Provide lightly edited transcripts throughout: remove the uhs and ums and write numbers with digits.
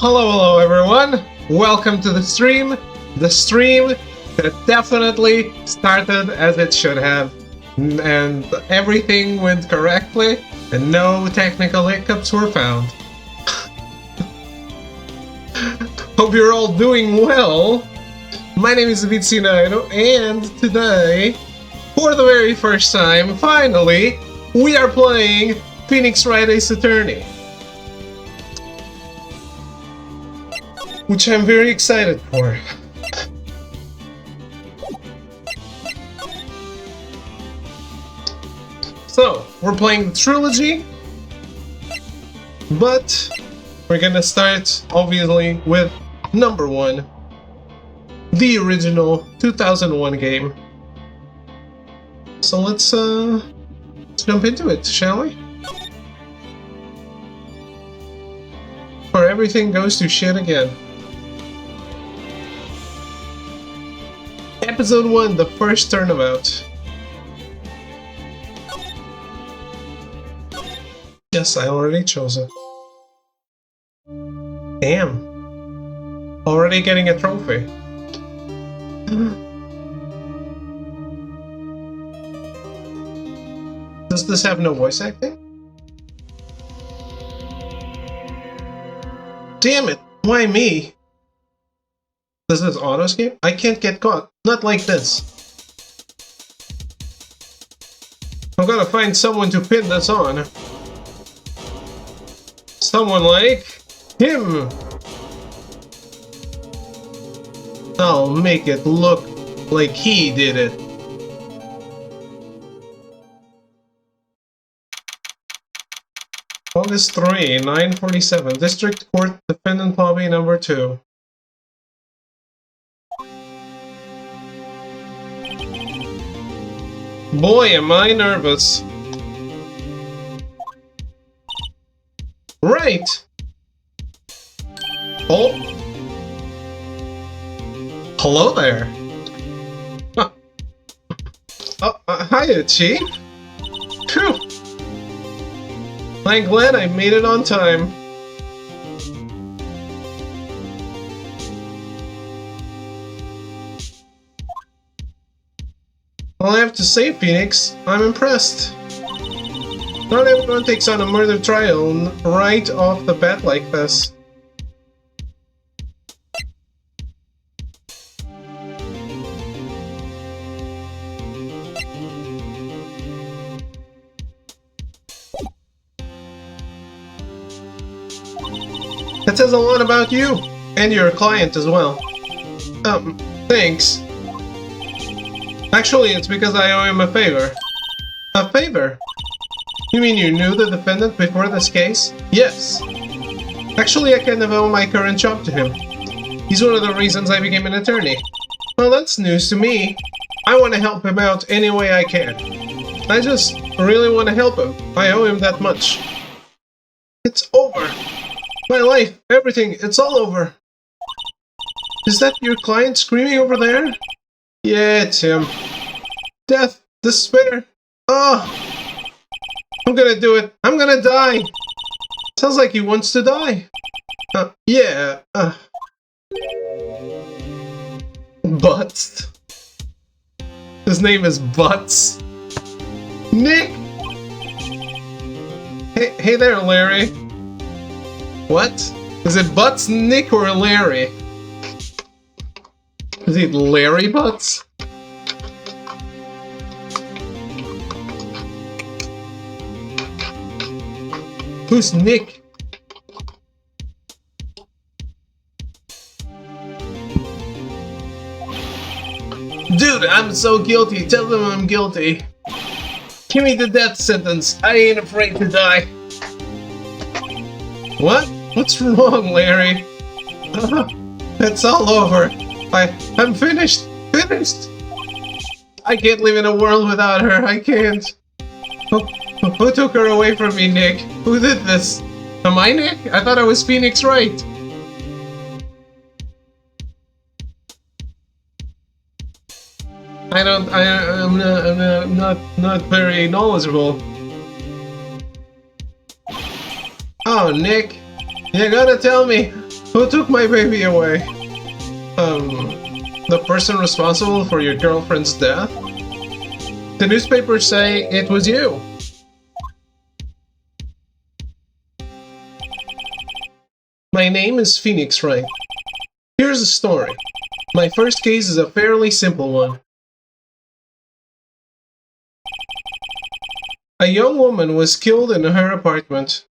Hello everyone! Welcome to the stream that definitely started as it should have, and everything went correctly, and no technical hiccups were found. Hope you're all doing well! My name is Vicino, and today, for the very first time, finally, we are playing Phoenix Wright Ace Attorney, which I'm very excited for. So, we're playing the trilogy, but we're gonna start, obviously, with number 1, the original 2001 game. So let's jump into it, shall we? Or everything goes to shit again. Episode 1, the first turnabout. Yes, I already chose it. Damn. Already getting a trophy. Does this have no voice acting? Damn it! Why me? Does this auto-escape? I can't get caught. Not like this. I've gotta find someone to pin this on. Someone like him. I'll make it look like he did it. August 3, 9:47. District Court Defendant Lobby number 2. Boy, am I nervous. Right! Oh! Hello there! Huh. Oh, hiya, Chief! Phew! I'm glad I made it on time. Well, I have to say, Phoenix, I'm impressed. Not everyone takes on a murder trial right off the bat like this. That says a lot about you, and your client as well. Thanks. Actually, it's because I owe him a favor. A favor? You mean you knew the defendant before this case? Yes. Actually, I kind of owe my current job to him. He's one of the reasons I became an attorney. Well, that's news to me. I want to help him out any way I can. I just really want to help him. I owe him that much. It's over. My life, everything, it's all over. Is that your client screaming over there? Yeah, it's him. Death, despair. Oh, I'm gonna do it. I'm gonna die. Sounds like he wants to die. Yeah. Butts. His name is Butts. Nick. Hey there, Larry. What? Is it Butts, Nick, or Larry? Is it Larry Butts? Who's Nick? Dude, I'm so guilty. Tell them I'm guilty. Give me the death sentence. I ain't afraid to die. What? What's wrong, Larry? It's all over. I'm finished. Finished. I can't live in a world without her. I can't. Who took her away from me, Nick? Who did this? Am I Nick? I thought I was Phoenix Wright. I'm not very knowledgeable. Oh, Nick, you gotta tell me, Who took my baby away? The person responsible for your girlfriend's death? The newspapers say it was you. My name is Phoenix Wright. Here's the story. My first case is a fairly simple one. A young woman was killed in her apartment.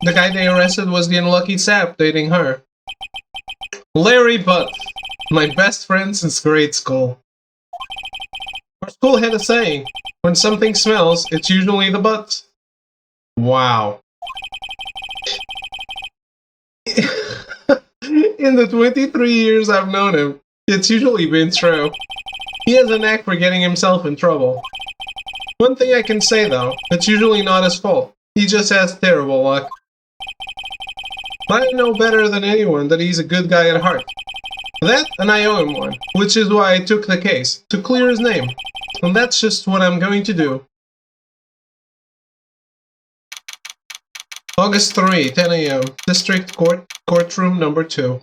The guy they arrested was the unlucky sap dating her. Larry Butt, my best friend since grade school. Our school had a saying, when something smells, it's usually the butt. Wow. In the 23 years I've known him, it's usually been true. He has a knack for getting himself in trouble. One thing I can say though, it's usually not his fault. He just has terrible luck. I know better than anyone that he's a good guy at heart. That, and I owe him one, which is why I took the case, to clear his name. And that's just what I'm going to do. August 3, 10 a.m. District Court, Courtroom number 2.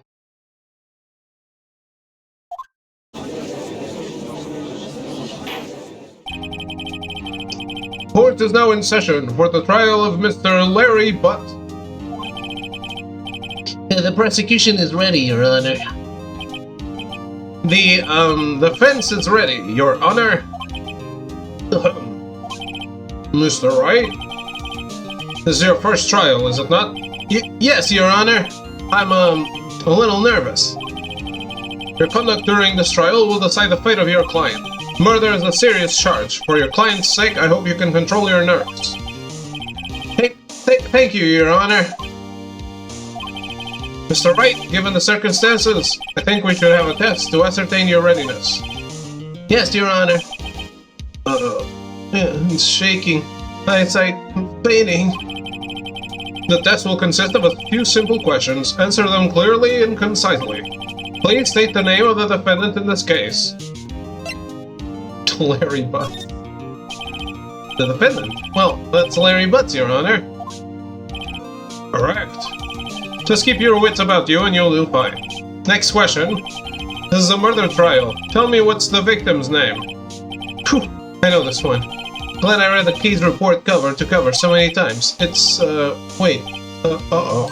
Court is now in session for the trial of Mr. Larry Butt. The prosecution is ready, Your Honor. The defense is ready, Your Honor. Mr. Wright? This is your first trial, is it not? Yes, Your Honor. I'm, a little nervous. Your conduct during this trial will decide the fate of your client. Murder is a serious charge. For your client's sake, I hope you can control your nerves. Thank you, Your Honor. Mr. Wright, given the circumstances, I think we should have a test to ascertain your readiness. Yes, Your Honor. It's shaking. Eyesight fading. The test will consist of a few simple questions. Answer them clearly and concisely. Please state the name of the defendant in this case. Larry Butts. The defendant? Well, that's Larry Butts, Your Honor. Correct. Just keep your wits about you and you'll do fine. Next question. This is a murder trial. Tell me what's the victim's name. Phew, I know this one. Glad I read the case report cover to cover so many times. It's, wait. Uh-oh.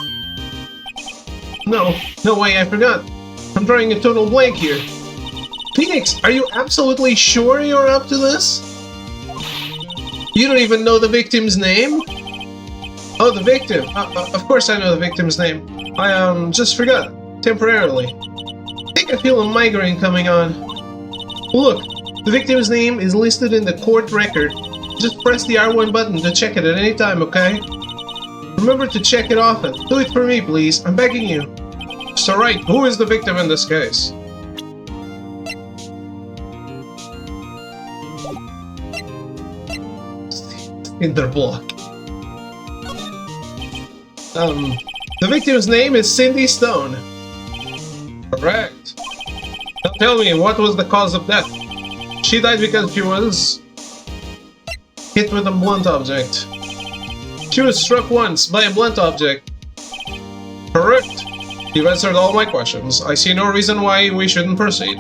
No way, I forgot. I'm drawing a total blank here. Phoenix, are you absolutely sure you're up to this? You don't even know the victim's name? Oh, the victim. Of course I know the victim's name. I, just forgot. Temporarily. I think I feel a migraine coming on. Look, the victim's name is listed in the court record. Just press the R1 button to check it at any time, okay? Remember to check it often. Do it for me, please. I'm begging you. So, right, who is the victim in this case? Cinder block. The victim's name is Cindy Stone. Correct. Now tell me, what was the cause of death? She died because she was hit with a blunt object. She was struck once by a blunt object. Correct. You've answered all my questions. I see no reason why we shouldn't proceed.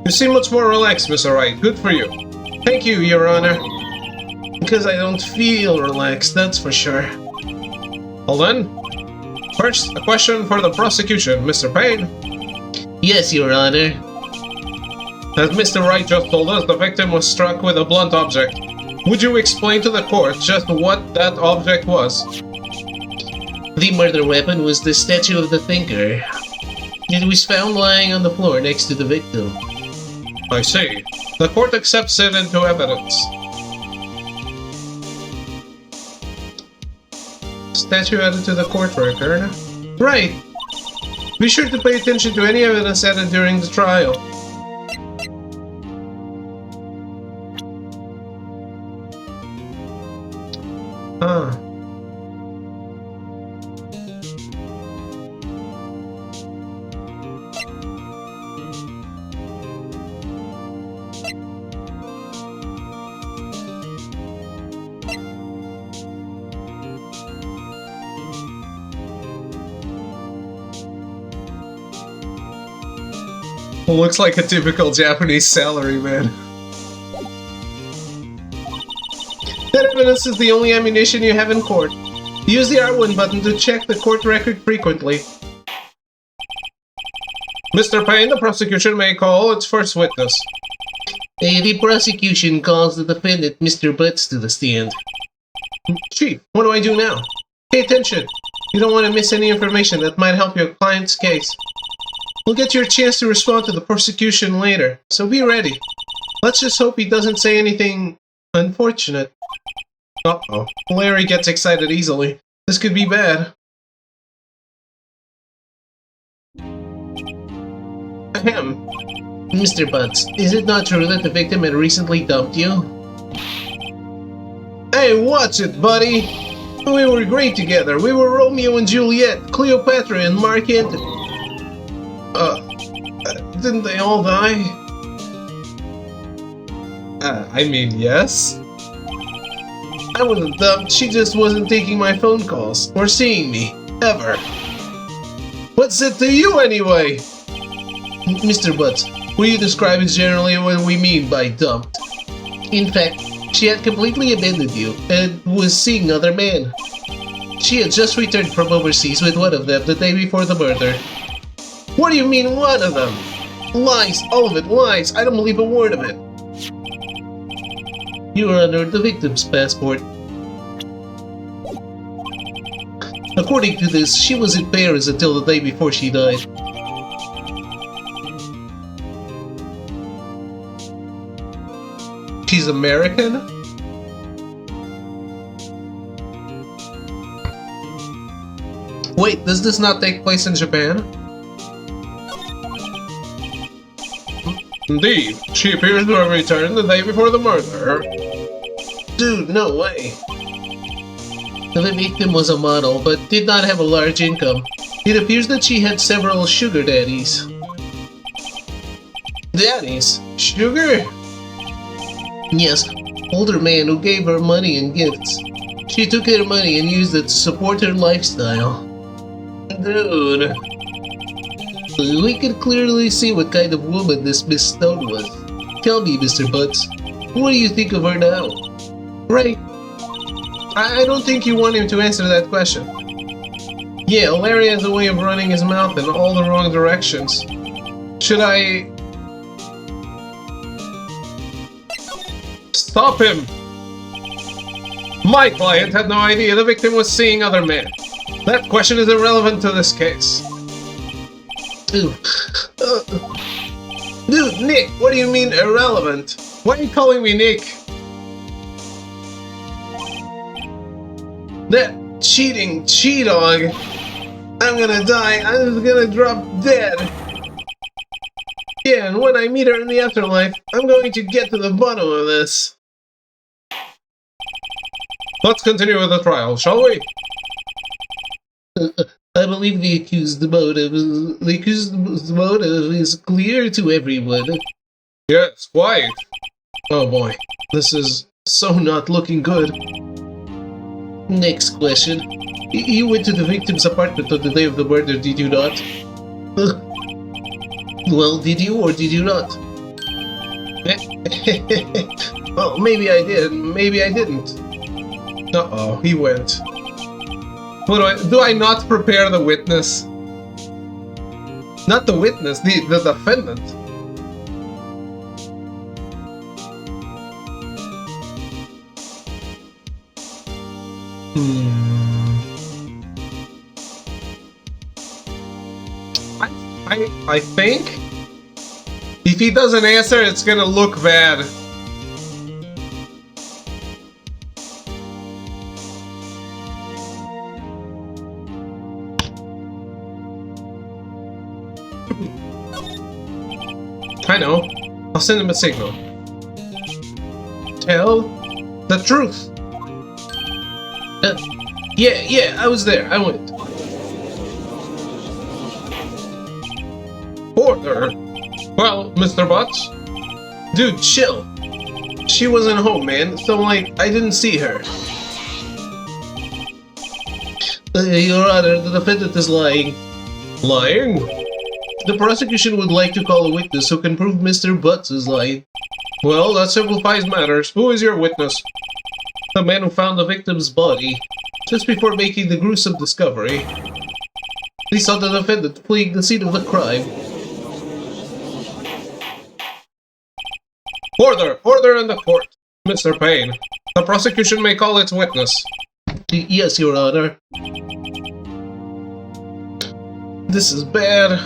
You seem much more relaxed, Mr. Wright. Good for you. Thank you, Your Honor. Because I don't feel relaxed, that's for sure. Well then, first, a question for the prosecution, Mr. Payne. Yes, Your Honor. As Mr. Wright just told us, the victim was struck with a blunt object. Would you explain to the court just what that object was? The murder weapon was the statue of the thinker. It was found lying on the floor next to the victim. I see. The court accepts it into evidence. Statue added to the court record. Right. Be sure to pay attention to any evidence added during the trial. Ah. Looks like a typical Japanese salaryman. That evidence is the only ammunition you have in court. Use the R1 button to check the court record frequently. Mr. Payne, the prosecution may call its first witness. The prosecution calls the defendant, Mr. Butts, to the stand. Chief, what do I do now? Pay attention. You don't want to miss any information that might help your client's case. We'll get your chance to respond to the prosecution later, so be ready. Let's just hope he doesn't say anything unfortunate. Uh-oh. Larry gets excited easily. This could be bad. Ahem. Mr. Butts, is it not true that the victim had recently dumped you? Hey, watch it, buddy! We were great together. We were Romeo and Juliet, Cleopatra and Mark Antony. Didn't they all die? I mean, yes. I wasn't dumped, she just wasn't taking my phone calls, or seeing me, ever. What's it to you, anyway? Mr. Butts, What you describe is generally what we mean by dumped. in fact, she had completely abandoned you and was seeing other men. She had just returned from overseas with one of them the day before the murder. What do you mean, one of them? Lies, all of it, lies. I don't believe a word of it. You are under the victim's passport. According to this, she was in Paris until the day before she died. She's American? Wait, does this not take place in Japan? Indeed, she appears to have returned the day before the murder. Dude, no way. The victim was a model, but did not have a large income. It appears that she had several sugar daddies. Daddies? Sugar? Yes, older men who gave her money and gifts. She took their money and used it to support her lifestyle. Dude. We can clearly see what kind of woman this Miss Stone was. Tell me, Mr. Butts, what do you think of her now? Right. I don't think you want him to answer that question. Yeah, Larry has a way of running his mouth in all the wrong directions. Should I... Stop him! My client had no idea the victim was seeing other men. That question is irrelevant to this case. Ooh. Dude, Nick, what do you mean irrelevant? Why are you calling me Nick? That cheating she-dog. I'm gonna die. I'm gonna drop dead. Yeah, and when I meet her in the afterlife, I'm going to get to the bottom of this. Let's continue with the trial, shall we? I believe the accused's motive is clear to everyone. Yes, quite. Oh boy, this is so not looking good. Next question. You went to the victim's apartment on the day of the murder, did you not? Well, did you or did you not? Well, maybe I did, maybe I didn't. Uh-oh, he went. What do I not prepare the witness? Not the witness, the defendant. I think if he doesn't answer, it's gonna look bad. I know. I'll send him a signal. Tell the truth. Yeah, I was there. I went. Order. Well, Mr. Butts? Dude, chill. She wasn't home, man, so like, I didn't see her. Your Honor, the defendant is lying. Lying? The prosecution would like to call a witness who can prove Mr. Butts is lying. Well, that simplifies matters. Who is your witness? The man who found the victim's body just before making the gruesome discovery. He saw the defendant fleeing the scene of the crime. Order! Order in the court! Mr. Payne, the prosecution may call its witness. Yes, Your Honor. This is bad.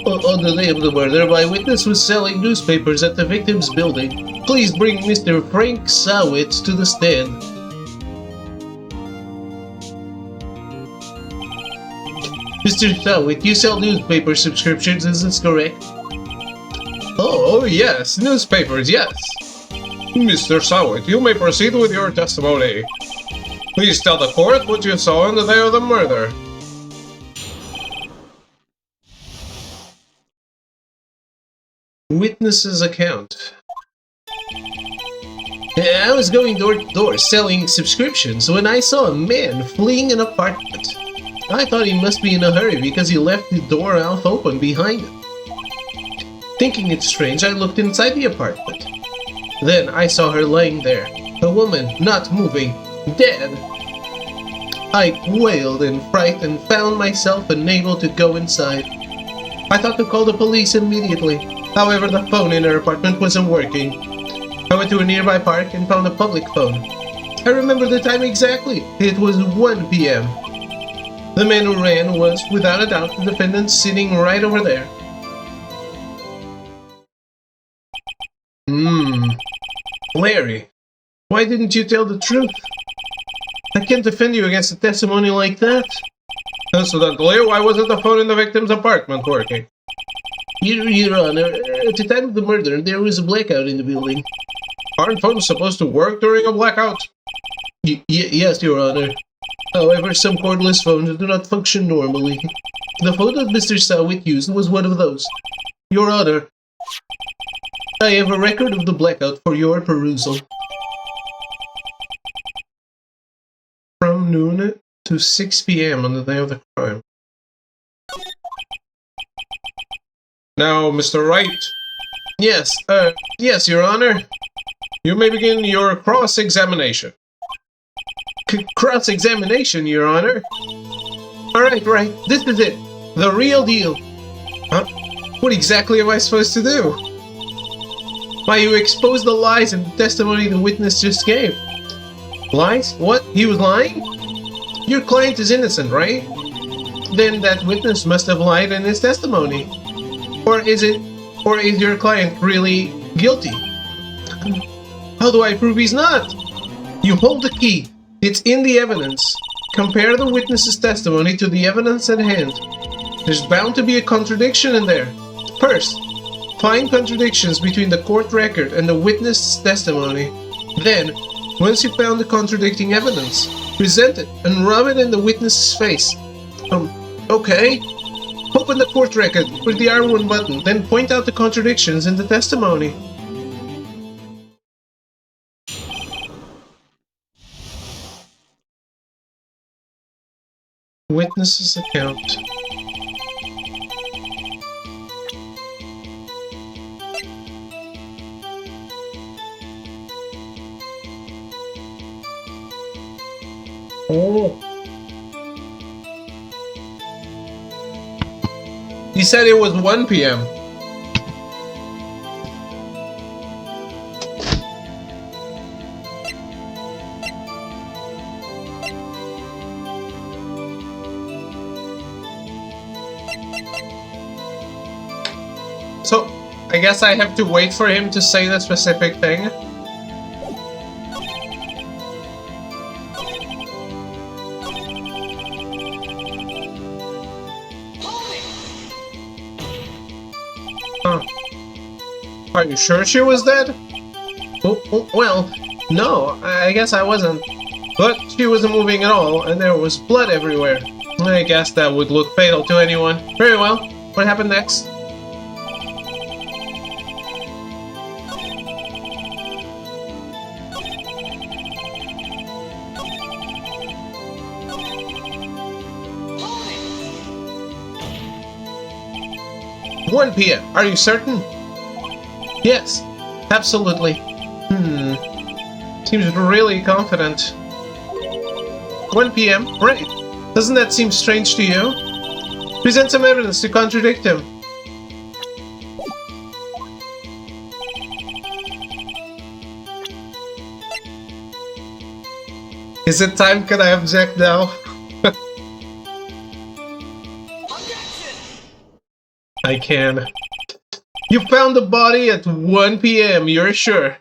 On the day of the murder, my witness was selling newspapers at the victim's building. Please bring Mr. Frank Sawitz to the stand. Mr. Sawitz, you sell newspaper subscriptions, is this correct? Oh, yes, newspapers, yes. Mr. Sawit, you may proceed with your testimony. Please tell the court what you saw on the day of the murder. Witness's account. I was going door to door selling subscriptions when I saw a man fleeing an apartment. I thought he must be in a hurry because he left the door half open behind him. Thinking it strange, I looked inside the apartment. Then I saw her lying there, a woman not moving, dead. I wailed in fright and found myself unable to go inside. I thought to call the police immediately. However, the phone in her apartment wasn't working. I went to a nearby park and found a public phone. I remember the time exactly. It was 1 p.m. The man who ran was, without a doubt, the defendant sitting right over there. Larry, why didn't you tell the truth? I can't defend you against a testimony like that. Incidentally, why wasn't the phone in the victim's apartment working? Your Honor, at the time of the murder, there was a blackout in the building. Aren't phones supposed to work during a blackout? Yes, Your Honor. However, some cordless phones do not function normally. The phone that Mr. Sawit used was one of those. Your Honor, I have a record of the blackout for your perusal. From noon to 6 p.m. on the day of the crime. Now, Mr. Wright. Yes, Your Honor. You may begin your cross-examination. Cross-examination, Your Honor? Alright, this is it. The real deal. Huh? What exactly am I supposed to do? Why, you exposed the lies in the testimony the witness just gave. Lies? What? He was lying? Your client is innocent, right? Then that witness must have lied in his testimony. Or is your client really guilty? How do I prove he's not? You hold the key. It's in the evidence. Compare the witness's testimony to the evidence at hand. There's bound to be a contradiction in there. First, find contradictions between the court record and the witness's testimony. Then, once you found the contradicting evidence, present it and rub it in the witness's face. Okay. Open the court record with the R1 button, then point out the contradictions in the testimony. Witness's account. Oh. He said it was 1 p.m. So, I guess I have to wait for him to say the specific thing. Huh. Are you sure she was dead? Well, no, I guess I wasn't. But she wasn't moving at all, and there was blood everywhere. I guess that would look fatal to anyone. Very well. What happened next? 1 p.m. Are you certain? Yes, absolutely. Seems really confident. 1 p.m. Right. Doesn't that seem strange to you? Present some evidence to contradict him. Is it time? Can I object now? I can. You found the body at 1 p.m., you're sure?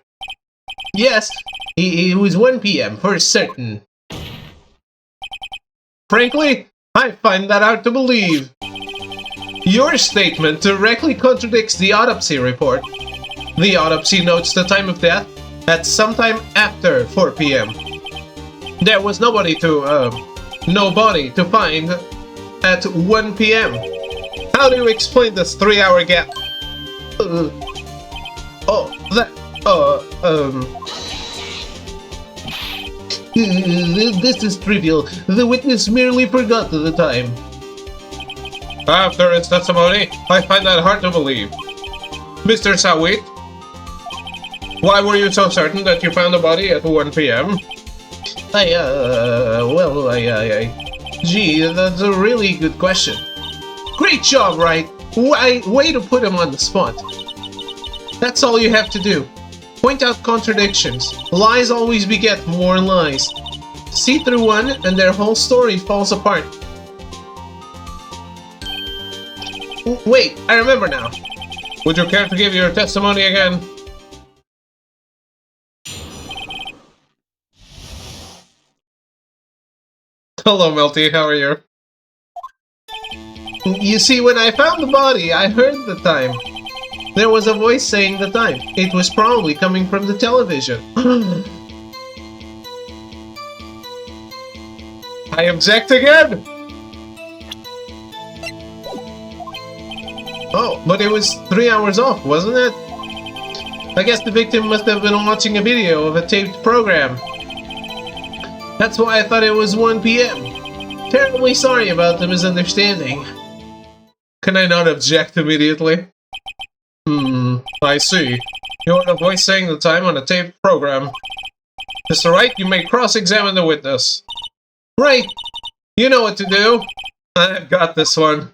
Yes, it was 1 p.m. for certain. Frankly, I find that hard to believe. Your statement directly contradicts the autopsy report. The autopsy notes the time of death at sometime after 4 p.m. There was nobody to find at 1 p.m. How do you explain this 3-hour gap? This is trivial. The witness merely forgot the time. After his testimony, I find that hard to believe. Mr. Sawit, why were you so certain that you found the body at 1 p.m.? Gee, that's a really good question. Great job, Wright. Way to put him on the spot. That's all you have to do. Point out contradictions. Lies always beget more lies. See through one, and their whole story falls apart. Wait, I remember now. Would you care to give your testimony again? Hello, Melty, how are you? You see, when I found the body, I heard the time. There was a voice saying the time. It was probably coming from the television. I object again! Oh, but it was 3 hours off, wasn't it? I guess the victim must have been watching a video of a taped program. That's why I thought it was 1 p.m. Terribly sorry about the misunderstanding. Can I not object immediately? I see. You heard a voice saying the time on a taped program. Mr. Wright, you may cross-examine the witness. Right! You know what to do. I've got this one.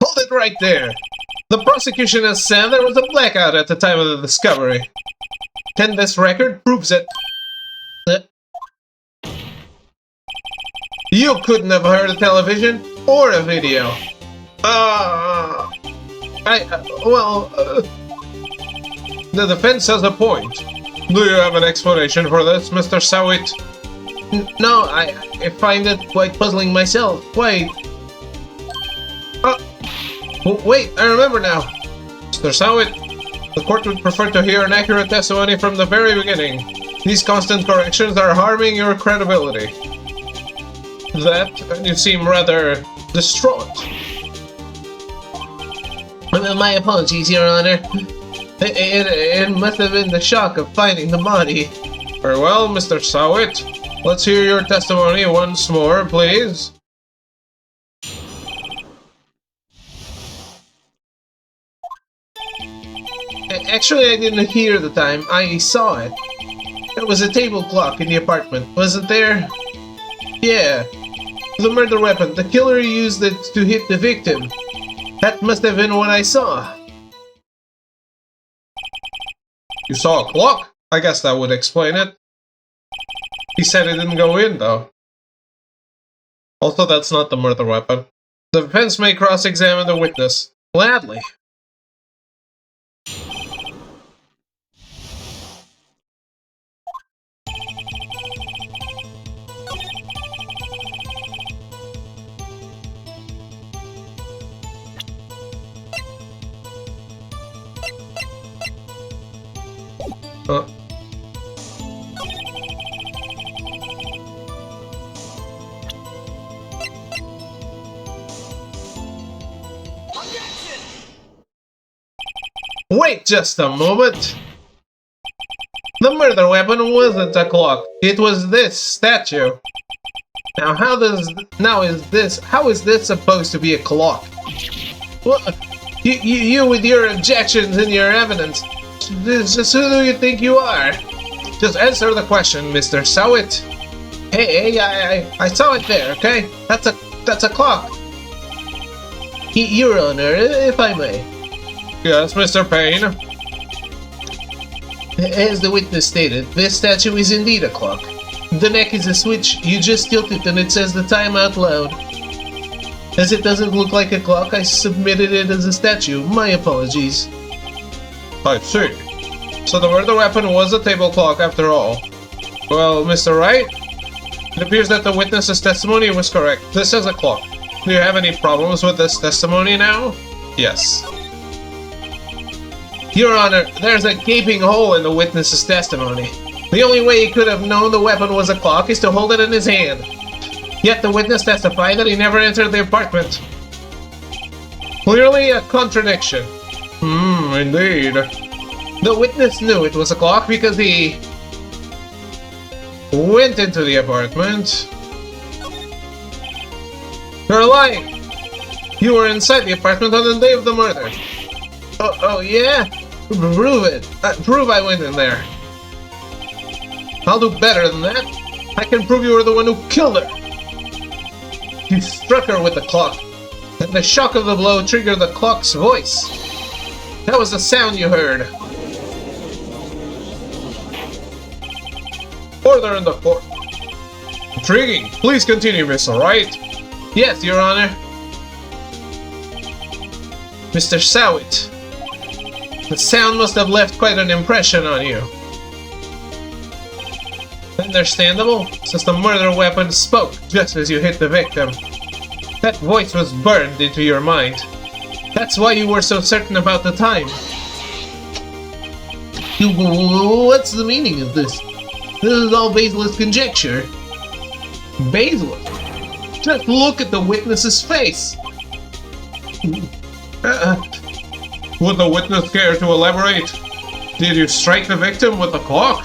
Hold it right there. The prosecution has said there was a blackout at the time of the discovery. And this record proves it. You couldn't have heard a television or a video. The defense has a point. Do you have an explanation for this, Mr. Sawit? No, I find it quite puzzling myself. Wait, I remember now. Mr. Sawit, the court would prefer to hear an accurate testimony from the very beginning. These constant corrections are harming your credibility. And you seem rather distraught. My apologies, Your Honor. It must have been the shock of finding the body. Very well, Mr. Sawit. Let's hear your testimony once more, please. Actually, I didn't hear the time. I saw it. There was a table clock in the apartment, wasn't there? Yeah. The murder weapon. The killer used it to hit the victim. That must have been what I saw. You saw a clock? I guess that would explain it. He said it didn't go in, though. Also, that's not the murder weapon. The defense may cross-examine the witness. Gladly. Wait just a moment! The murder weapon wasn't a clock. It was this statue. Now how is this supposed to be a clock? Well, you with your objections and your evidence. Just who do you think you are? Just answer the question, Mr. Sowit. Hey, I saw it there, okay? That's a clock. Your Honor, if I may. Yes, Mr. Payne. As the witness stated, this statue is indeed a clock. The neck is a switch, you just tilt it and it says the time out loud. As it doesn't look like a clock, I submitted it as a statue. My apologies. I see. So the murder weapon was a table clock after all. Well, Mr. Wright, it appears that the witness's testimony was correct. This is a clock. Do you have any problems with this testimony now? Yes. Your Honor, there's a gaping hole in the witness's testimony. The only way he could have known the weapon was a clock is to hold it in his hand. Yet the witness testified that he never entered the apartment. Clearly a contradiction. Indeed. The witness knew it was a clock because he went into the apartment. You're lying! You were inside the apartment on the day of the murder. Oh yeah? Prove it. Prove I went in there. I'll do better than that. I can prove you were the one who killed her. You struck her with the clock, and the shock of the blow triggered the clock's voice. That was the sound you heard. Order in the court. Intriguing. Please continue, Mr. Wright. Yes, Your Honor. Mr. Sowit, the sound must have left quite an impression on you. Understandable, since the murder weapon spoke just as you hit the victim. That voice was burned into your mind. That's why you were so certain about the time. What's the meaning of this? This is all baseless conjecture. Baseless? Just look at the witness's face. Would the witness care to elaborate? Did you strike the victim with the clock?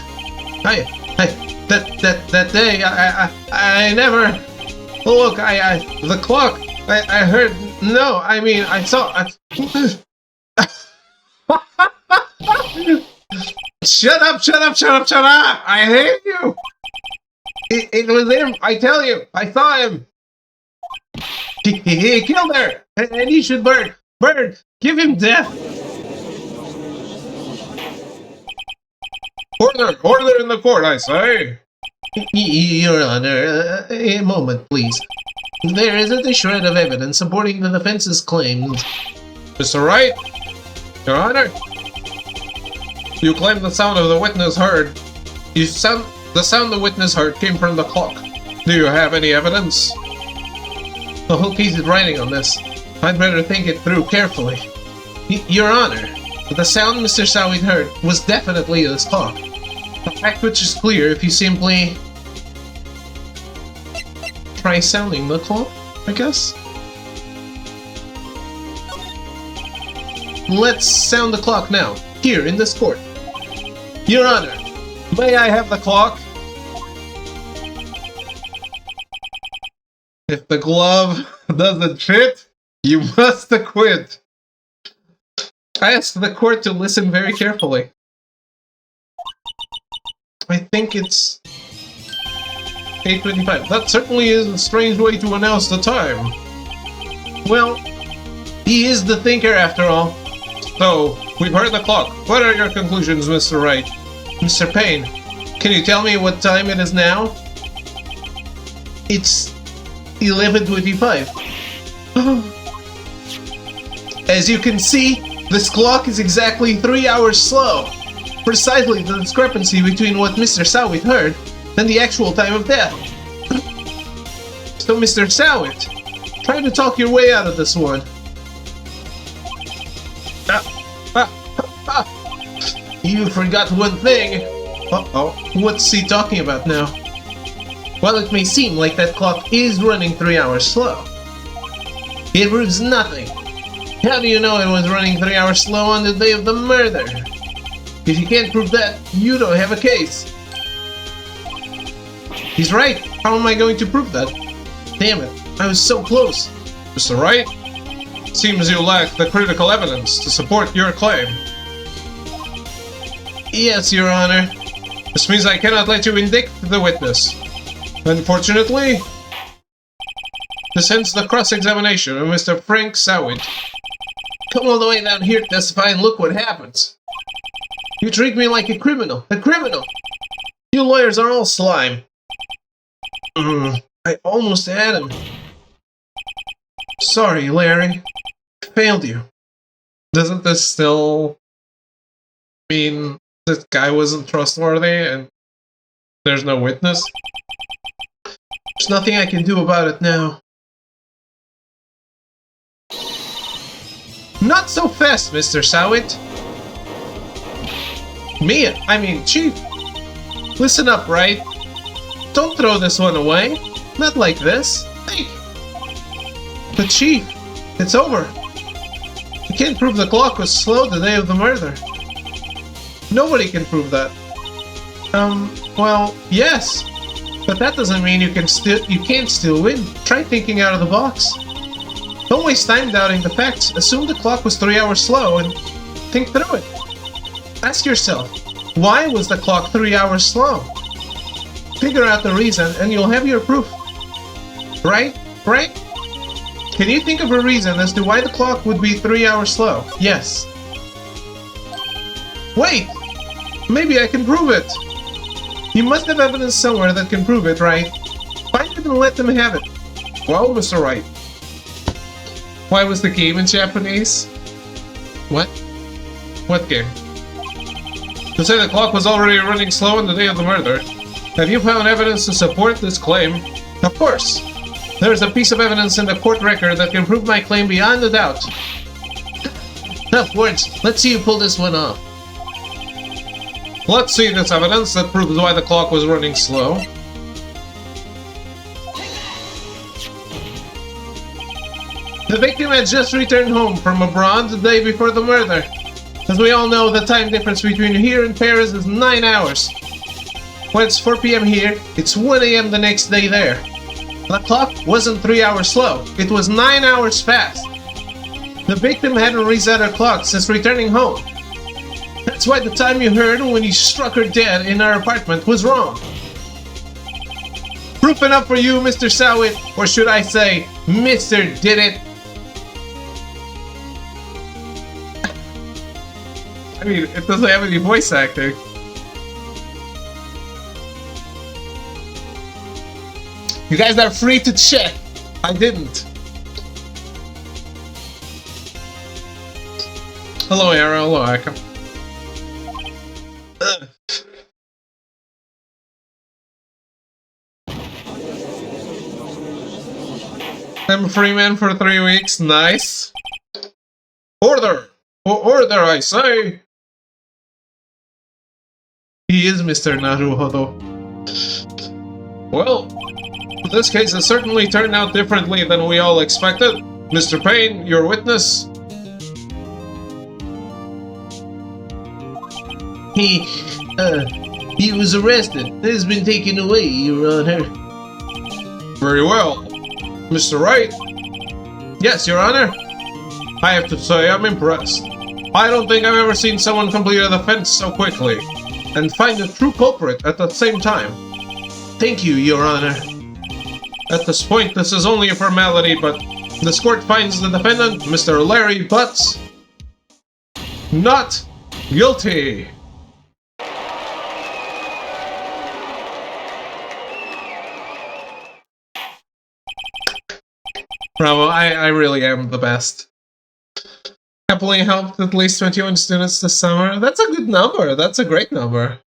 That day, I never... Look, the clock, I heard... No, I mean, I saw... Shut up! I hate you! It was him, I tell you! I saw him! He killed her! And he should burn! Burn! Give him death! Order in the court, I say! Your Honor, a moment, please. There isn't a shred of evidence supporting the defense's claims. Mr. Wright? Your Honor? You claim the sound of the witness heard. The sound the witness heard came from the clock. Do you have any evidence? The whole case is riding on this. I'd better think it through carefully. Your Honor, the sound Mr. Sowit heard was definitely this clock. A fact which is clear if you simply try sounding the clock, I guess? Let's sound the clock now, here in this court. Your Honor, may I have the clock? If the glove doesn't fit, you must acquit. I ask the court to listen very carefully. I think it's 8:25. That certainly is a strange way to announce the time. Well, he is the thinker after all. So, we've heard the clock. What are your conclusions, Mr. Wright? Mr. Payne, can you tell me what time it is now? It's 11:25. As you can see, this clock is exactly 3 hours slow. Precisely the discrepancy between what Mr. Sowit heard and the actual time of death. So, Mr. Sowit, try to talk your way out of this one. You forgot one thing. Uh-oh, what's he talking about now? While it may seem like that clock is running 3 hours slow, it proves nothing. How do you know it was running 3 hours slow on the day of the murder? If you can't prove that, you don't have a case. He's right. How am I going to prove that? Damn it, I was so close. Mr. Wright, seems you lack the critical evidence to support your claim. Yes, Your Honor. This means I cannot let you indict the witness. Unfortunately, this ends the cross-examination of Mr. Frank Sowit. Come all the way down here to testify and look what happens. You treat me like a criminal. A criminal! You lawyers are all slime. I almost had him. Sorry, Larry. I failed you. Doesn't this still mean this guy wasn't trustworthy and there's no witness? There's nothing I can do about it now. Not so fast, Mr. Sowit. Chief. Listen up, Wright. Don't throw this one away. Not like this. Think. But Chief, it's over. You can't prove the clock was slow the day of the murder. Nobody can prove that. Well, yes. But that doesn't mean you can't still win. Try thinking out of the box. Don't waste time doubting the facts. Assume the clock was 3 hours slow and think through it. Ask yourself, why was the clock 3 hours slow? Figure out the reason and you'll have your proof. Right? Right? Can you think of a reason as to why the clock would be 3 hours slow? Yes. Wait! Maybe I can prove it! You must have evidence somewhere that can prove it, right? Find it and let them have it. Well, Mr. Wright. Why was the game in Japanese? What? What game? To say the clock was already running slow on the day of the murder. Have you found evidence to support this claim? Of course! There is a piece of evidence in the court record that can prove my claim beyond a doubt. Enough words. Let's see you pull this one off. Let's see this evidence that proves why the clock was running slow. The victim had just returned home from abroad the day before the murder. As we all know, the time difference between here and Paris is 9 hours. When it's 4 p.m. here, it's 1 a.m. the next day there. The clock wasn't 3 hours slow, it was 9 hours fast. The victim hadn't reset her clock since returning home. That's why the time you heard when he struck her dead in her apartment was wrong. Proof enough for you, Mr. Sowit, or should I say, Mr. Did It? I mean, it doesn't have any voice acting. You guys are free to check. I didn't. Hello, Arrow. Hello, Aka. I'm a free man for 3 weeks. Nice. Order! Order, I say! He is Mr. Naruhodo. Well, this case has certainly turned out differently than we all expected. Mr. Payne, your witness. He was arrested. Has been taken away, Your Honor. Very well. Mr. Wright? Yes, Your Honor. I have to say, I'm impressed. I don't think I've ever seen someone complete a defense so quickly, and find the true culprit at the same time. Thank you, Your Honor. At this point, this is only a formality, but this court finds the defendant, Mr. Larry Butts, not guilty. Bravo, I really am the best. Happily helped at least 21 students this summer. That's a good number. That's a great number.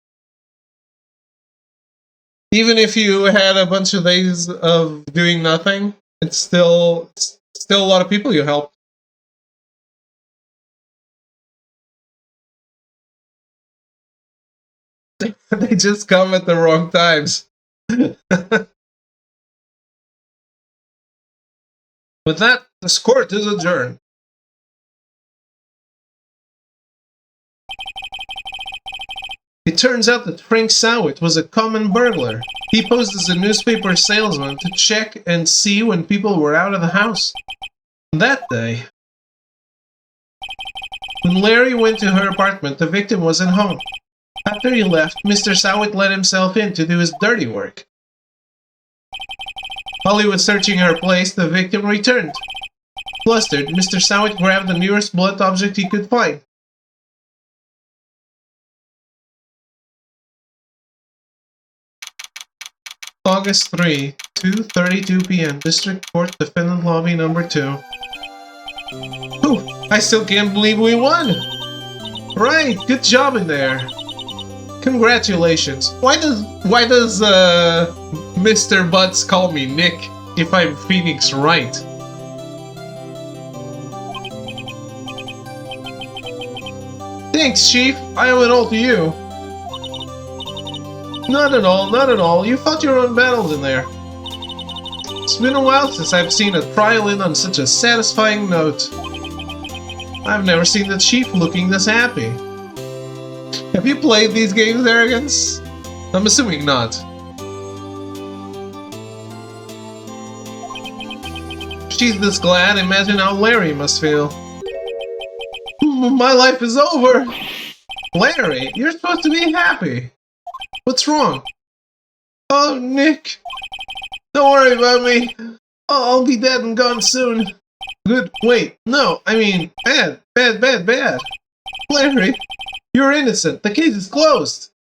Even if you had a bunch of days of doing nothing, it's still a lot of people you helped. They just come at the wrong times. With that, this court is adjourned. It turns out that Frank Sowit was a common burglar. He posed as a newspaper salesman to check and see when people were out of the house. That day, when Larry went to her apartment, the victim wasn't home. After he left, Mr. Sowit let himself in to do his dirty work. While he was searching her place, the victim returned. Flustered, Mr. Sowit grabbed the nearest blunt object he could find. August 3, 2:32 p.m. District Court, Defendant Lobby Number 2. Ooh, I still can't believe we won! Right, good job in there. Congratulations. Why does Mr. Butts call me Nick if I'm Phoenix Wright? Thanks, Chief. I owe it all to you. Not at all, not at all. You fought your own battles in there. It's been a while since I've seen a trial end on such a satisfying note. I've never seen the Chief looking this happy. Have you played these games, Arrogance? I'm assuming not. She's this glad, imagine how Larry must feel. My life is over! Larry, you're supposed to be happy. What's wrong? Oh, Nick. Don't worry about me. I'll be dead and gone soon. Good. Wait. No, I mean, bad. Bad, bad, bad. Larry, you're innocent. The case is closed.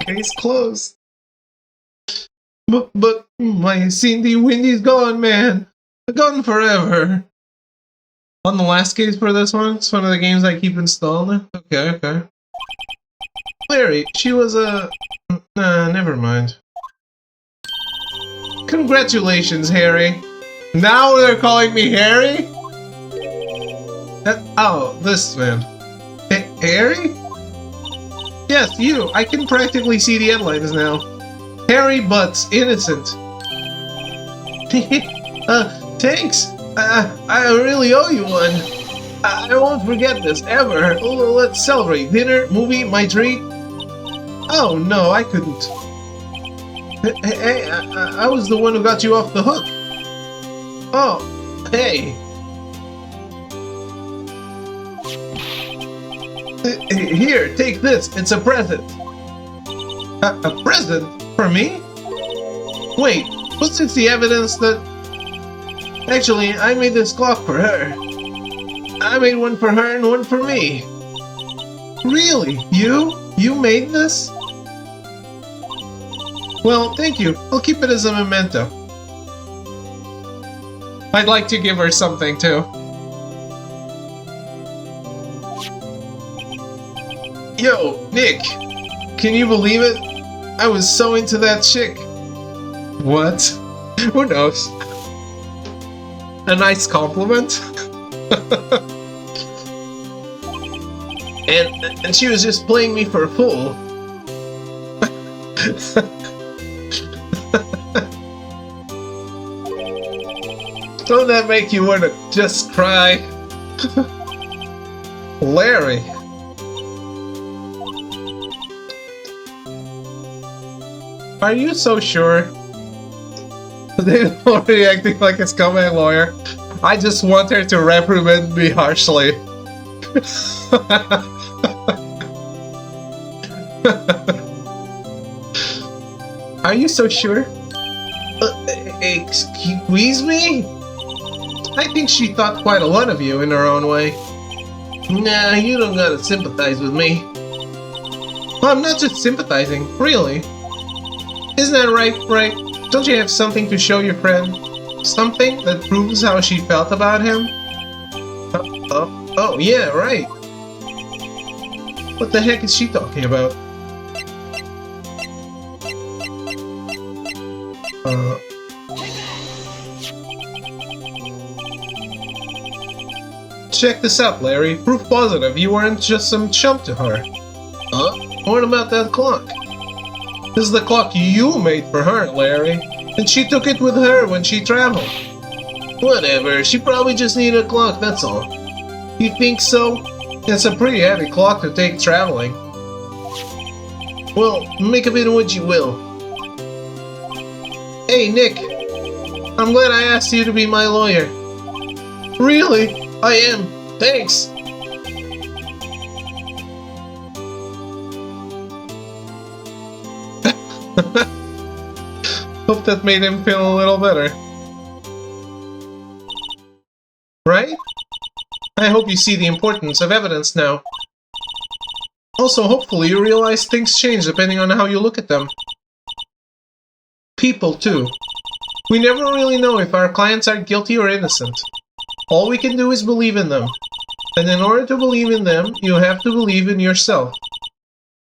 Case closed. But my Cindy Windy's gone, man. Gone forever. On the last case for this one? It's one of the games I keep installing. Okay. Larry, she was a... Nah, never mind. Congratulations, Harry. Now they're calling me Harry? Oh, this man. Harry? Yes, you. I can practically see the headlines now. Harry Butts, innocent. Thanks. I really owe you one. I won't forget this, ever. Let's celebrate. Dinner, movie, my treat. Oh, no, I couldn't. Hey, I was the one who got you off the hook. Oh, hey. Here, take this. It's a present. A present? For me? Wait, what's this the evidence that... Actually, I made this clock for her. I made one for her and one for me. Really? You? You made this? Well, thank you. I'll keep it as a memento. I'd like to give her something, too. Yo, Nick! Can you believe it? I was so into that chick. What? Who knows? A nice compliment? and she was just playing me for a fool. Don't that make you want to just cry? Larry. Are you so sure? They're already acting like a scumbag lawyer. I just want her to reprimand me harshly. Are you so sure? Excuse me? I think she thought quite a lot of you in her own way. Nah, you don't gotta sympathize with me. Well, I'm not just sympathizing, really. Isn't that right, Wright? Don't you have something to show your friend? Something that proves how she felt about him? Oh, yeah, right. What the heck is she talking about? Check this out, Larry. Proof positive you weren't just some chump to her. Huh? What about that clock? This is the clock you made for her, Larry. And she took it with her when she traveled. Whatever, she probably just needed a clock, that's all. You think so? It's a pretty heavy clock to take traveling. Well, make of it what you will. Hey, Nick. I'm glad I asked you to be my lawyer. Really? I am. Thanks. Hope that made him feel a little better. Right? I hope you see the importance of evidence now. Also, hopefully you realize things change depending on how you look at them. People, too. We never really know if our clients are guilty or innocent. All we can do is believe in them. And in order to believe in them, you have to believe in yourself.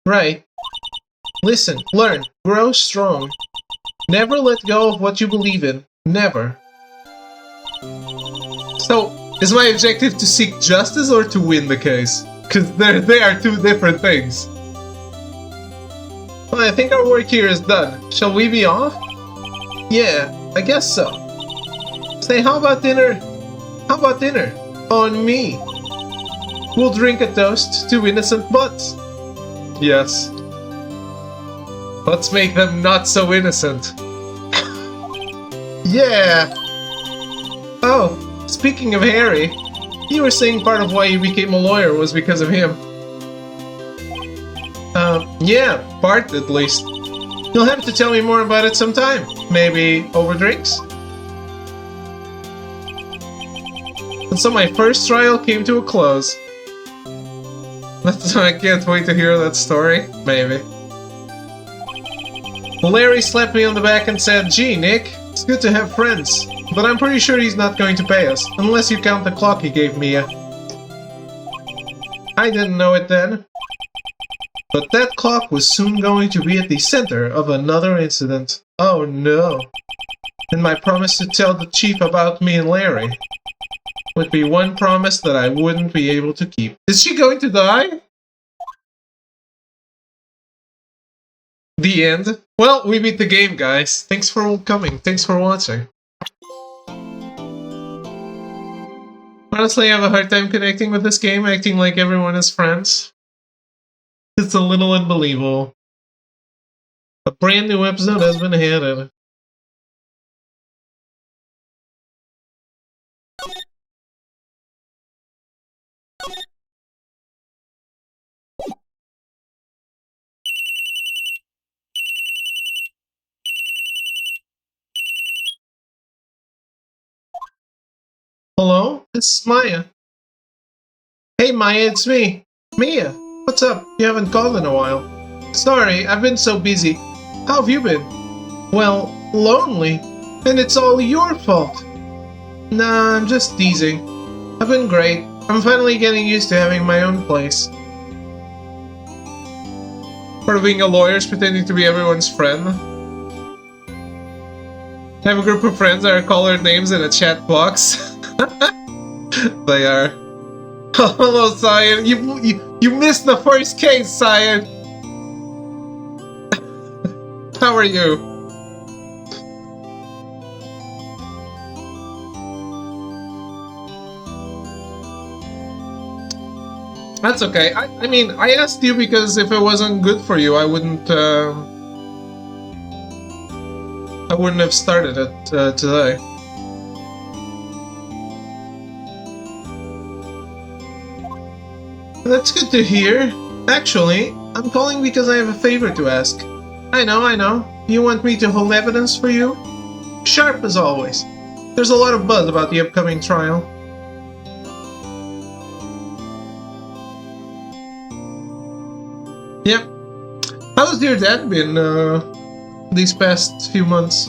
Right? Listen, learn, grow strong. Never let go of what you believe in. Never. So, is my objective to seek justice or to win the case? Because they are two different things. Well, I think our work here is done. Shall we be off? Yeah, I guess so. Say, how about dinner? How about dinner? On me. We'll drink a toast to innocent butts. Yes. Let's make them not so innocent. Yeah! Oh, speaking of Harry, you were saying part of why you became a lawyer was because of him. Yeah, part at least. You'll have to tell me more about it sometime. Maybe over drinks? And so my first trial came to a close. I can't wait to hear that story. Maybe. Larry slapped me on the back and said, "Gee, Nick, it's good to have friends, but I'm pretty sure he's not going to pay us, unless you count the clock he gave Mia." I didn't know it then, but that clock was soon going to be at the center of another incident. Oh no. And my promise to tell the chief about me and Larry would be one promise that I wouldn't be able to keep. Is she going to die? The end. Well, we beat the game, guys. Thanks for coming. Thanks for watching. Honestly, I have a hard time connecting with this game, acting like everyone is friends. It's a little unbelievable. A brand new episode has been added. Hello? This is Maya. Hey Maya, it's me. Mia, what's up? You haven't called in a while. Sorry, I've been so busy. How have you been? Well, lonely. And it's all your fault. Nah, I'm just teasing. I've been great. I'm finally getting used to having my own place. Part of being a lawyer is pretending to be everyone's friend. I have a group of friends that are colored names in a chat box. They are. Oh, hello, Cyan. You missed the first case, Cyan. How are you? That's okay. I mean, I asked you because if it wasn't good for you, I wouldn't have started it today. That's good to hear. Actually, I'm calling because I have a favor to ask. I know. You want me to hold evidence for you? Sharp as always. There's a lot of buzz about the upcoming trial. Yep. How's your dad been, these past few months?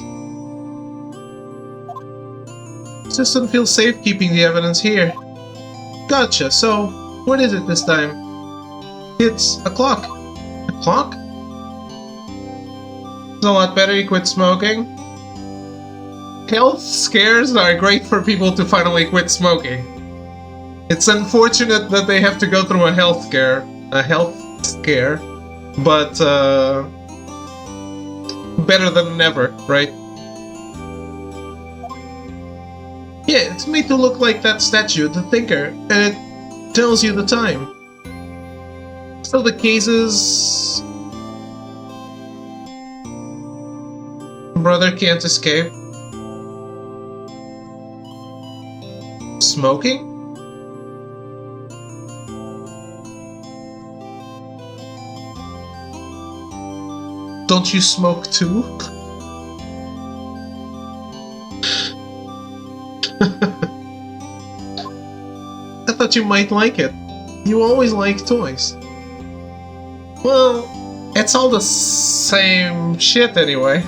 Just don't feel safe keeping the evidence here. Gotcha, so what is it this time? It's a clock. A clock? It's a lot better you quit smoking. Health scares are great for people to finally quit smoking. It's unfortunate that they have to go through a health scare. But better than never, right? Yeah, it's made to look like that statue, the thinker, and it tells you the time. So the cases... Brother can't escape. Smoking? Don't you smoke too? I thought you might like it. You always like toys. Well, it's all the same shit anyway.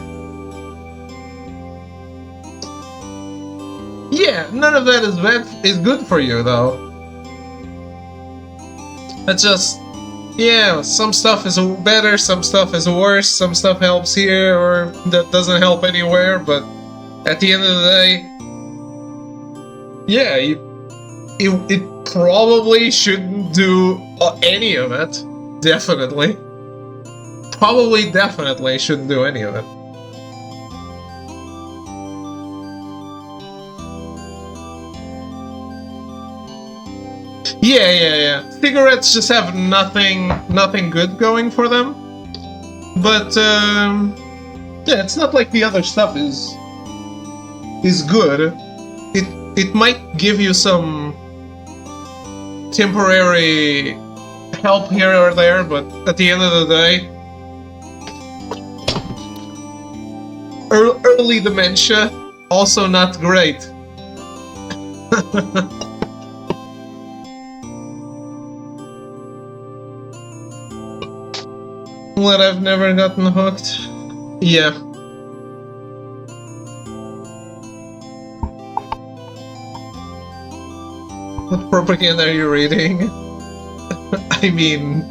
Yeah, none of that is good for you though. That's just... Yeah, some stuff is better, some stuff is worse, some stuff helps here or that doesn't help anywhere, but at the end of the day, yeah, it probably shouldn't do any of it. Definitely. Probably definitely shouldn't do any of it. Yeah. Cigarettes just have nothing good going for them. But, yeah, it's not like the other stuff is good. It might give you some temporary help here or there, but at the end of the day, early dementia, also not great. What, I've never gotten hooked? Yeah. What propaganda are you reading? I mean,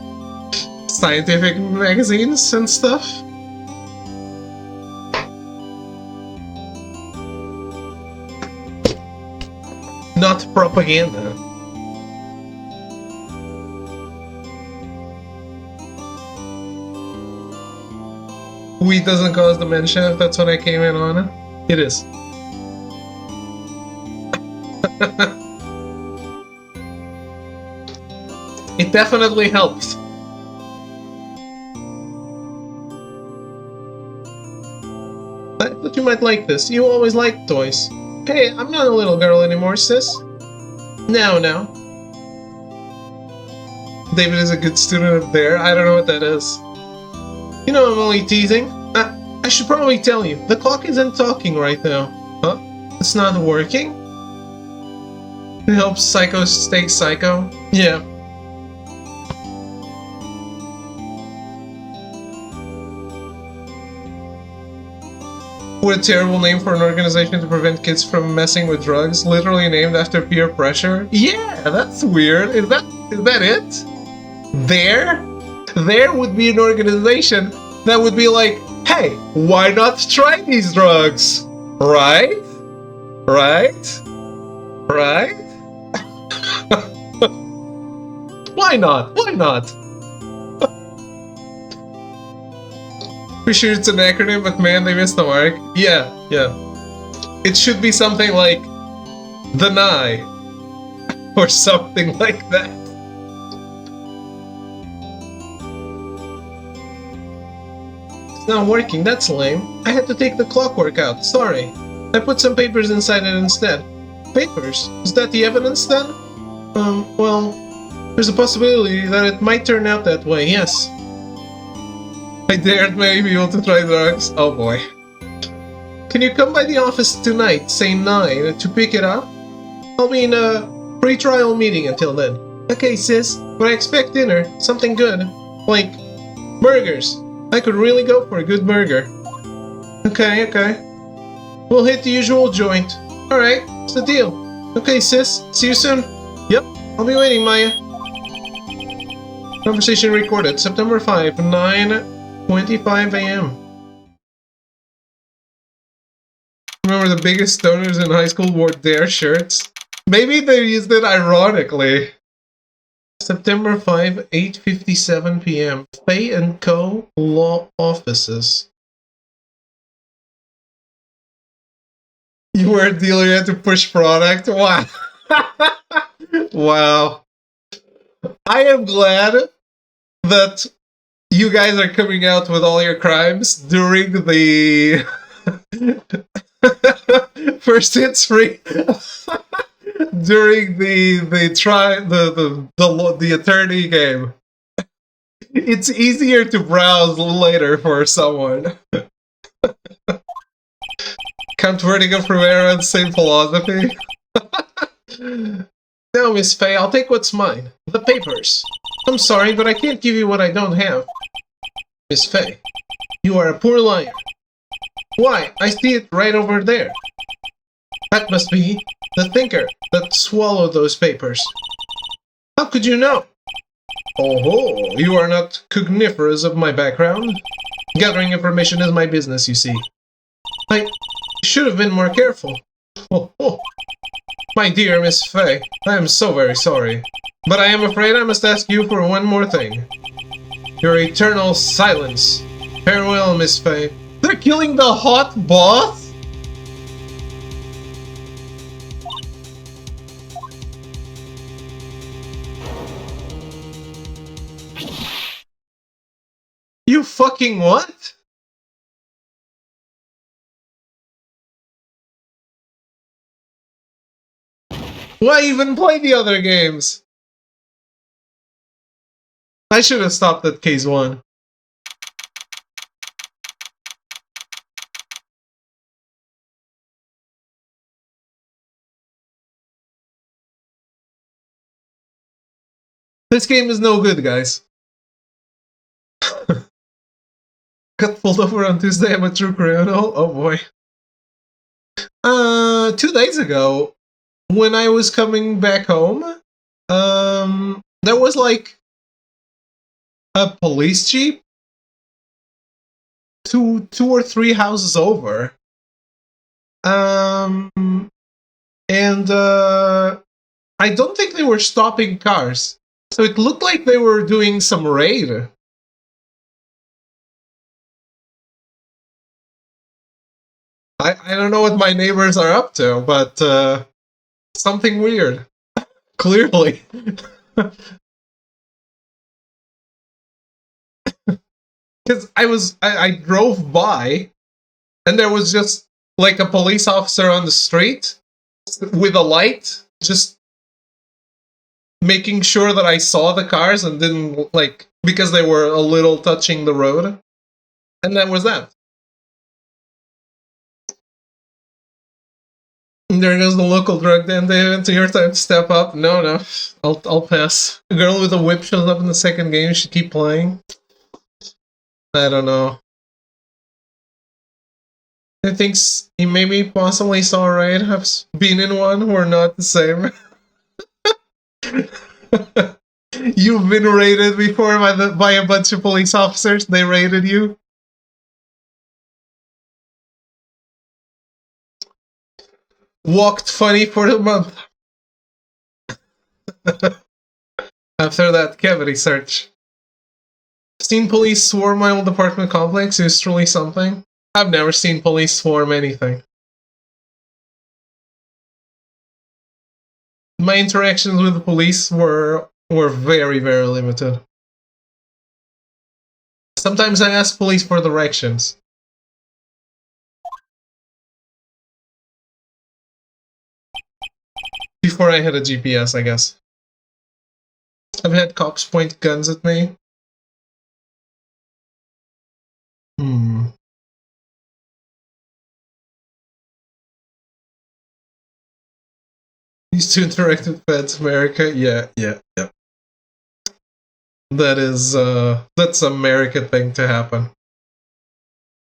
scientific magazines and stuff? Not propaganda. Weed doesn't cause dementia, if that's what I came in on. It is. It definitely helps. I thought you might like this. You always liked toys. Hey, I'm not a little girl anymore, sis. No. David is a good student up there. I don't know what that is. You know I'm only teasing. I should probably tell you. The clock isn't talking right now. Huh? It's not working? It helps psychos stay psycho? Yeah. What a terrible name for an organization to prevent kids from messing with drugs. Literally named after peer pressure. Yeah, that's weird. Is that it? There would be an organization that would be like, hey, why not try these drugs? Right? Why not? Pretty sure it's an acronym, but man, they missed the mark. Yeah. It should be something like the Nye or something like that. It's not working, that's lame. I had to take the clockwork out, sorry. I put some papers inside it instead. Papers? Is that the evidence then? Well, there's a possibility that it might turn out that way, yes. I dared many people to try drugs. Oh boy. Can you come by the office tonight, say 9, to pick it up? I'll be in a pre-trial meeting until then. Okay, sis, but I expect dinner. Something good. Like, burgers. I could really go for a good burger. Okay. We'll hit the usual joint. Alright, what's the deal? Okay, sis, see you soon. Yep, I'll be waiting, Maya. Conversation recorded, September 5, 9:25 a.m. Remember the biggest stoners in high school wore Dare shirts? Maybe they used it ironically. September 5, 8:57 p.m. Fay & Co. Law Offices. You were a dealer, you had to push product? Wow. Wow. I am glad that you guys are coming out with all your crimes during the first hits free during the attorney game. It's easier to browse later for someone. Count Vertigo from Era, same philosophy. No, Miss Faye, I'll take what's mine. The papers. I'm sorry, but I can't give you what I don't have. Miss Faye, you are a poor liar. Why, I see it right over there. That must be the thinker that swallowed those papers. How could you know? Oh, you are not cogniferous of my background. Gathering information is my business, you see. I should have been more careful. Oh. My dear Miss Faye, I am so very sorry. But I am afraid I must ask you for one more thing. Your eternal silence. Farewell, Miss Faye. They're killing the hot boss? You fucking what? Why even play the other games? I should have stopped at case 1. This game is no good, guys. Got pulled over on Tuesday. I'm a true criminal. Oh boy. 2 days ago, when I was coming back home, there was like a police jeep 2 or 3 houses over. And I don't think they were stopping cars. So it looked like they were doing some raid. I don't know what my neighbors are up to, but something weird. Clearly. Because I drove by, and there was just like a police officer on the street with a light, just making sure that I saw the cars and didn't, like, because they were a little touching the road. And that was that. And there goes the local drug den, David. It's your time to step up. No. I'll pass. A girl with a whip shows up in the second game. Should keep playing. I don't know. I think he maybe possibly saw Wright have been in one who are not the same. You've been raided before by a bunch of police officers. They raided you. Walked funny for the month. After that cavity search. Seen police swarm my old apartment complex is truly something. I've never seen police swarm anything. My interactions with the police were very, very limited. Sometimes I ask police for directions. Before I had a GPS, I guess. I've had cops point guns at me. These two interactive feds, America. Yeah. That is, that's an American thing to happen.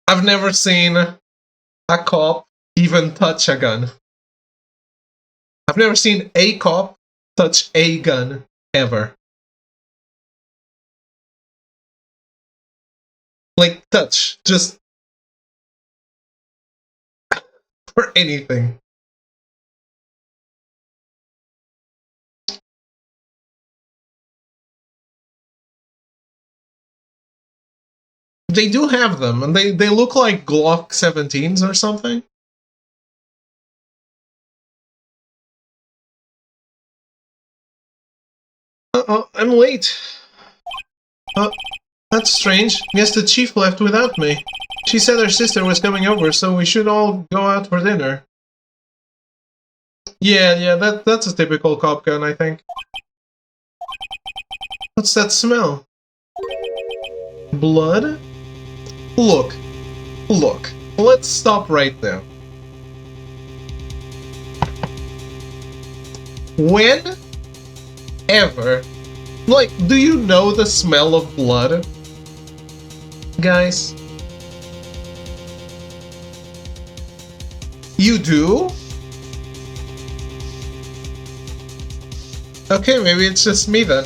I've never seen a cop even touch a gun. I've never seen a cop touch a gun, ever. Like, touch. Just for anything. They do have them, and they look like Glock 17s or something. Uh-oh, I'm late. Oh, that's strange. Guess the chief left without me. She said her sister was coming over, so we should all go out for dinner. Yeah, that's a typical cop gun, I think. What's that smell? Blood? Look. Let's stop right now. When? Ever? Like, do you know the smell of blood? Guys? You do? Okay, maybe it's just me then.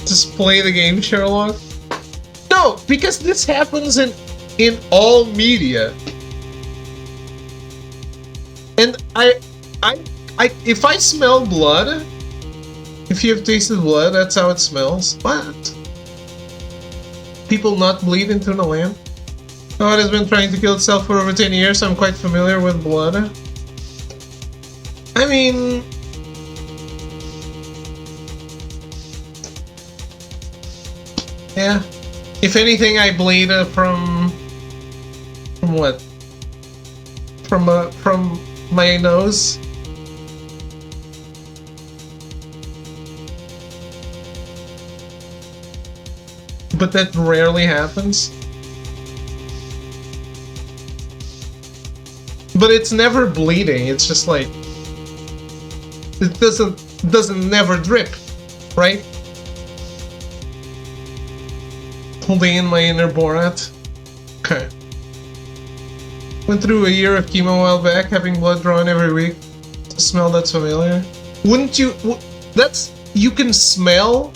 Just play the game, Sherlock? No, because this happens in all media. And if I smell blood, if you have tasted blood, that's how it smells. What? People not bleed into the lamp? Oh, it has been trying to kill itself for over 10 years, so I'm quite familiar with blood. I mean... yeah. If anything, I bleed from what? From my nose. But that rarely happens. But it's never bleeding. It's just like it doesn't never drip, right? Holding in my inner Borat. Okay. Went through a year of chemo a while back, having blood drawn every week. The smell that's familiar. Wouldn't you? That's you can smell.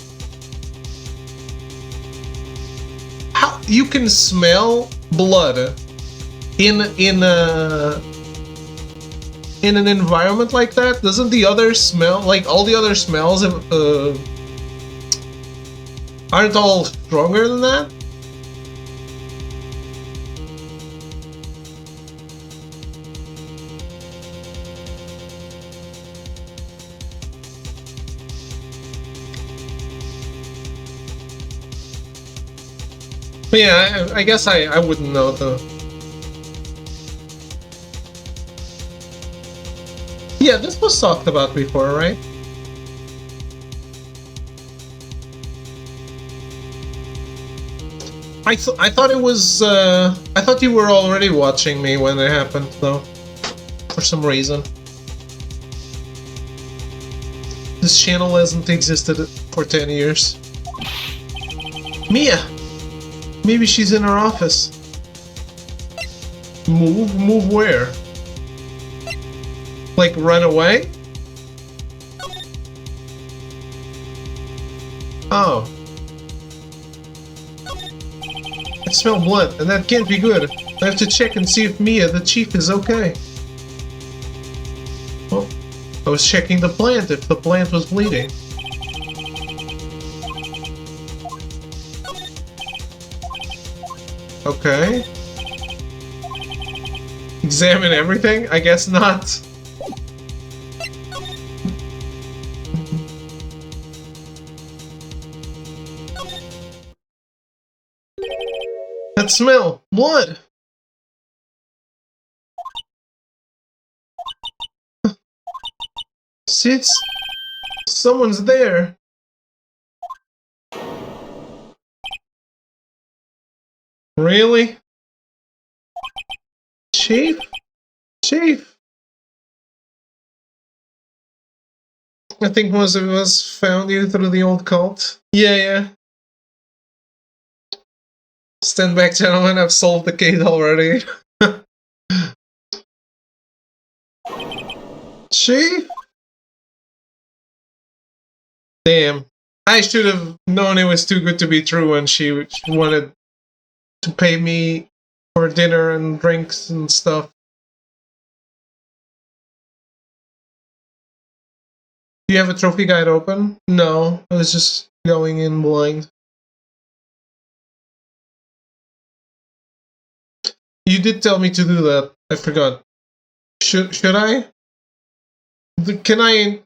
How you can smell blood in an environment like that? Doesn't the other smell, like all the other smells, aren't all stronger than that? But yeah, I guess I wouldn't know though. Yeah, this was talked about before, right? I thought it was I thought you were already watching me when it happened though, for some reason. This channel hasn't existed for 10 years. Mia! Maybe she's in her office. Move where? Like run away? Oh. I smell blood, and that can't be good. I have to check and see if Mia, the chief, is okay. Well, I was checking the plant if the plant was bleeding. Okay. Examine everything? I guess not. That smell! Blood! Sits. Someone's there. Really? Chief? Chief? I think most of us found you through the old cult. Yeah. Stand back, gentlemen, I've solved the case already. Chief? Damn. I should have known it was too good to be true when she wanted to pay me for dinner and drinks and stuff. Do you have a trophy guide open? No, I was just going in blind. You did tell me to do that. I forgot. Should I? Can I?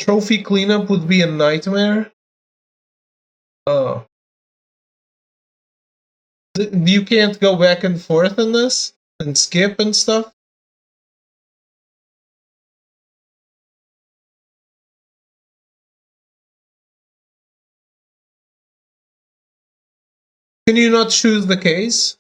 Trophy cleanup would be a nightmare? Oh. You can't go back and forth in this? And skip and stuff? Can you not choose the case?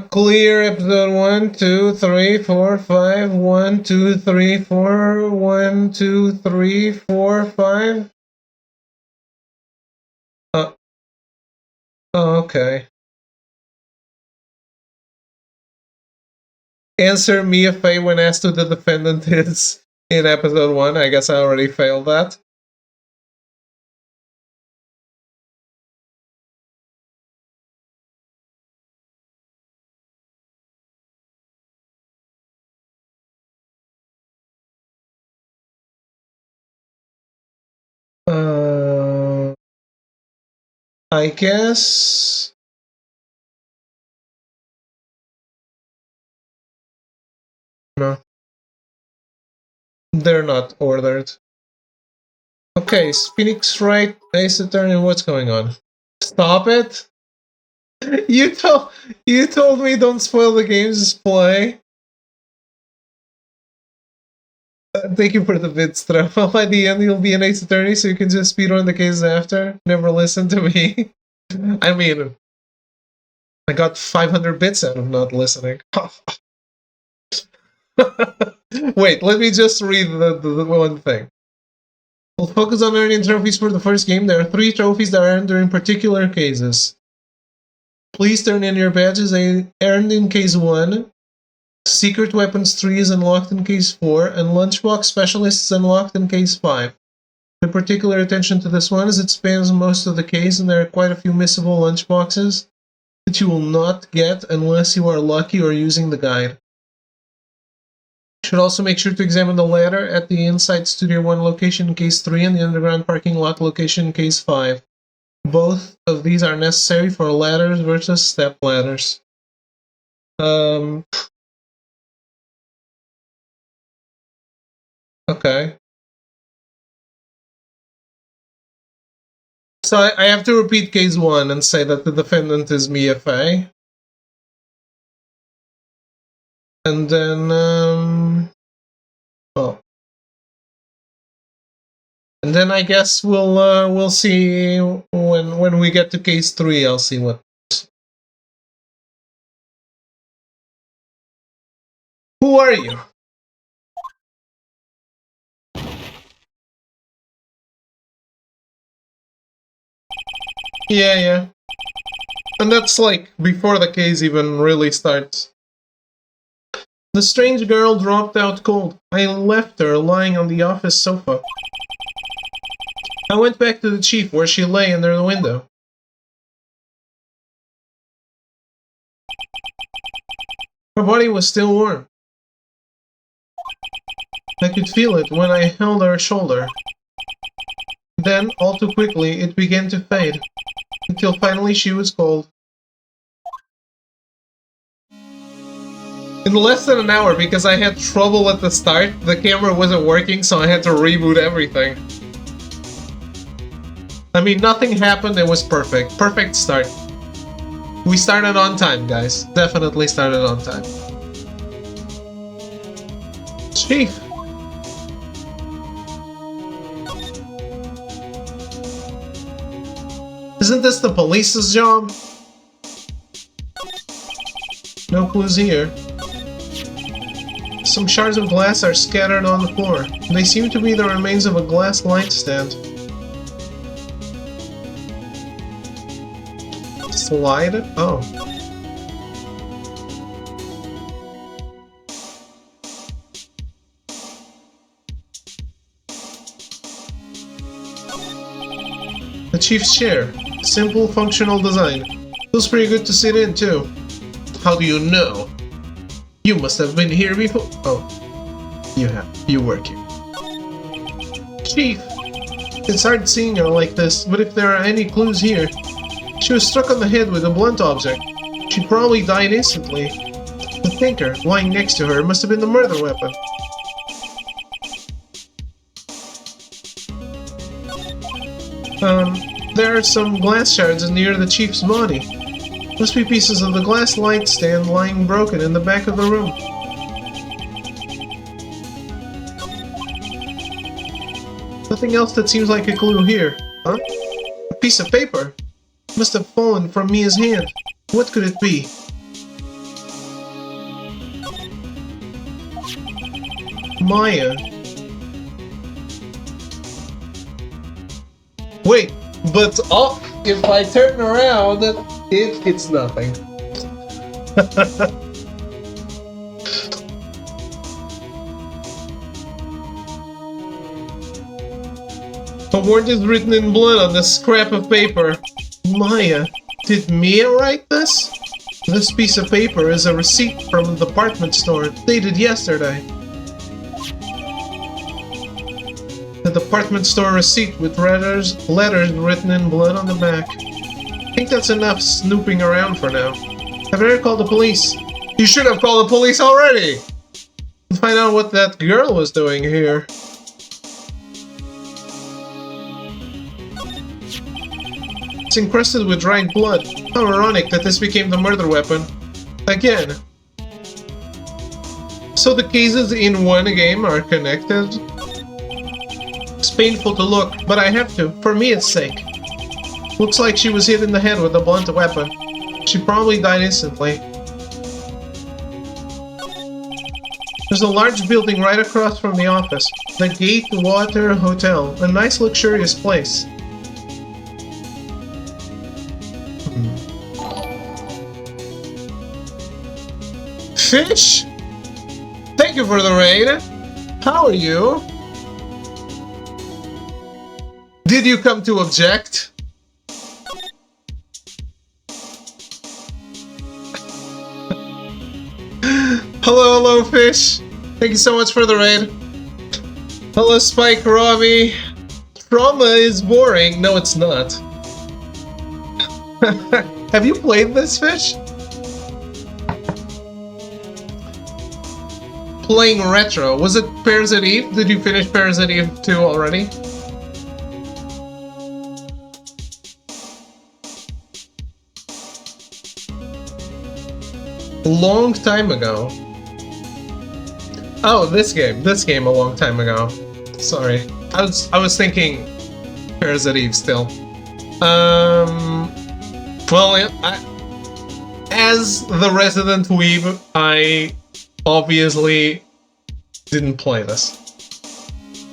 Clear episode 1, 2, 3, 4, 5. 1, 2, 3, 4. 1, 2, 3, 4, 5. Oh, okay. Answer Mia Fey when asked who the defendant is in episode 1. I guess I already failed that. I guess... No. They're not ordered. Okay, Phoenix Wright, Ace Attorney, what's going on? Stop it! You told me don't spoil the game's play. Thank you for the bid, Strap. By the end, you'll be an Ace Attorney, so you can just speedrun the cases after. Never listen to me. I mean, I got 500 bits out of not listening. Wait, let me just read the one thing. We'll focus on earning trophies for the first game. There are 3 trophies that are earned during particular cases. Please turn in your badges earned in case 1. Secret Weapons 3 is unlocked in case 4, and Lunchbox Specialist is unlocked in case 5. Pay particular attention to this one as it spans most of the case, and there are quite a few missable lunchboxes that you will not get unless you are lucky or using the guide. You should also make sure to examine the ladder at the Inside Studio 1 location in case 3 and the underground parking lot location in case 5. Both of these are necessary for ladders versus step ladders. Okay. So I have to repeat case 1 and say that the defendant is Mia Fey. And then, oh. And then I guess we'll see when we get to case 3. I'll see what. Who are you? Yeah. And that's like before the case even really starts. The strange girl dropped out cold. I left her lying on the office sofa. I went back to the chief where she lay under the window. Her body was still warm. I could feel it when I held her shoulder. Then, all too quickly, it began to fade, until finally she was cold. In less than an hour, because I had trouble at the start, the camera wasn't working, so I had to reboot everything. I mean, nothing happened, it was perfect. Perfect start. We started on time, guys. Definitely started on time. Chief. Isn't this the police's job? No clues here. Some shards of glass are scattered on the floor. They seem to be the remains of a glass light stand. Slide? Oh. The chief's chair. Simple, functional design. Feels pretty good to sit in, too. How do you know? You must have been here before. Oh. You have. You work here. Chief! It's hard seeing her like this, but if there are any clues here, she She was struck on the head with a blunt object. She probably died instantly. The thinker, lying next to her, must have been the murder weapon. There are some glass shards near the chief's body. Must be pieces of the glass light stand lying broken in the back of the room. Nothing else that seems like a clue here. Huh? A piece of paper. Must have fallen from Mia's hand. What could it be? Maya. Wait, but if I turn around, it's nothing. A word is written in blood on the scrap of paper. Maya. Did Mia write this? This piece of paper is a receipt from the department store, dated yesterday. The department store receipt with letters written in blood on the back. I think that's enough snooping around for now. I better call the police. You should have called the police already! And find out what that girl was doing here. It's encrusted with Wright blood. How ironic that this became the murder weapon. Again. So the cases in one game are connected? It's painful to look, but I have to, for Mia's sake. Looks like she was hit in the head with a blunt weapon. She probably died instantly. There's a large building right across from the office. The Gatewater Hotel. A nice luxurious place. Fish? Thank you for the raid. How are you? Did you come to object? Hello, Fish. Thank you so much for the raid. Hello, Spike Robbie. Trauma is boring. No, it's not. Have you played this, Fish? Playing retro. Was it Parasite Eve? Did you finish Parasite Eve 2 already? A long time ago. Oh, this game a long time ago. Sorry. I was thinking Parasite Eve still. Well, as the resident weeb, I obviously didn't play this.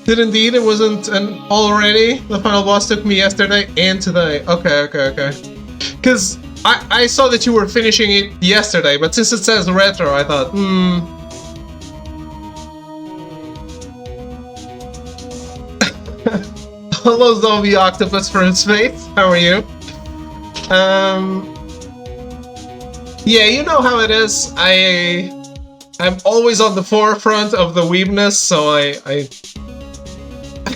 Did indeed, it wasn't an already. The final boss took me yesterday and today. Okay. Because I saw that you were finishing it yesterday, but since it says retro, I thought, Hello, Zombie Octopus from space. How are you? Yeah, you know how it is. I'm always on the forefront of the weebness, so I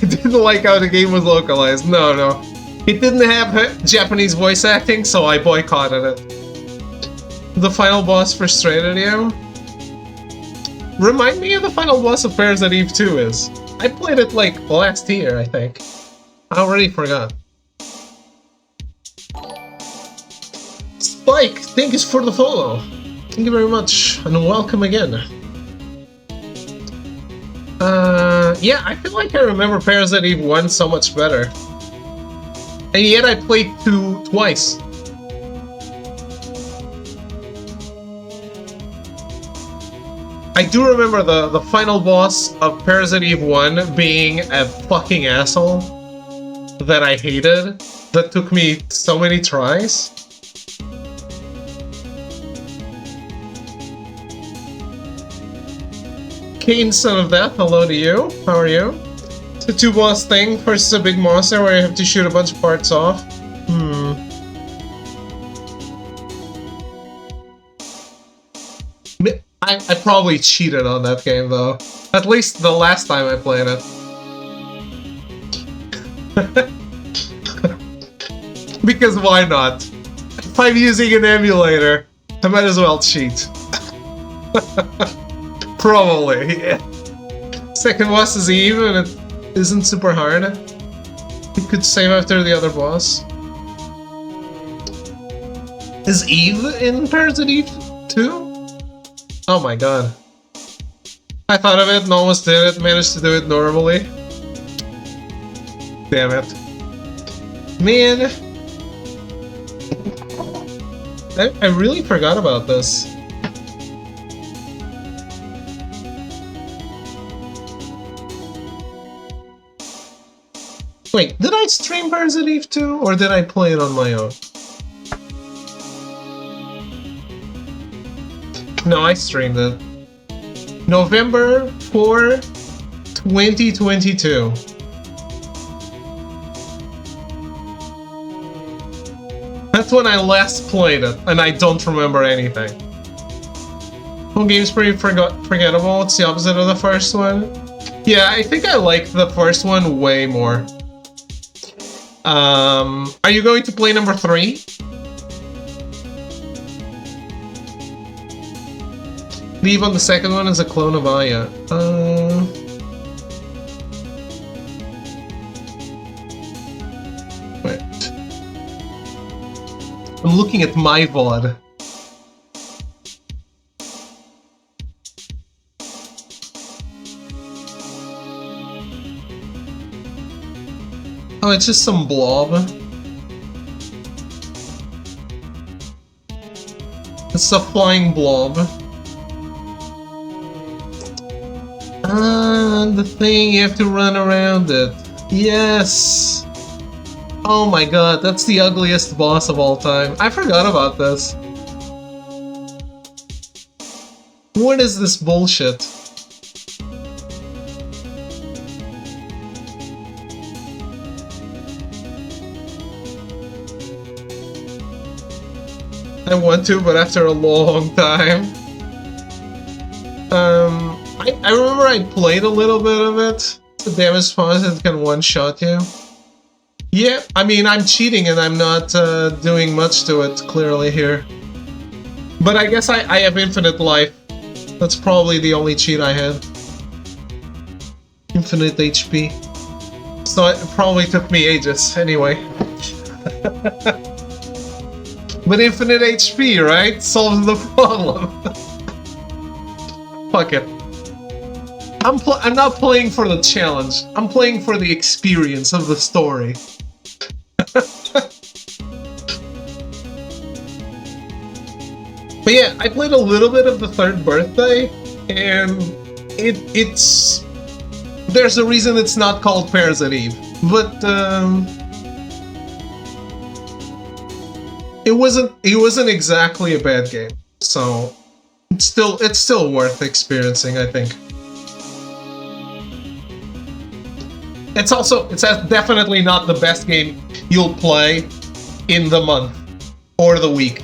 didn't like how the game was localized. No. It didn't have Japanese voice acting, so I boycotted it. The final boss frustrated you? Remind me of the final boss of Parasite Eve 2 is. I played it like last year, I think. I already forgot. Spike, thank you for the follow. Thank you very much, and welcome again. Yeah, I feel like I remember Parasite Eve 1 so much better. And yet I played 2 twice. I do remember the final boss of Parasite Eve 1 being a fucking asshole that I hated, that took me so many tries. Kane, son of death, hello to you. How are you? It's a 2-boss thing. First is a big monster where you have to shoot a bunch of parts off. I probably cheated on that game though. At least the last time I played it. Because why not? if I'm using an emulator, I might as well cheat. Probably, yeah. Second boss is Eve and it isn't super hard. You could save after the other boss. Is Eve in Parasite Eve 2? Oh my god. I thought of it and almost did it, managed to do it normally. Damn it. Man. I really forgot about this. Wait, did I stream Parasite Eve 2 or did I play it on my own? No, I streamed it. November 4, 2022. That's when I last played it, and I don't remember anything. Whole game's pretty forgettable. It's the opposite of the first one. Yeah, I think I like the first one way more. Are you going to play number 3? Leave on the second one as a clone of Aya. Wait. I'm looking at my VOD. Oh, it's just some blob. It's a flying blob. Ah, the thing, you have to run around it. Yes! Oh my god, that's the ugliest boss of all time. I forgot about this. What is this bullshit? I want to, but after a long time. I remember I played a little bit of it. The damage spawns that can one-shot you. Yeah, I mean, I'm cheating and I'm not doing much to it, clearly, here. But I guess I have infinite life. That's probably the only cheat I had. Infinite HP. So it probably took me ages, anyway. But infinite HP, right? Solves the problem. Fuck it. I'm not playing for the challenge. I'm playing for the experience of the story. But yeah, I played a little bit of the third birthday, and it's... There's a reason it's not called Parasite Eve, but it wasn't exactly a bad game, so it's still worth experiencing, I think. It's definitely not the best game you'll play in the month or the week.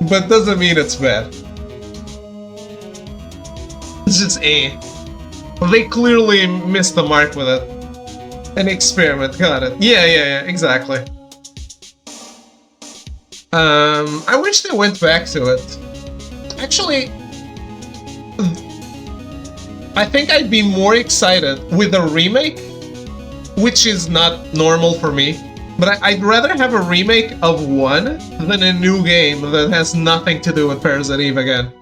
but doesn't mean it's bad. It's just they clearly missed the mark with it. An experiment, got it. Yeah, exactly. I wish they went back to it. Actually, I think I'd be more excited with a remake, which is not normal for me, but I'd rather have a remake of one than a new game that has nothing to do with Parasite Eve again.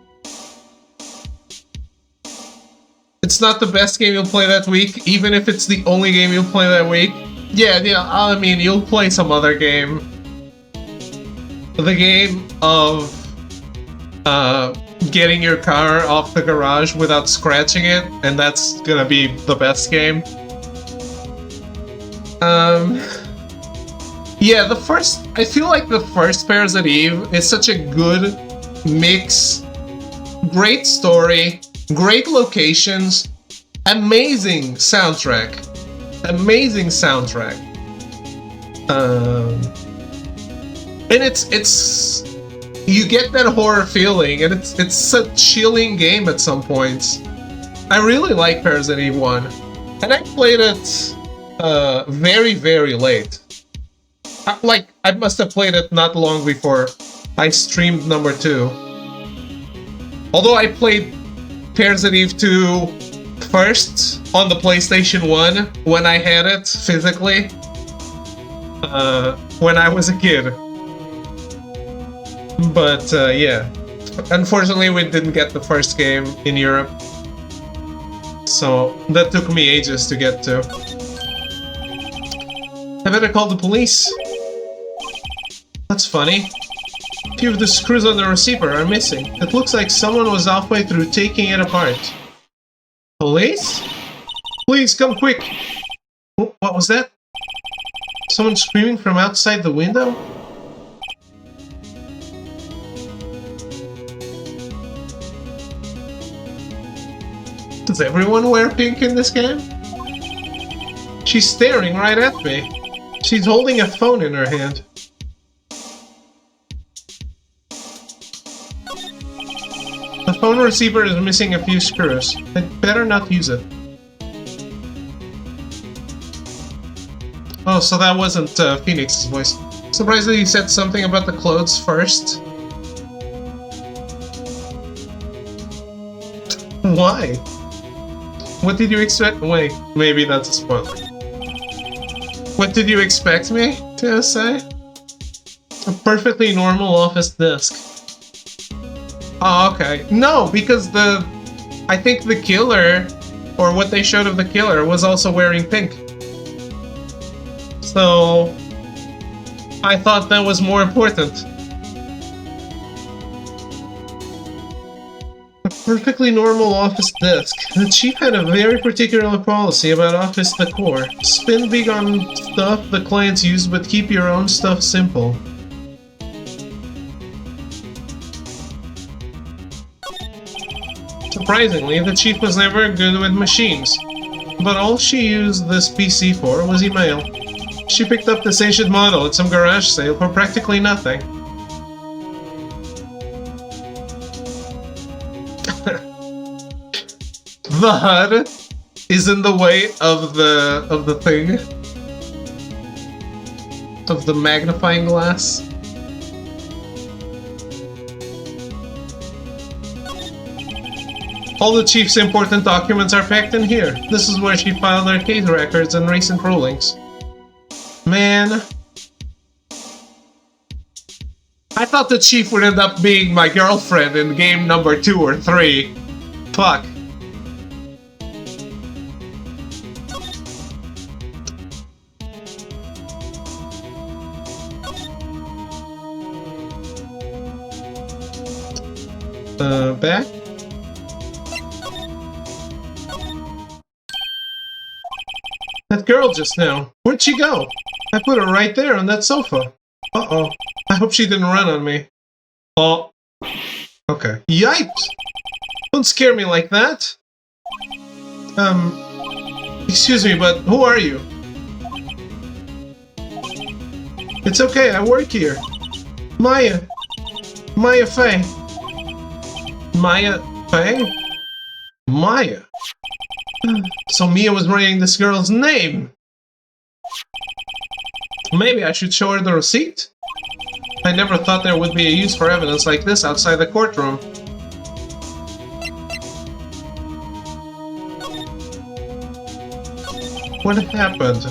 It's not the best game you'll play that week, even if it's the only game you'll play that week. Yeah, I mean, you'll play some other game. The game of getting your car off the garage without scratching it, and that's gonna be the best game. Yeah, I feel like the first Parasite Eve is such a good mix. Great story, great locations, amazing soundtrack. Amazing soundtrack. And it's you get that horror feeling, and it's a chilling game at some points. I really like Parasite Eve 1. And I played it very, very late. Like, I must have played it not long before I streamed number 2. Although I played Parasite Eve 2 first on the PlayStation 1 when I had it physically. When I was a kid. But, yeah. Unfortunately, we didn't get the first game in Europe. So, that took me ages to get to. I better call the police. That's funny. A few of the screws on the receiver are missing. It looks like someone was halfway through taking it apart. Police? Please, come quick! Oh, what was that? Someone screaming from outside the window? Does everyone wear pink in this game? She's staring right at me. She's holding a phone in her hand. The phone receiver is missing a few screws. I'd better not use it. Oh, so that wasn't Phoenix's voice. Surprised that he said something about the clothes first. Why? What did you expect? Wait, maybe that's a spoiler. What did you expect me to say? A perfectly normal office desk. Oh, okay. No, because I think the killer, or what they showed of the killer, was also wearing pink. So, I thought that was more important. A perfectly normal office desk. The chief had a very particular policy about office decor. Spend big on stuff the clients use, but keep your own stuff simple. Surprisingly, the chief was never good with machines, but all she used this PC for was email. She picked up this ancient model at some garage sale for practically nothing. The HUD is in the way of the thing, of the magnifying glass. All the chief's important documents are packed in here. This is where she filed her case records and recent rulings. Man. I thought the chief would end up being my girlfriend in game number 2 or 3. Fuck. Back? That girl just now. Where'd she go? I put her right there on that sofa. Uh-oh. I hope she didn't run on me. Oh. Okay. Yipes! Don't scare me like that. Excuse me, but who are you? It's okay, I work here. Maya. Maya Fey. Maya Fey? Maya. So Mia was writing this girl's name. Maybe I should show her the receipt? I never thought there would be a use for evidence like this outside the courtroom. What happened?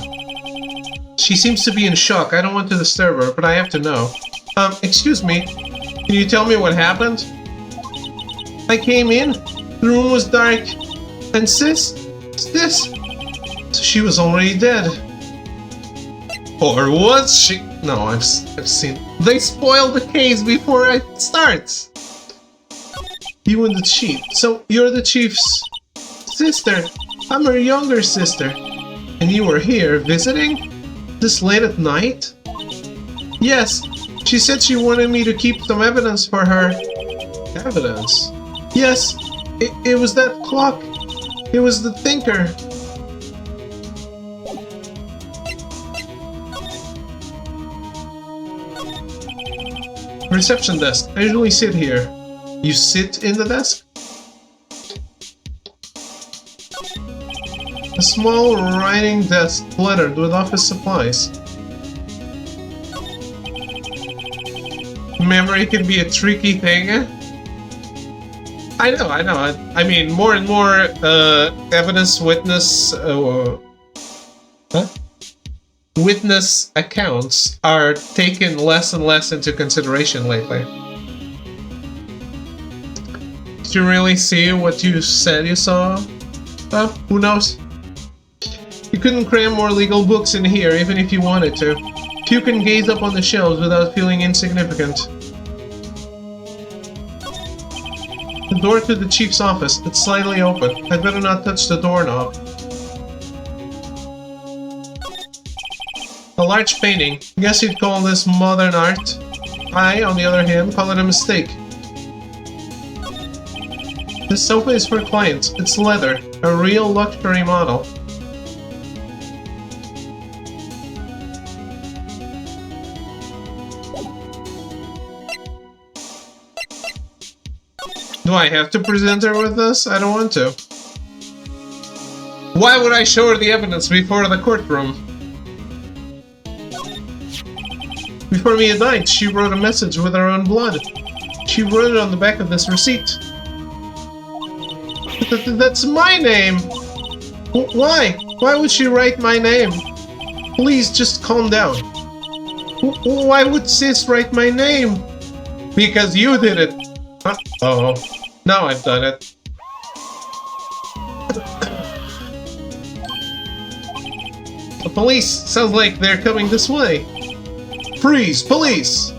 She seems to be in shock. I don't want to disturb her, but I have to know. Excuse me. Can you tell me what happened? I came in, the room was dark, and sis, she was already dead. Or was she? No, I've seen. They spoiled the case before it starts. You and the chief. So you're the chief's sister. I'm her younger sister. And you were here visiting? This late at night? Yes. She said she wanted me to keep some evidence for her. Evidence? Yes. It was that clock. It was the thinker. Reception desk. I usually sit here. You sit in the desk? A small writing desk littered with office supplies. Memory can be a tricky thing. I know. I mean, more and more witness accounts are taken less and less into consideration lately. Did you really see what you said you saw? Who knows? You couldn't cram more legal books in here, even if you wanted to. Few can gaze up on the shelves without feeling insignificant. The door to the chief's office. It's slightly open. I'd better not touch the doorknob. A large painting. Guess you'd call this modern art. I, on the other hand, call it a mistake. This sofa is for clients. It's leather. A real luxury model. Do I have to present her with this? I don't want to. Why would I show her the evidence before the courtroom? Before Mia died, she wrote a message with her own blood. She wrote it on the back of this receipt. That's my name! Why? Why would she write my name? Please, just calm down. Why would Sis write my name? Because you did it. Uh-oh. Now I've done it. The police! Sounds like they're coming this way. Freeze! Police!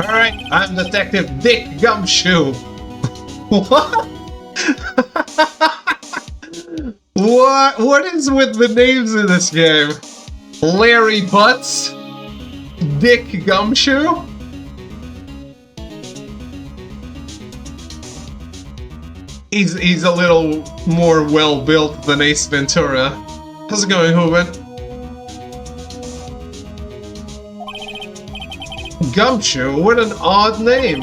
Alright, I'm Detective Dick Gumshoe. What? What is with the names in this game? Larry Butts? Dick Gumshoe? He's a little more well-built than Ace Ventura. How's it going, Hooven? Gumshoe? What an odd name.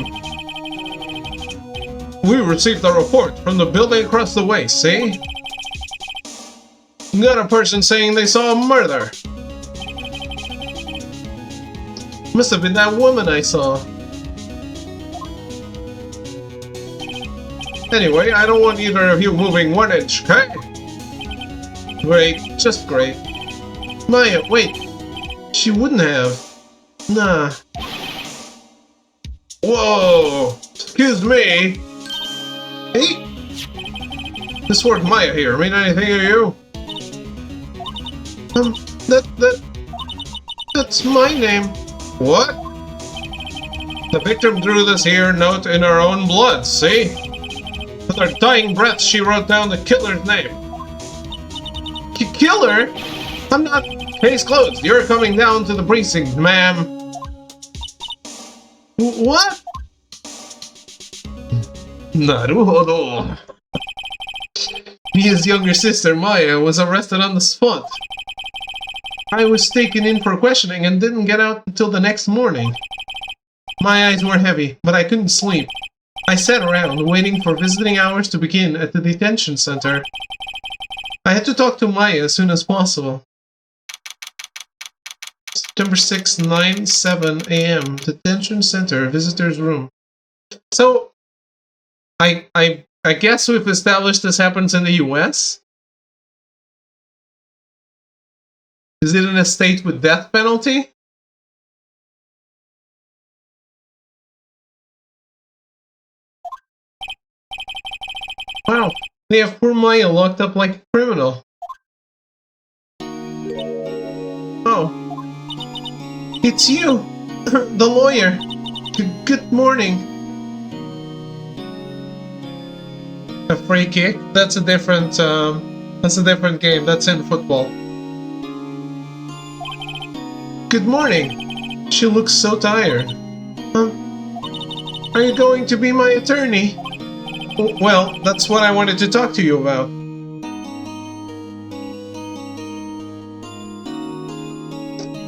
We received a report from the building across the way, see? Got a person saying they saw a murder. Must have been that woman I saw. Anyway, I don't want either of you moving 1 inch, okay? Great, just great. Maya, wait. She wouldn't have. Nah. Whoa! Excuse me! Hey! This word Maya here mean anything to you? That's my name. What? The victim drew this here note in her own blood, see? With her dying breath, she wrote down the killer's name. Killer? I'm not... Case closed. You're coming down to the precinct, ma'am. What? Naruhodo. Mia's younger sister, Maya, was arrested on the spot. I was taken in for questioning and didn't get out until the next morning. My eyes were heavy, but I couldn't sleep. I sat around, waiting for visiting hours to begin at the detention center. I had to talk to Maya as soon as possible. September 6, 9:07 a.m. Detention center, visitor's room. So, I guess we've established this happens in the US? Is it in a state with death penalty? Wow, they have poor Maya locked up like a criminal. Oh. It's you! The lawyer! Good morning! A free kick? That's a different game. That's in football. Good morning! She looks so tired. Are you going to be my attorney? Well, that's what I wanted to talk to you about.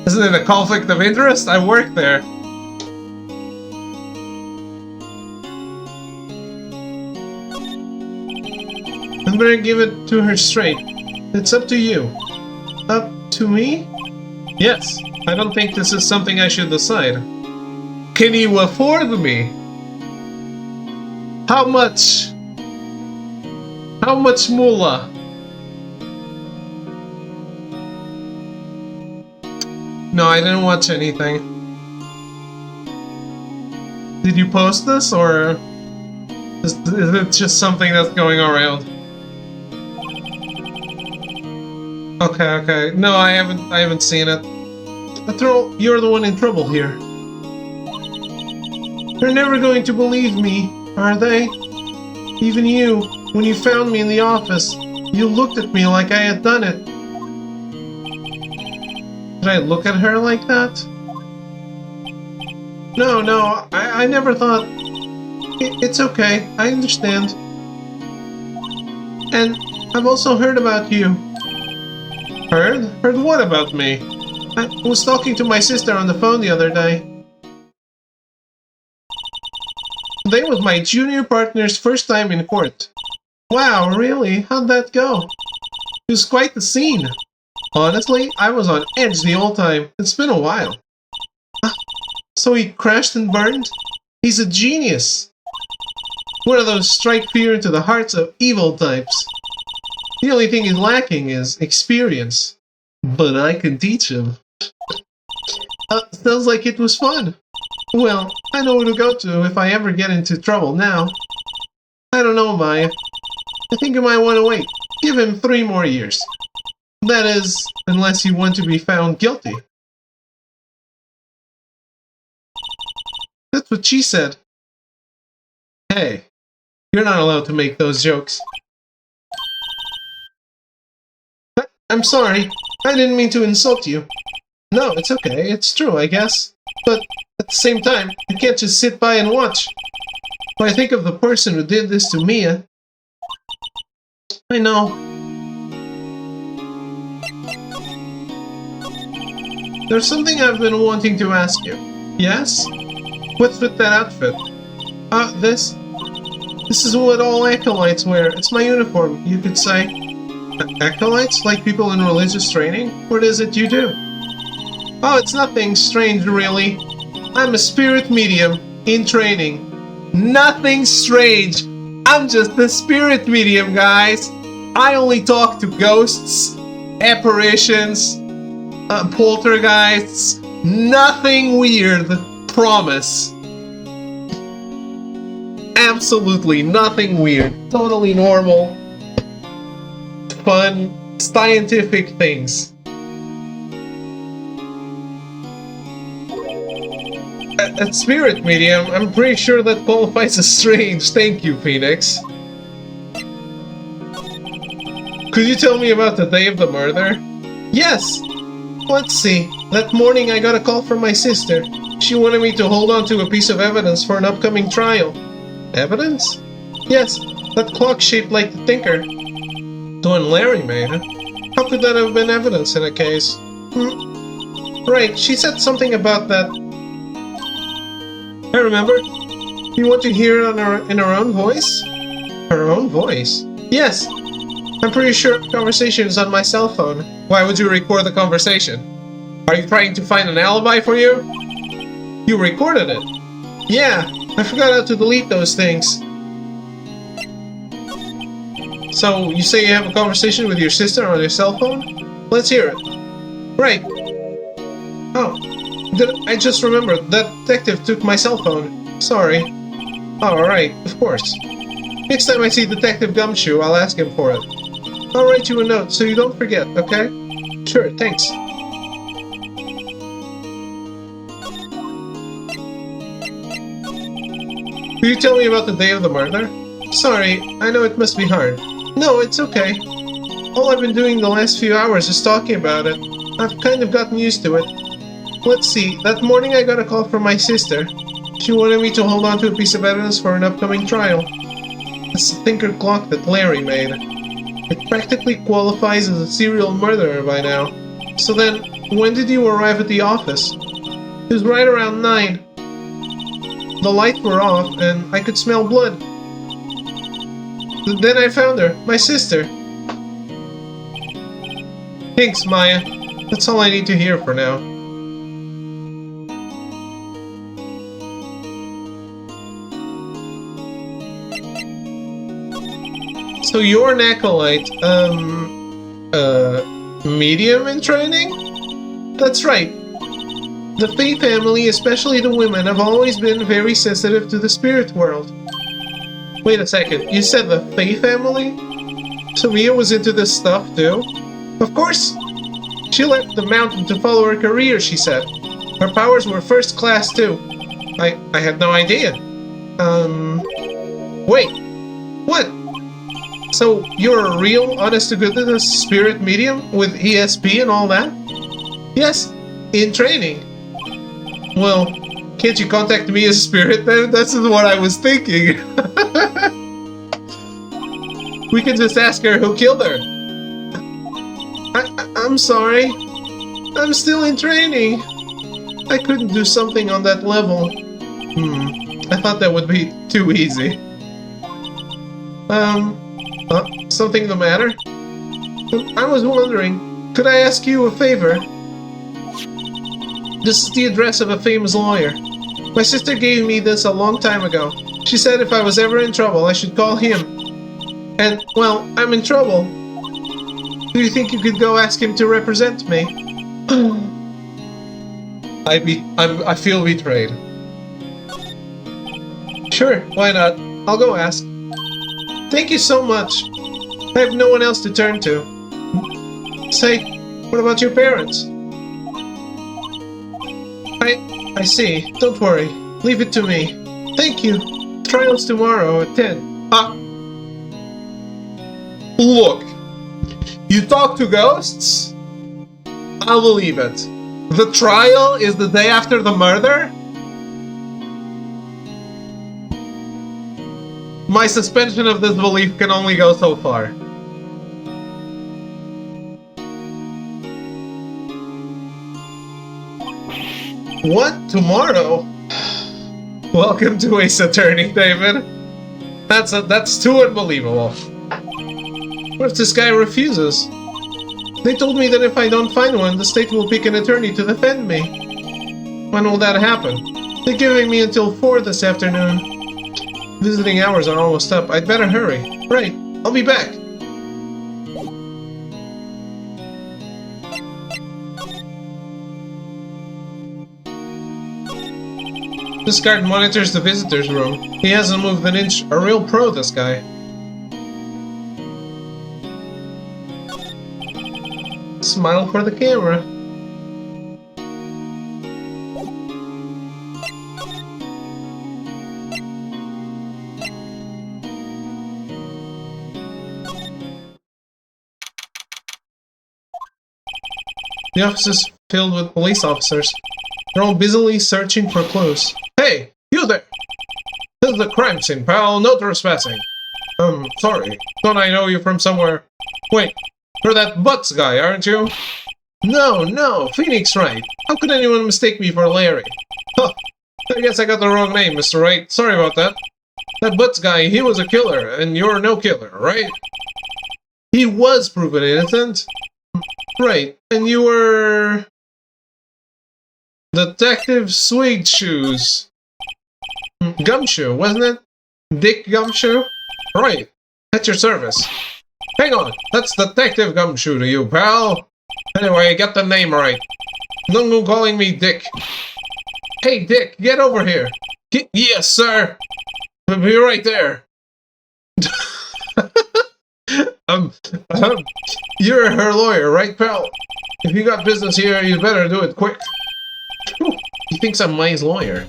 Isn't it a conflict of interest? I work there. You better give it to her straight. It's up to you. Up to me? Yes. I don't think this is something I should decide. Can you afford me? How much? How much moolah? No, I didn't watch anything. Did you post this, or is it just something that's going around? Okay. No, I haven't seen it. You're the one in trouble here. They're never going to believe me, are they? Even you, when you found me in the office, you looked at me like I had done it. Did I look at her like that? No, I never thought... It's okay, I understand. And I've also heard about you. Heard? Heard what about me? I was talking to my sister on the phone the other day. Today was my junior partner's first time in court. Wow, really? How'd that go? It was quite the scene. Honestly, I was on edge the whole time. It's been a while. So he crashed and burned? He's a genius. One of those strike fear into the hearts of evil types. The only thing he's lacking is experience. But I can teach him. Sounds like it was fun. Well, I know who to go to if I ever get into trouble now. I don't know, Maya. I think you might want to wait. Give him 3 more years. That is, unless you want to be found guilty. That's what she said. Hey, you're not allowed to make those jokes. I'm sorry. I didn't mean to insult you. No, it's okay. It's true, I guess. But at the same time, I can't just sit by and watch. When I think of the person who did this to Mia... I know. There's something I've been wanting to ask you. Yes? What's with that outfit? This? This is what all acolytes wear. It's my uniform, you could say. Acolytes? Like people in religious training? What is it you do? Oh, it's nothing strange, really. I'm a spirit medium in training. Nothing strange. I'm just a spirit medium, guys. I only talk to ghosts, apparitions, poltergeists. Nothing weird. Promise. Absolutely nothing weird. Totally normal. Fun, scientific things. At spirit medium, I'm pretty sure that qualifies as strange. Thank you, Phoenix. Could you tell me about the day of the murder? Yes. Let's see. That morning I got a call from my sister. She wanted me to hold on to a piece of evidence for an upcoming trial. Evidence? Yes, that clock shaped like the Tinker. The one Larry made. How could that have been evidence in a case? Right, she said something about that. I remember. You want to hear it in her own voice? Her own voice? Yes. I'm pretty sure the conversation is on my cell phone. Why would you record the conversation? Are you trying to find an alibi for you? You recorded it. Yeah, I forgot how to delete those things. So, you say you have a conversation with your sister on your cell phone? Let's hear it. Right. Oh, I just remembered. That detective took my cell phone. Sorry. Oh, right, of course. Next time I see Detective Gumshoe, I'll ask him for it. I'll write you a note so you don't forget, okay? Sure, thanks. Will you tell me about the day of the murder? Sorry, I know it must be hard. No, it's okay. All I've been doing the last few hours is talking about it. I've kind of gotten used to it. Let's see, that morning I got a call from my sister. She wanted me to hold on to a piece of evidence for an upcoming trial. It's the Tinker clock that Larry made. It practically qualifies as a serial murderer by now. So then, when did you arrive at the office? It was right around 9. The lights were off, and I could smell blood. Then I found her, my sister. Thanks, Maya. That's all I need to hear for now. So you're an acolyte, medium in training? That's right. The Fae family, especially the women, have always been very sensitive to the spirit world. Wait a second, you said the Fae family? So Mia was into this stuff too? Of course! She left the mountain to follow her career, she said. Her powers were first class too. I had no idea. Wait. What? So you're a real, honest-to-goodness spirit medium with ESP and all that? Yes, in training. Well, can't you contact me as spirit then? That's what I was thinking. We can just ask her who killed her. I'm sorry. I'm still in training. I couldn't do something on that level. I thought that would be too easy. Something the matter? I was wondering, could I ask you a favor? This is the address of a famous lawyer. My sister gave me this a long time ago. She said if I was ever in trouble, I should call him. And, well, I'm in trouble. Do you think you could go ask him to represent me? I feel betrayed. Sure, why not? I'll go ask. Thank you so much. I have no one else to turn to. Say, what about your parents? I see. Don't worry. Leave it to me. Thank you. Trial's tomorrow at 10. Look. You talk to ghosts? I'll believe it. The trial is the day after the murder? My suspension of this belief can only go so far. What? Tomorrow? Welcome to Ace Attorney, David. That's too unbelievable. What if this guy refuses? They told me that if I don't find one, the state will pick an attorney to defend me. When will that happen? They're giving me until 4 this afternoon. Visiting hours are almost up. I'd better hurry. Right. I'll be back. This guard monitors the visitors' room. He hasn't moved an inch. A real pro, this guy. Smile for the camera. The office is filled with police officers. They're all busily searching for clues. Hey, you there! This is the crime scene, pal. No trespassing. Sorry. Don't I know you from somewhere? Wait, you're that Butts guy, aren't you? No, Phoenix Wright. How could anyone mistake me for Larry? Huh, I guess I got the wrong name, Mr. Wright. Sorry about that. That Butts guy, he was a killer, and you're no killer, right? He was proven innocent. Right, and you were... Detective Suede Shoes. Gumshoe, wasn't it? Dick Gumshoe? Right, at your service. Hang on, that's Detective Gumshoe to you, pal. Anyway, get the name right. Don't go calling me Dick. Hey, Dick, get over here. Yes, sir. I'll be right there. You're her lawyer, right, pal? If you got business here, you better do it quick. He thinks I'm Mai's lawyer.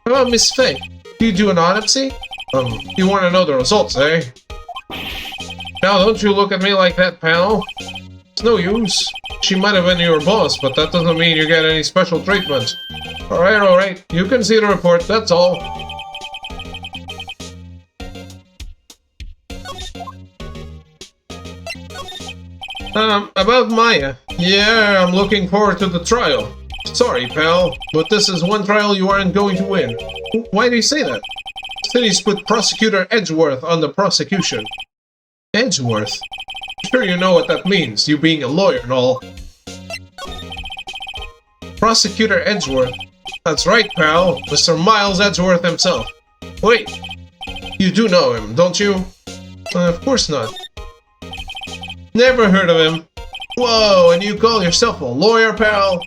How about Miss Faye? Do you do an autopsy? You want to know the results, eh? Now, don't you look at me like that, pal. It's no use. She might have been your boss, but that doesn't mean you get any special treatment. Alright. You can see the report, that's all. About Maya. Yeah, I'm looking forward to the trial. Sorry, pal, but this is one trial you aren't going to win. Why do you say that? Cities put Prosecutor Edgeworth on the prosecution. Edgeworth? I'm sure you know what that means, you being a lawyer and all. Prosecutor Edgeworth. That's right, pal. Mr. Miles Edgeworth himself. Wait, you do know him, don't you? Of course not. Never heard of him. Whoa, and you call yourself a lawyer, pal?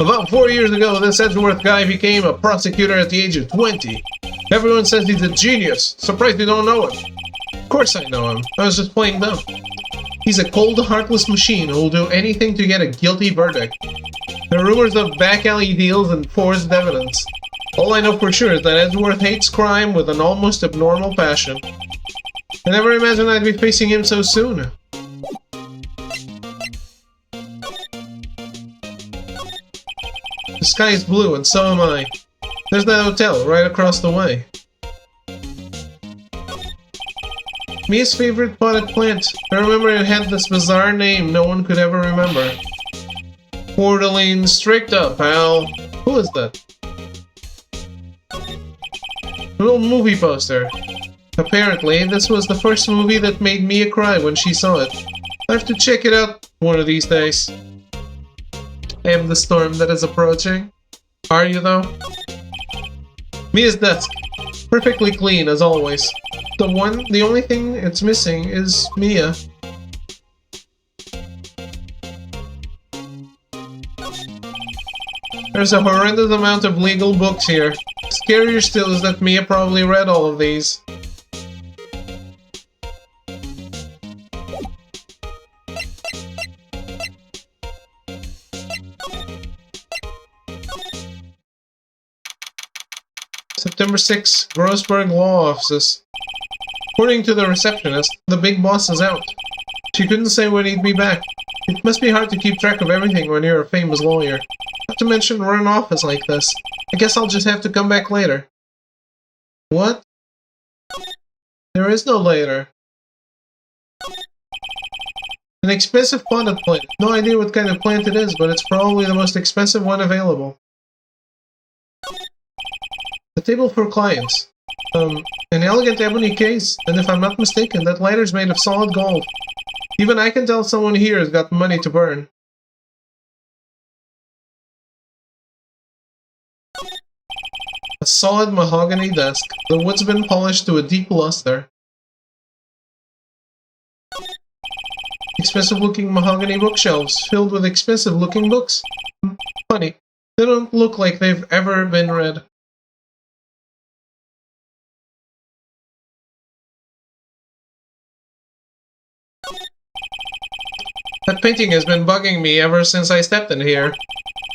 About 4 years ago, this Edgeworth guy became a prosecutor at the age of 20. Everyone says he's a genius. Surprised you don't know him. Of course I know him. I was just playing dumb. He's a cold, heartless machine who will do anything to get a guilty verdict. There are rumors of back alley deals and forced evidence. All I know for sure is that Edgeworth hates crime with an almost abnormal passion. I never imagined I'd be facing him so soon. The sky is blue, and so am I. There's that hotel right across the way. Mia's favorite potted plant. I remember it had this bizarre name no one could ever remember. Portaline Stricta, pal. Who is that? A little movie poster. Apparently, this was the first movie that made Mia cry when she saw it. I have to check it out one of these days. I am the storm that is approaching. Are you, though? Mia's desk. Perfectly clean, as always. The only thing it's missing is Mia. There's a horrendous amount of legal books here. Scarier still is that Mia probably read all of these. September 6, Grossberg Law Offices. According to the receptionist, the big boss is out. She couldn't say when he'd be back. It must be hard to keep track of everything when you're a famous lawyer. Not to mention run an office like this. I guess I'll just have to come back later. What? There is no later. An expensive potted plant. No idea what kind of plant it is, but it's probably the most expensive one available. A table for clients. An elegant ebony case, and if I'm not mistaken, that lighter's made of solid gold. Even I can tell someone here has got money to burn. A solid mahogany desk. The wood's been polished to a deep luster. Expensive-looking mahogany bookshelves filled with expensive-looking books. Funny, they don't look like they've ever been read. That painting has been bugging me ever since I stepped in here.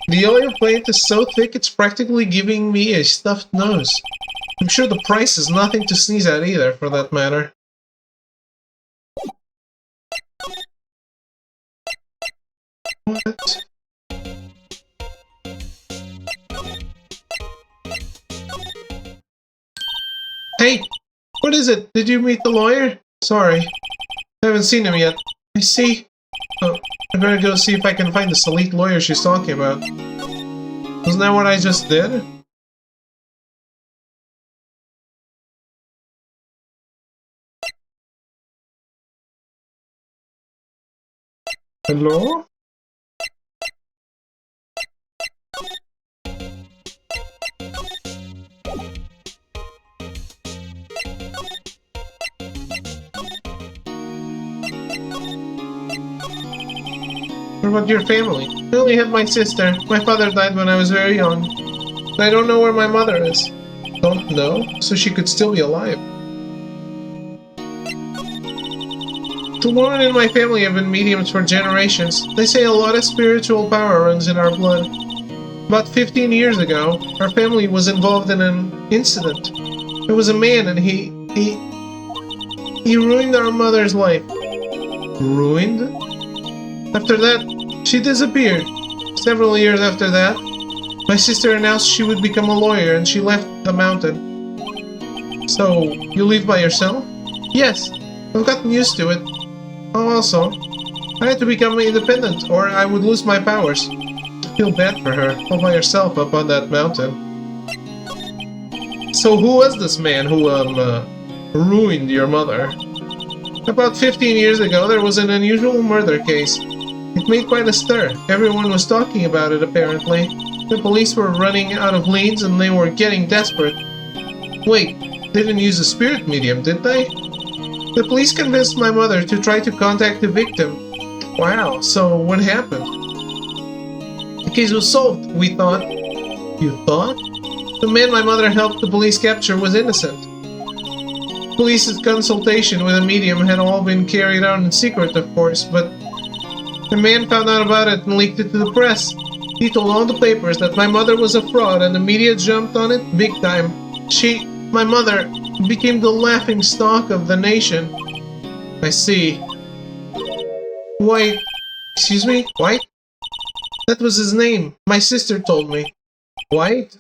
The oil paint is so thick it's practically giving me a stuffed nose. I'm sure the price is nothing to sneeze at either, for that matter. What? Hey! What is it? Did you meet the lawyer? Sorry. I haven't seen him yet. I see. Oh, I better go see if I can find this elite lawyer she's talking about. Wasn't that what I just did? Hello? What about your family? I only have my sister. My father died when I was very young. And I don't know where my mother is. Don't know? So she could still be alive. The women in my family have been mediums for generations. They say a lot of spiritual power runs in our blood. About 15 years ago, our family was involved in an incident. There was a man and he ruined our mother's life. Ruined? After that, she disappeared. Several years after that, my sister announced she would become a lawyer and she left the mountain. So, you live by yourself? Yes, I've gotten used to it. Oh, also, I had to become independent or I would lose my powers. I feel bad for her, all by herself up on that mountain. So who was this man who, ruined your mother? About 15 years ago, there was an unusual murder case. It made quite a stir. Everyone was talking about it, apparently. The police were running out of leads and they were getting desperate. Wait, they didn't use a spirit medium, did they? The police convinced my mother to try to contact the victim. Wow, so what happened? The case was solved, we thought. You thought? The man my mother helped the police capture was innocent. Police's consultation with a medium had all been carried out in secret, of course, but the man found out about it and leaked it to the press. He told all the papers that my mother was a fraud and the media jumped on it big time. My mother, became the laughing stock of the nation. I see. White. Excuse me? White? That was his name. My sister told me. White?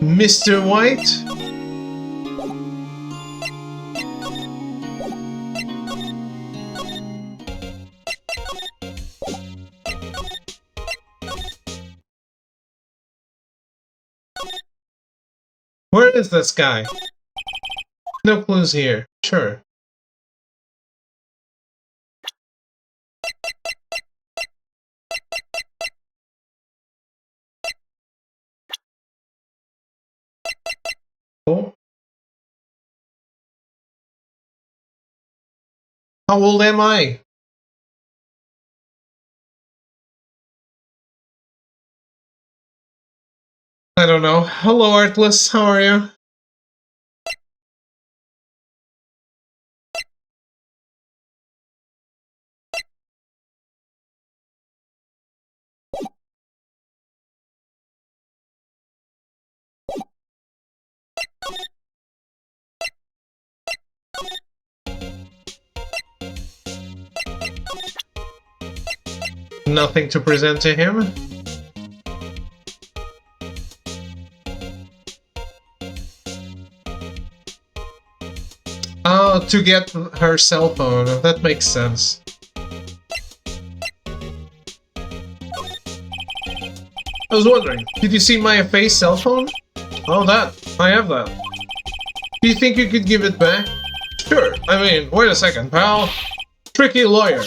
Mr. White? Where is this guy? No clues here. Sure. Oh. How old am I? I don't know. Hello, Artless. How are you? Nothing to present to him? Oh, to get her cell phone. That makes sense. I was wondering, did you see my face cell phone? Oh, that. I have that. Do you think you could give it back? Sure. I mean, wait a second, pal. Tricky lawyer.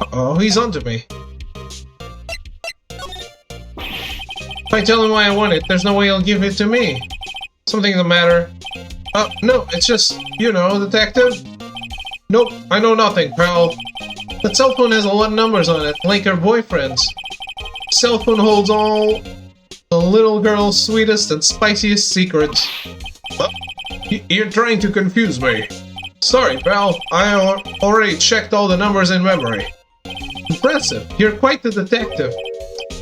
Uh-oh, he's onto me. If I tell him why I want it, there's no way he'll give it to me. Something the matter. No, it's just, you know, detective. Nope, I know nothing, pal. That cell phone has a lot of numbers on it, like her boyfriend's. Cell phone holds all the little girl's sweetest and spiciest secrets. You're trying to confuse me. Sorry, pal. I already checked all the numbers in memory. Impressive. You're quite the detective.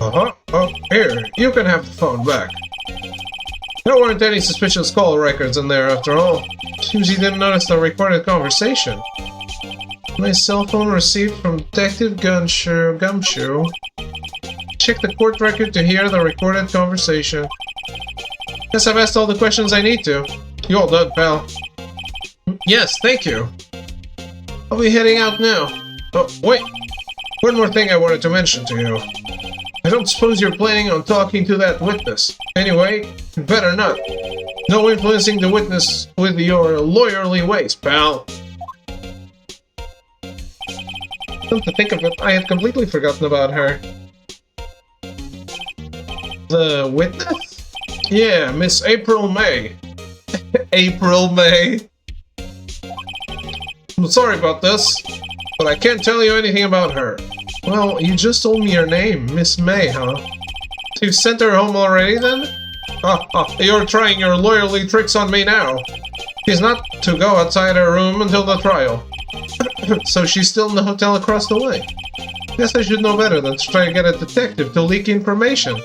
Uh-huh. Oh, here. You can have the phone back. There weren't any suspicious call records in there after all. Seems you didn't notice the recorded conversation. My cell phone received from Detective Gumshoe. Check the court record to hear the recorded conversation. Guess I've asked all the questions I need to. You all done, pal. Yes, thank you. I'll be heading out now. Oh, wait. One more thing I wanted to mention to you. I don't suppose you're planning on talking to that witness. Anyway, better not. No influencing the witness with your lawyerly ways, pal. Come to think of it, I had completely forgotten about her. The witness? Yeah, Miss April May. April May. I'm sorry about this, but I can't tell you anything about her. Well, you just told me your name, Miss May, huh? So you sent her home already, then? You're trying your lawyerly tricks on me now. She's not to go outside her room until the trial. So she's still in the hotel across the way. Guess I should know better than to try to get a detective to leak information.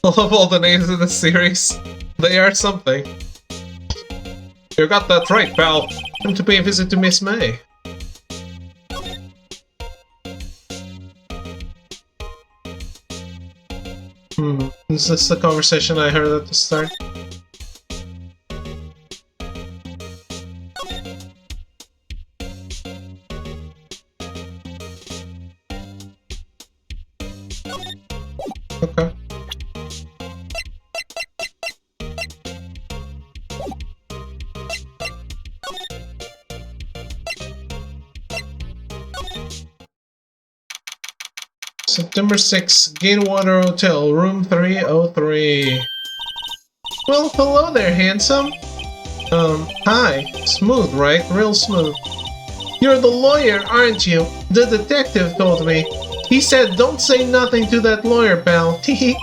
I love all the names of the series. They are something. You got that right, pal. Time to pay a visit to Miss May. Is this the conversation I heard at the start? Okay. September 6th, Gainwater Hotel, room 303. Well, hello there, handsome. Hi. Smooth, right? Real smooth. You're the lawyer, aren't you? The detective told me. He said don't say nothing to that lawyer, pal. Teehee.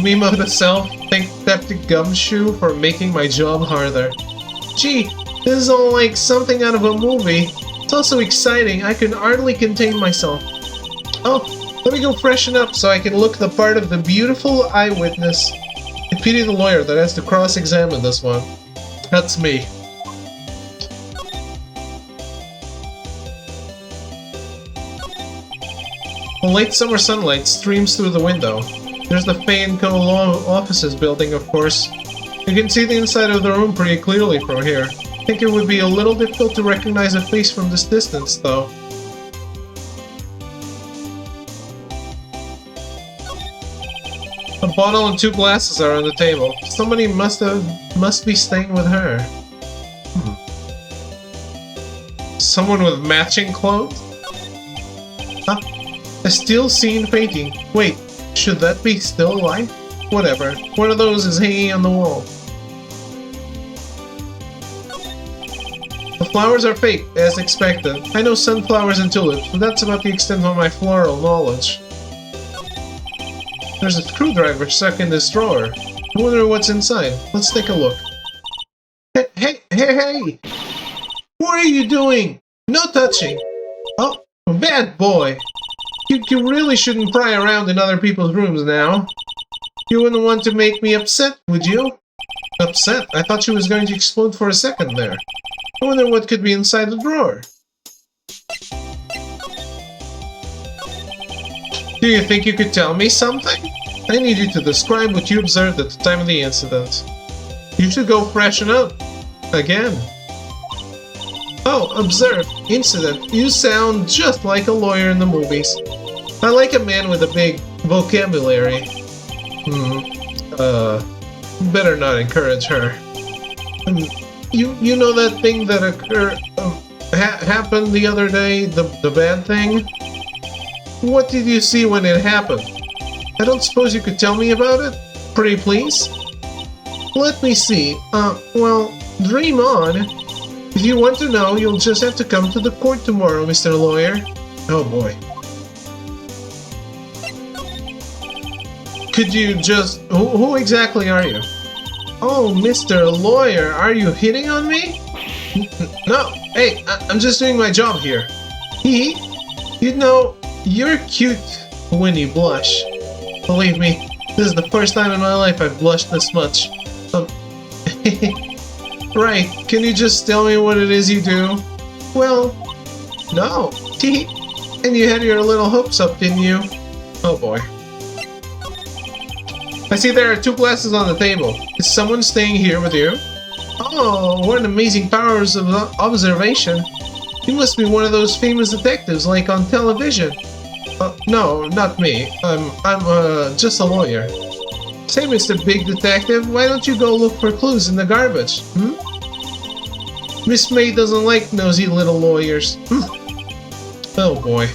Memo to self, thank Septic Gumshoe for making my job harder. Gee, this is all like something out of a movie. It's also exciting, I can hardly contain myself. Oh, let me go freshen up so I can look the part of the beautiful eyewitness. I pity the lawyer that has to cross-examine this one. That's me. The late summer sunlight streams through the window. There's the Fay & Co. Law Offices building, of course. You can see the inside of the room pretty clearly from here. I think it would be a little difficult to recognize a face from this distance, though. A bottle and 2 glasses are on the table. Somebody must be staying with her. Someone with matching clothes? Huh? A still scene painting. Wait, should that be still life? Whatever. One of those is hanging on the wall. The flowers are fake, as expected. I know sunflowers and tulips, but that's about the extent of my floral knowledge. There's a screwdriver stuck in this drawer. I wonder what's inside. Let's take a look. Hey! What are you doing? No touching! Oh, bad boy! You really shouldn't pry around in other people's rooms now. You wouldn't want to make me upset, would you? Upset? I thought she was going to explode for a second there. I wonder what could be inside the drawer. Do you think you could tell me something? I need you to describe what you observed at the time of the incident. You should go freshen up. Again. Oh, observe. Incident. You sound just like a lawyer in the movies. I like a man with a big vocabulary. Better not encourage her. You know that thing that happened the other day? The bad thing? What did you see when it happened? I don't suppose you could tell me about it? Pretty please? Let me see. Well, dream on. If you want to know, you'll just have to come to the court tomorrow, Mr. Lawyer. Oh boy. Could you just... Who exactly are you? Oh, Mr. Lawyer, are you hitting on me? No, hey, I'm just doing my job here. You know, you're cute when you blush. Believe me, this is the first time in my life I've blushed this much. Right, can you just tell me what it is you do? Well, no. And you had your little hopes up, didn't you? Oh boy. I see there are 2 glasses on the table. Is someone staying here with you? Oh, what an amazing powers of observation. You must be one of those famous detectives like on television. No, not me. I'm just a lawyer. Say, Mr. Big Detective, why don't you go look for clues in the garbage, Miss May doesn't like nosy little lawyers. Oh boy.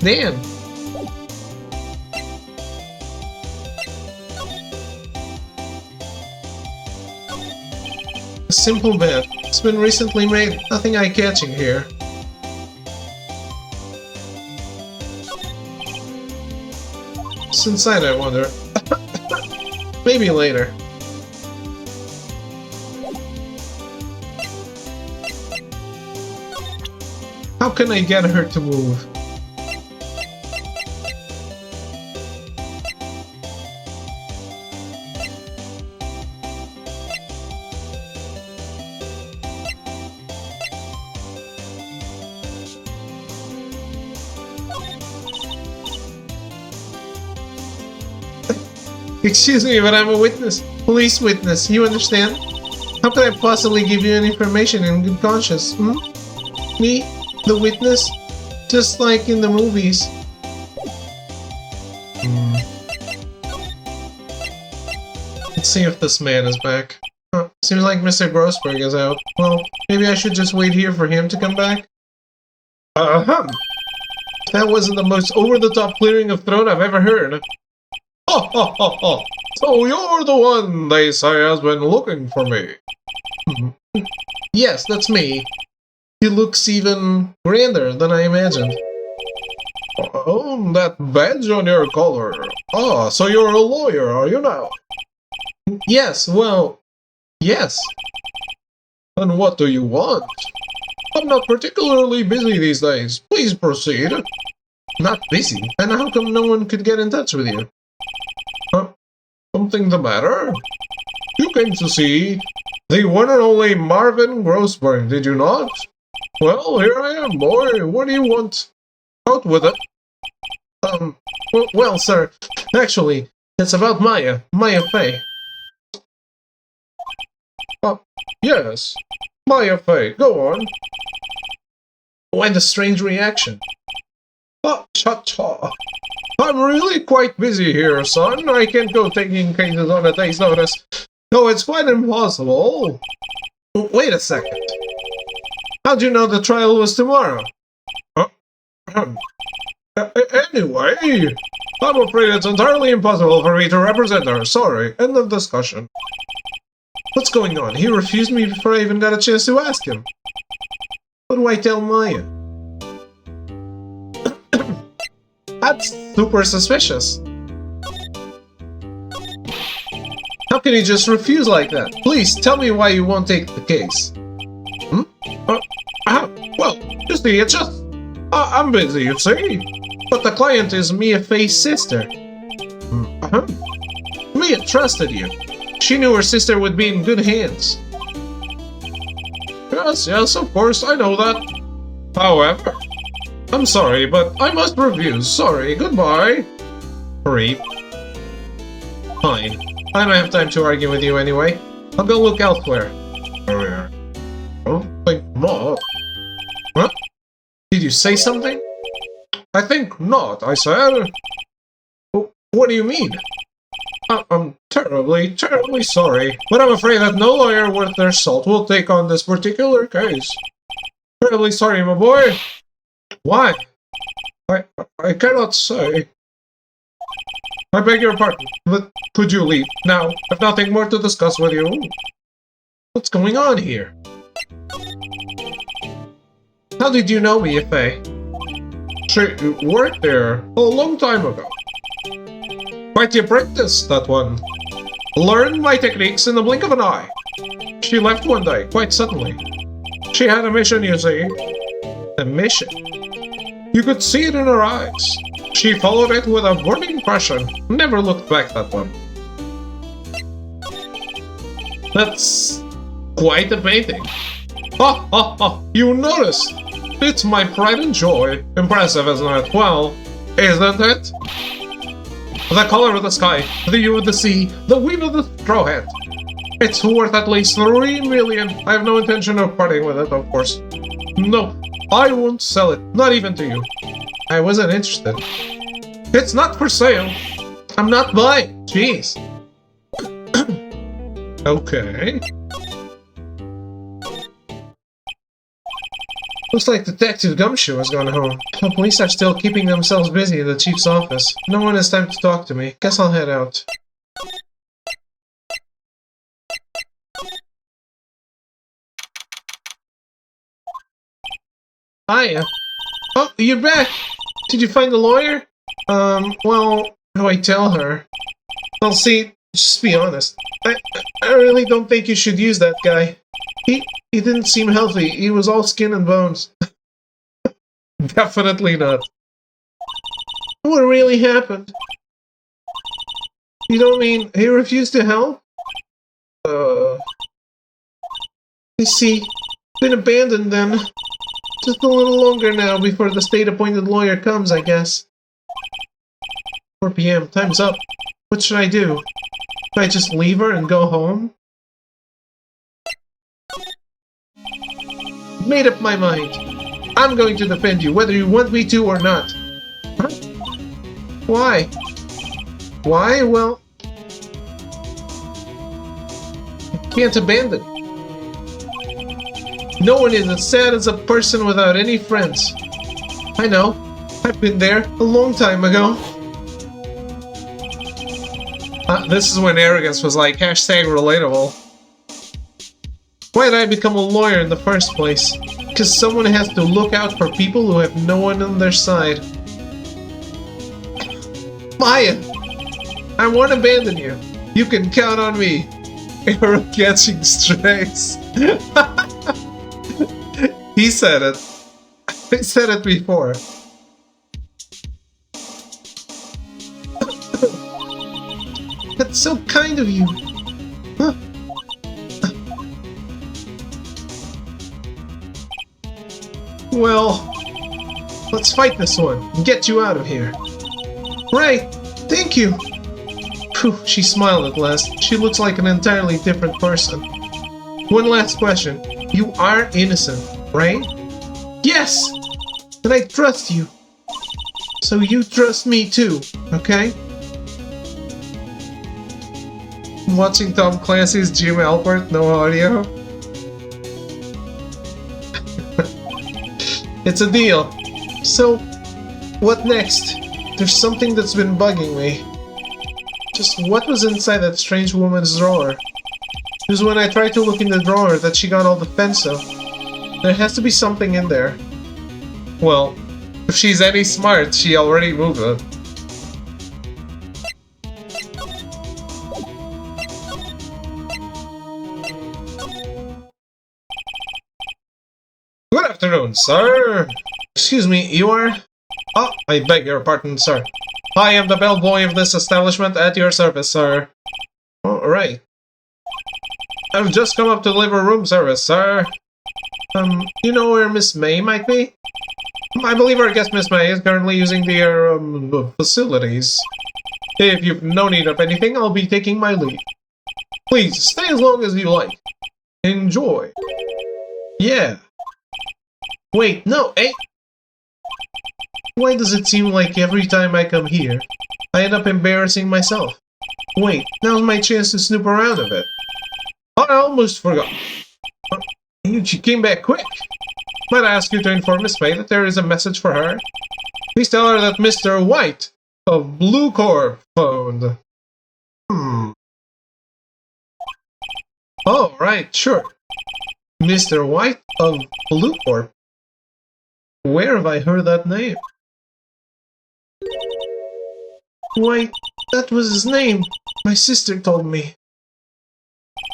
Damn. A simple bet. It's been recently made. Nothing eye-catching here. What's inside, I wonder? Maybe later. How can I get her to move? Excuse me, but I'm a witness. Police witness, you understand? How can I possibly give you any information in good conscience, Me? The witness? Just like in the movies. Let's see if this man is back. Seems like Mr. Grossberg is out. Well, maybe I should just wait here for him to come back? That wasn't the most over-the-top clearing of throat I've ever heard. Ha ha ha ha! So you're the one they say has been looking for me. Yes, that's me. He looks even grander than I imagined. Oh, that badge on your collar. Ah, so you're a lawyer, are you now? Yes, well, yes. And what do you want? I'm not particularly busy these days. Please proceed. Not busy? And how come no one could get in touch with you? Huh? Something the matter? You came to see the one and only Marvin Grossberg, did you not? Well, here I am, boy. What do you want? Out with it. Well, sir, actually, it's about Maya Fey. Yes. Maya Fey, go on. Why the strange reaction? Cha-cha. I'm really quite busy here, son. I can't go taking cases on a day's notice. No, it's quite impossible. Wait a second. How'd you know the trial was tomorrow? Anyway, I'm afraid it's entirely impossible for me to represent her. Sorry. End of discussion. What's going on? He refused me before I even got a chance to ask him. What do I tell Maya? That's super suspicious. How can you just refuse like that? Please, tell me why you won't take the case. Well, you see, it's just... I'm busy, you see. But the client is Mia Fey's sister. Mia trusted you. She knew her sister would be in good hands. Yes, of course, I know that. However, I'm sorry, but I must refuse. Sorry, goodbye. Creep. Fine. I don't have time to argue with you anyway. I'll go look elsewhere. I don't think not. Huh? Did you say something? I think not, I said. What do you mean? I'm terribly sorry, but I'm afraid that no lawyer worth their salt will take on this particular case. Terribly sorry, my boy. Why? I cannot say. I beg your pardon, but could you leave now? I've nothing more to discuss with you. What's going on here? How did you know Mia Fey? She worked there a long time ago. Quite the apprentice, that one. Learned my techniques in the blink of an eye. She left one day, quite suddenly. She had a mission, you see. A mission? You could see it in her eyes. She followed it with a burning passion. Never looked back, that one. That's quite a painting. Ha ha ha! You noticed? It's my pride and joy. Impressive, isn't it? Well, isn't it? The color of the sky, the hue of the sea, the weave of the straw hat. It's worth at least 3 million. I have no intention of parting with it, of course. No, I won't sell it, not even to you. I wasn't interested. It's not for sale. I'm not buying. Jeez. Okay. Looks like Detective Gumshoe has gone home. The police are still keeping themselves busy in the chief's office. No one has time to talk to me. Guess I'll head out. Hiya. Oh, you're back! Did you find the lawyer? Well, how do I tell her? Well, see, just be honest. I really don't think you should use that guy. He didn't seem healthy. He was all skin and bones. Definitely not. What really happened? You don't mean he refused to help? You see, been abandoned then. Just a little longer now before the state-appointed lawyer comes, I guess. 4 p.m. Time's up. What should I do? Should I just leave her and go home? Made up my mind. I'm going to defend you, whether you want me to or not. Huh? Why? Why? Well, I can't abandon. No one is as sad as a person without any friends. I know. I've been there a long time ago. This is when arrogance was like hashtag relatable. Why did I become a lawyer in the first place? Because someone has to look out for people who have no one on their side. Maya! I won't abandon you. You can count on me. You're catching strays. He said it. I said it before. That's so kind of you. Huh? Well, let's fight this one and get you out of here. Right, thank you. Phew, she smiled at last. She looks like an entirely different person. One last question. You are innocent, right? Yes! And I trust you. So you trust me too, okay? I'm watching Tom Clancy's Jim Halpert, no audio. It's a deal. So, what next? There's something that's been bugging me. Just what was inside that strange woman's drawer? It was when I tried to look in the drawer that she got all the fenso. There has to be something in there. Well, if she's any smart, she already moved it. Good afternoon, sir. Excuse me, you are? Oh, I beg your pardon, sir. I am the bellboy of this establishment at your service, sir. Oh, right. I've just come up to deliver room service, sir. You know where Miss May might be? I believe our guest Miss May is currently using the facilities. If you've no need of anything, I'll be taking my leave. Please, stay as long as you like. Enjoy. Yeah. Wait, no, eh? Why does it seem like every time I come here, I end up embarrassing myself? Wait, now's my chance to snoop around a bit. I almost forgot. You came back quick. Might I ask you to inform Miss May that there is a message for her? Please tell her that Mr. White of Blue Corp phoned. Oh, right, sure. Mr. White of Blue Corp. Where have I heard that name? Why, that was his name. My sister told me.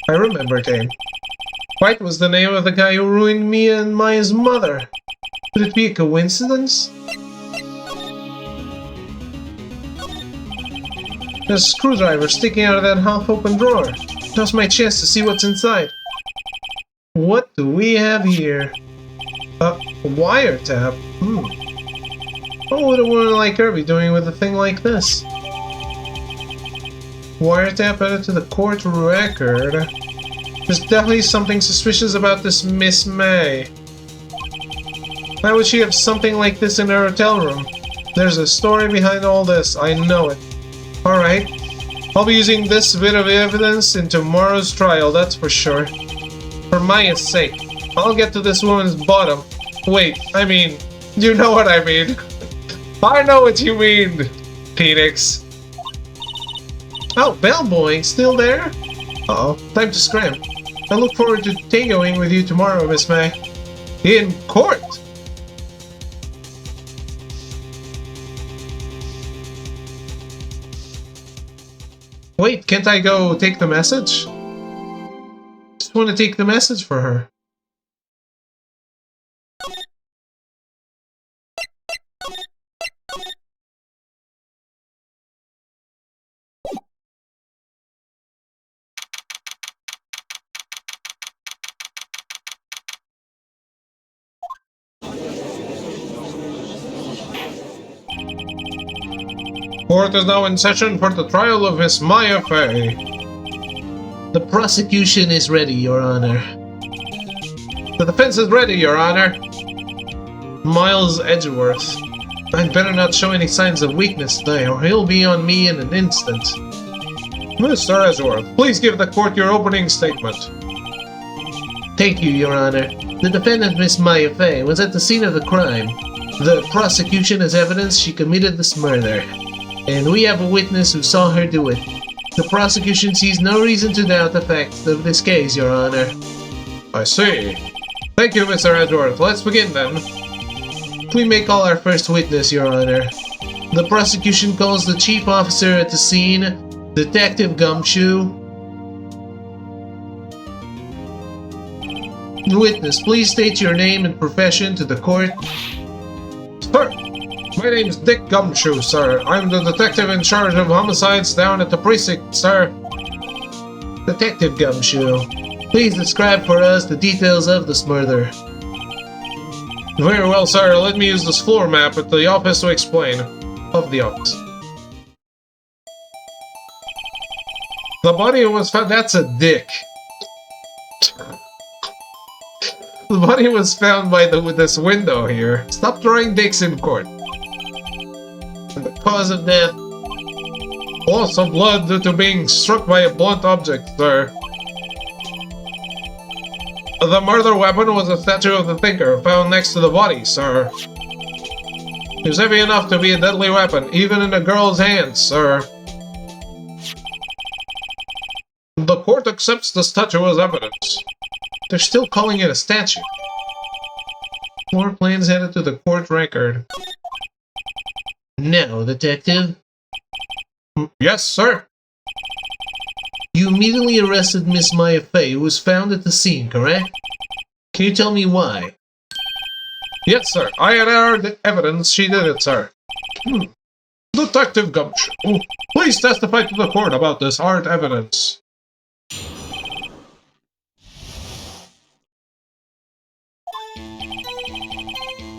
I remember him. White was the name of the guy who ruined me and Maya's mother. Could it be a coincidence? There's a screwdriver sticking out of that half-open drawer. Now's my chance to see what's inside. What do we have here? A wiretap? What would a woman like her be doing with a thing like this? Wiretap added to the court record. There's definitely something suspicious about this Miss May. Why would she have something like this in her hotel room? There's a story behind all this, I know it. Alright, I'll be using this bit of evidence in tomorrow's trial, that's for sure. For Maya's sake, I'll get to this woman's bottom. Wait, I mean, you know what I mean. I know what you mean, Phoenix. Oh, bellboy, still there? Uh-oh, time to scram. I look forward to tangoing with you tomorrow, Miss May. In court! Wait, can't I go take the message? Just want to take the message for her. Court is now in session for the trial of Miss Maya Fey. The prosecution is ready, Your Honor. The defense is ready, Your Honor. Miles Edgeworth. I'd better not show any signs of weakness today, or he'll be on me in an instant. Mr. Edgeworth, please give the court your opening statement. Thank you, Your Honor. The defendant, Miss Maya Fey, was at the scene of the crime. The prosecution has evidence she committed this murder, and we have a witness who saw her do it. The prosecution sees no reason to doubt the facts of this case, Your Honor. I see. Thank you, Mr. Edward. Let's begin then. We may call our first witness, Your Honor. The prosecution calls the chief officer at the scene, Detective Gumshoe. Witness, please state your name and profession to the court. Sir, my name's Dick Gumshoe, sir. I'm the detective in charge of homicides down at the precinct, sir. Detective Gumshoe, please describe for us the details of this murder. Very well, sir. Let me use this floor map at the office to explain. Of the office. The body was found. That's a dick. The body was found by this window here. Stop throwing dicks in court. And the cause of death? Loss of blood due to being struck by a blunt object, sir. The murder weapon was a statue of the Thinker found next to the body, sir. It was heavy enough to be a deadly weapon, even in a girl's hands, sir. The court accepts the statue as evidence. They're still calling it a statue. More plans headed to the court record. Now, Detective. Yes, sir. You immediately arrested Miss Maya Fey, who was found at the scene, correct? Can you tell me why? Yes, sir. I had heard evidence she did it, sir. Detective Gumshoe, please testify to the court about this hard evidence.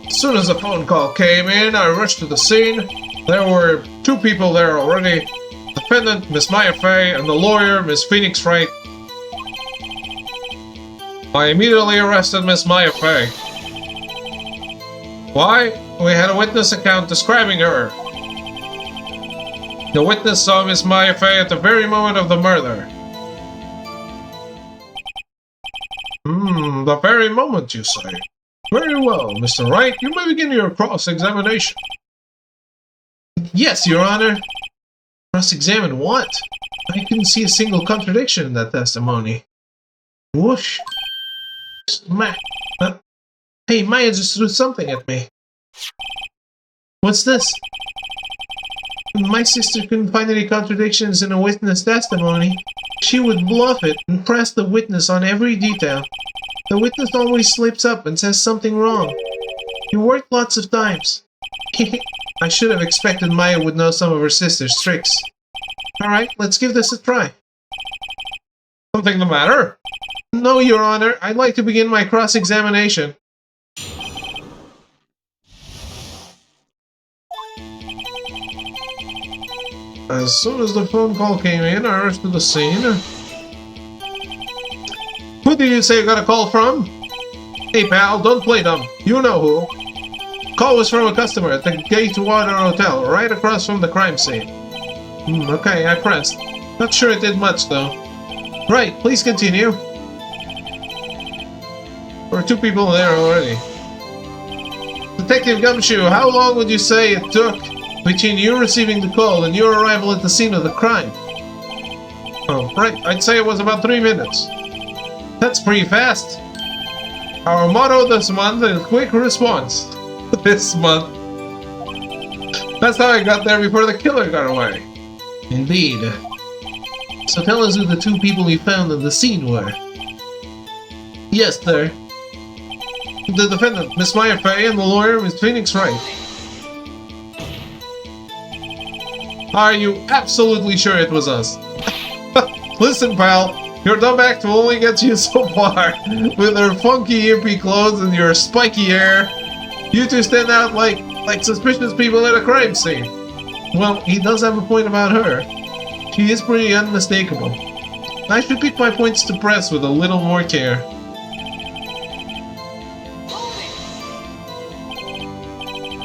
As soon as the phone call came in, I rushed to the scene. There were two people there already. The defendant, Miss Maya Fey, and the lawyer, Miss Phoenix Wright. I immediately arrested Miss Maya Fey. Why? We had a witness account describing her. The witness saw Miss Maya Fey at the very moment of the murder. The very moment, you say? Very well, Mr. Wright. You may begin your cross-examination. Yes, Your Honor. Cross-examine what? I couldn't see a single contradiction in that testimony. Whoosh. Hey, Maya just threw something at me. What's this? My sister couldn't find any contradictions in a witness testimony. She would bluff it and press the witness on every detail. The witness always slips up and says something wrong. He worked lots of times. I should have expected Maya would know some of her sister's tricks. Alright, let's give this a try. Something the matter? No, Your Honor. I'd like to begin my cross-examination. As soon as the phone call came in, I rushed to the scene. Who did you say you got a call from? Hey pal, don't play dumb. You know who. Call was from a customer at the Gatewater Hotel, right across from the crime scene. Okay, I pressed. Not sure it did much though. Right, please continue. There were two people there already. Detective Gumshoe, how long would you say it took between you receiving the call and your arrival at the scene of the crime? Oh, right. I'd say it was about 3 minutes. That's pretty fast. Our motto this month is quick response. This month. That's how I got there before the killer got away. Indeed. So tell us who the two people you found at the scene were. Yes, sir. The defendant, Miss Maya Fey, and the lawyer, Miss Phoenix Wright. Are you absolutely sure it was us? Listen, pal, your dumb act will only get you so far. With her funky hippie clothes and your spiky hair, you two stand out like suspicious people at a crime scene. Well, he does have a point about her. She is pretty unmistakable. I should pick my points to press with a little more care.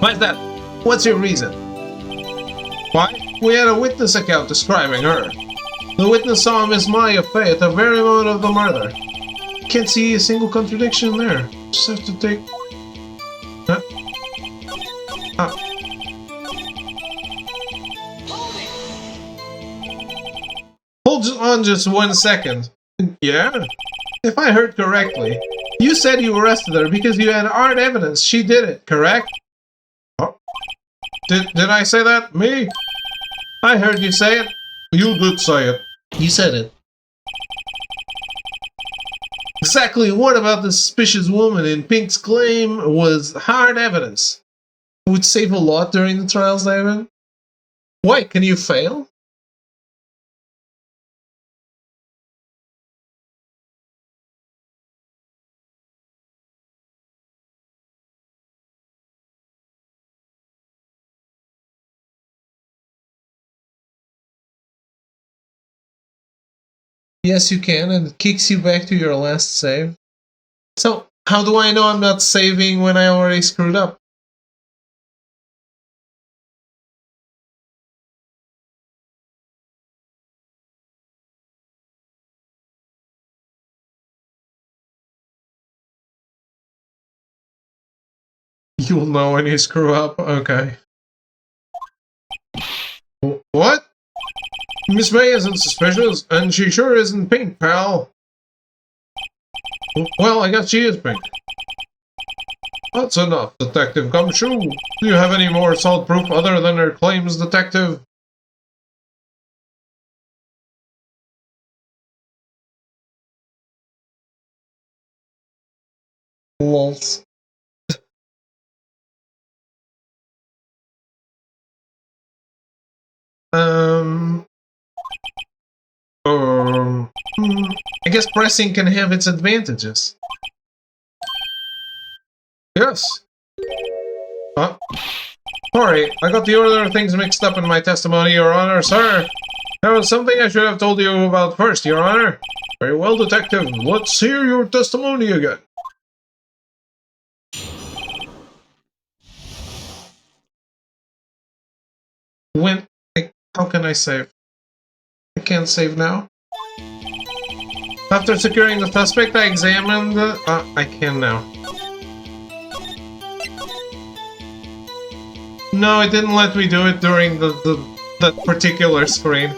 Why's that? What's your reason? Why? We had a witness account describing her. The witness saw Miss Maya Fey at the very moment of the murder. Can't see a single contradiction there. Just have to take... Huh? Hold on just 1 second. Yeah? If I heard correctly, you said you arrested her because you had hard evidence she did it, correct? Oh. Did I say that? Me? I heard you say it. You did say it. You said it. Exactly what about the suspicious woman in Pink's claim was hard evidence? It would save a lot during the trials, David. Why, can you fail? Yes, you can, and it kicks you back to your last save. So, how do I know I'm not saving when I already screwed up? You'll know when you screw up? Okay. What? Miss May isn't suspicious, and she sure isn't Pink, pal. Well, I guess she is Pink. That's enough, Detective Gumshoe. Do you have any more solid proof other than her claims, Detective? Lols. I guess pressing can have its advantages. Yes. Huh? Sorry, I got the order of things mixed up in my testimony, Your Honor, sir. There was something I should have told you about first, Your Honor. Very well, Detective. Let's hear your testimony again. How can I save? I can't save now. After securing the suspect, I examined the... I can now. No, it didn't let me do it during that particular screen.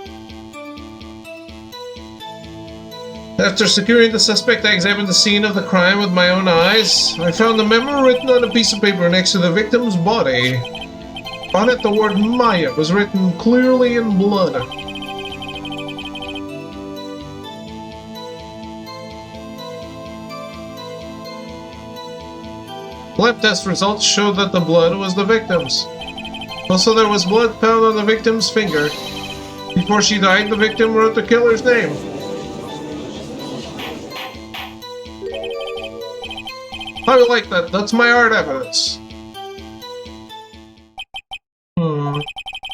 After securing the suspect, I examined the scene of the crime with my own eyes. I found a memo written on a piece of paper next to the victim's body. On it, the word Maya was written clearly in blood. Lab test results showed that the blood was the victim's. Also, there was blood found on the victim's finger. Before she died, the victim wrote the killer's name. I like that. That's my hard evidence.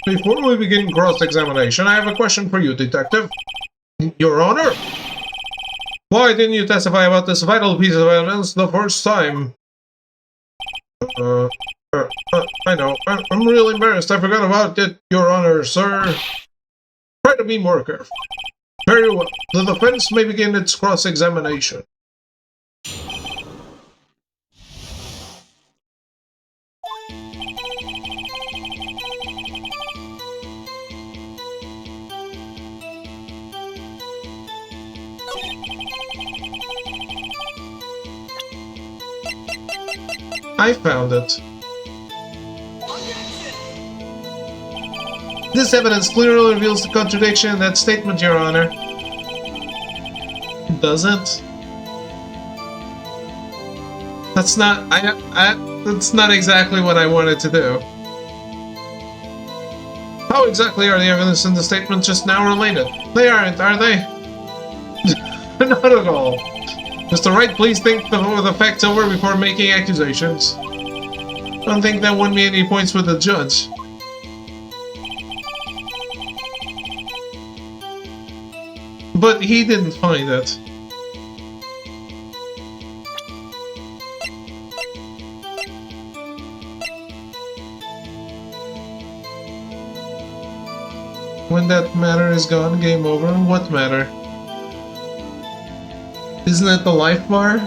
Before we begin cross-examination, I have a question for you, Detective. Your Honor? Why didn't you testify about this vital piece of evidence the first time? I know. I'm really embarrassed. I forgot about it, Your Honor, sir. Try to be more careful. Very well. The defense may begin its cross-examination. I found it. This evidence clearly reveals the contradiction in that statement, Your Honor. It doesn't. That's not. That's not exactly what I wanted to do. How exactly are the evidence in the statement just now related? They aren't, are they? Not at all. Mr. Wright, please think the facts over before making accusations. I don't think that won me any points with the judge. But he didn't find it. When that matter is gone, game over. What matter? Isn't it the life bar?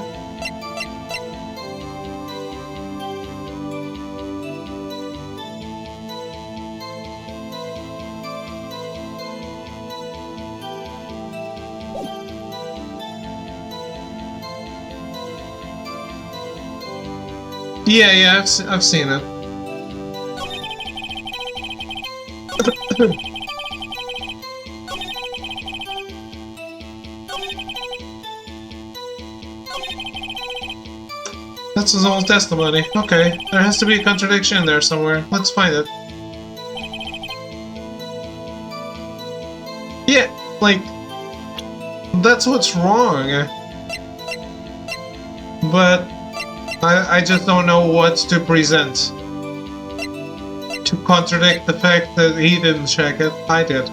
Yeah, I've seen it. That's his own testimony. Okay, there has to be a contradiction there somewhere. Let's find it. Yeah, like, that's what's wrong. But I just don't know what to present to contradict the fact that he didn't check it. I did.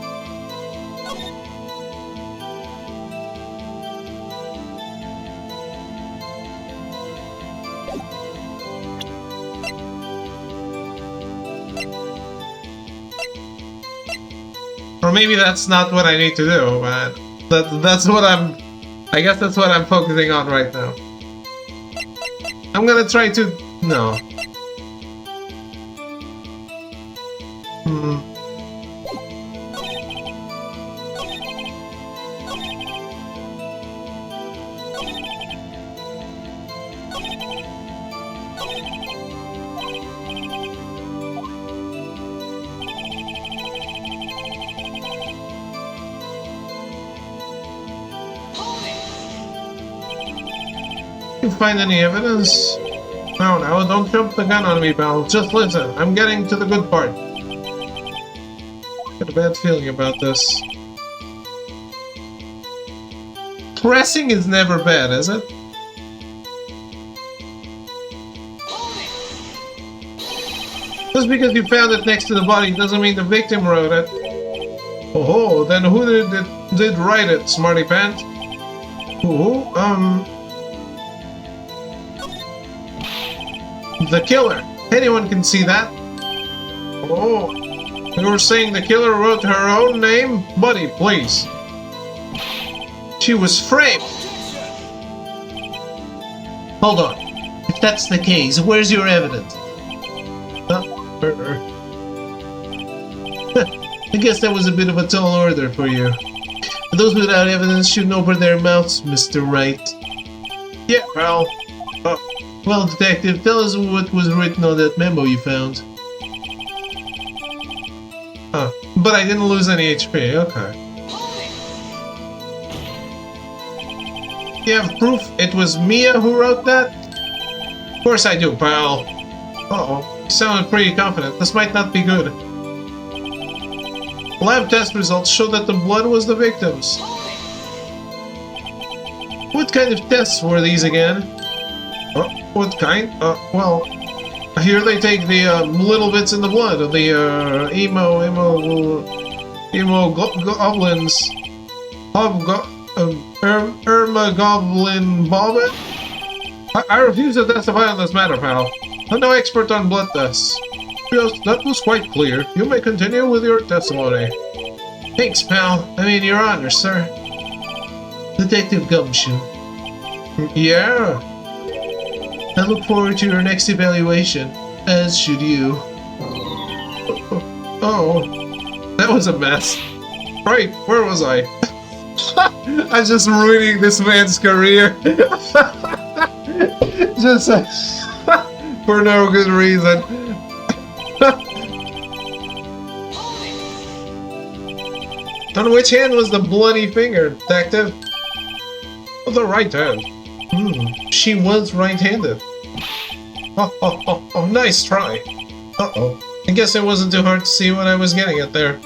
Or maybe that's not what I need to do, but that's what I guess that's what I'm focusing on right now. I'm gonna try to... no. You find any evidence? No, don't jump the gun on me, pal. Just listen. I'm getting to the good part. Got a bad feeling about this. Pressing is never bad, is it? Just because you found it next to the body doesn't mean the victim wrote it. Oh, then who did write it, smarty pants? Who? The killer. Anyone can see that. Oh, you were saying the killer wrote her own name? Buddy, please. She was framed. Hold on. If that's the case, where's your evidence? I guess that was a bit of a tall order for you. Those without evidence shouldn't open their mouths, Mr. Wright. Yeah, pal. Well, Detective, tell us what was written on that memo you found. But I didn't lose any HP, okay. You have proof it was Mia who wrote that? Of course I do, pal. Uh-oh, you sounded pretty confident. This might not be good. Lab test results show that the blood was the victim's. What kind of tests were these again? What kind? Well, here they take the little bits in the blood of the goblins. Goblin Bobbit? I refuse to testify on this matter, pal. I'm no expert on blood tests. Yes, that was quite clear. You may continue with your testimony. Thanks, pal. I mean, Your Honor, sir. Detective Gumshoe. Yeah? I look forward to your next evaluation, as should you. Oh, that was a mess. Right, where was I? I'm just ruining this man's career. Just for no good reason. On which hand was the bloody finger, detective? The right hand. She was right-handed. Oh, nice try. Uh-oh. I guess it wasn't too hard to see what I was getting at there.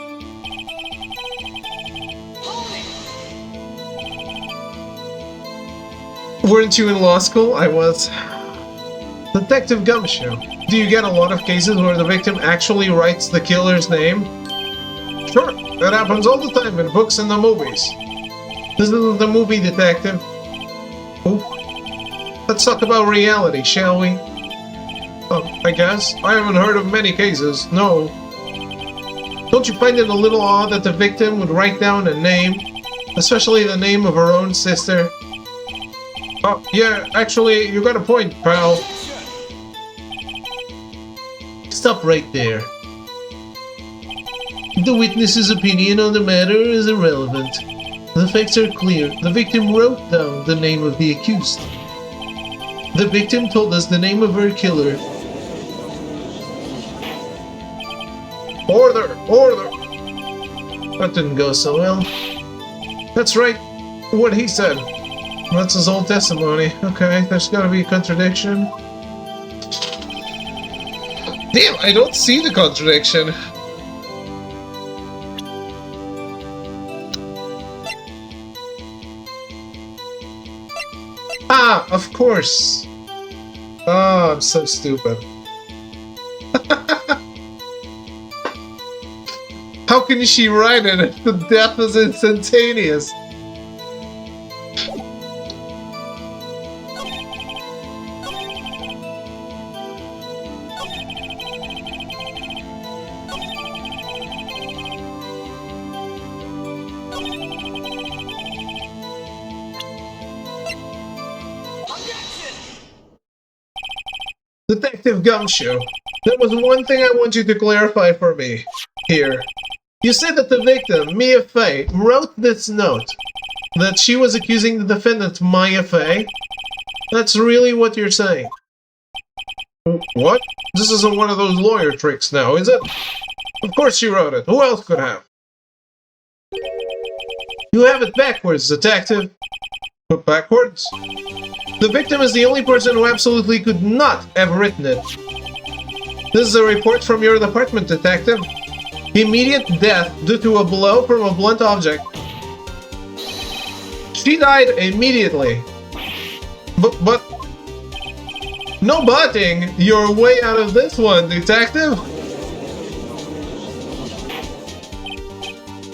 Weren't you in law school? I was. Detective Gumshoe, do you get a lot of cases where the victim actually writes the killer's name? Sure, that happens all the time in books and the movies. This isn't the movie, detective. Oh. Let's talk about reality, shall we? I guess. I haven't heard of many cases, no. Don't you find it a little odd that the victim would write down a name? Especially the name of her own sister? Oh, yeah, actually, you got a point, pal. Stop right there. The witness's opinion on the matter is irrelevant. The facts are clear. The victim wrote down the name of the accused. The victim told us the name of her killer. Order! Order! That didn't go so well. That's right. What he said. That's his old testimony. Okay, there's gotta be a contradiction. Damn, I don't see the contradiction. Ah, of course. Oh, I'm so stupid. How can she write it if the death is instantaneous? Detective Gumshoe, there was one thing I want you to clarify for me here. You said that the victim, Mia Fey, wrote this note. That she was accusing the defendant, Maya Fey? That's really what you're saying? What? This isn't one of those lawyer tricks now, is it? Of course she wrote it. Who else could have? You have it backwards, detective. But backwards? The victim is the only person who absolutely could not have written it. This is a report from your department, detective. Immediate death due to a blow from a blunt object. She died immediately. But... No butting! You're way out of this one, detective!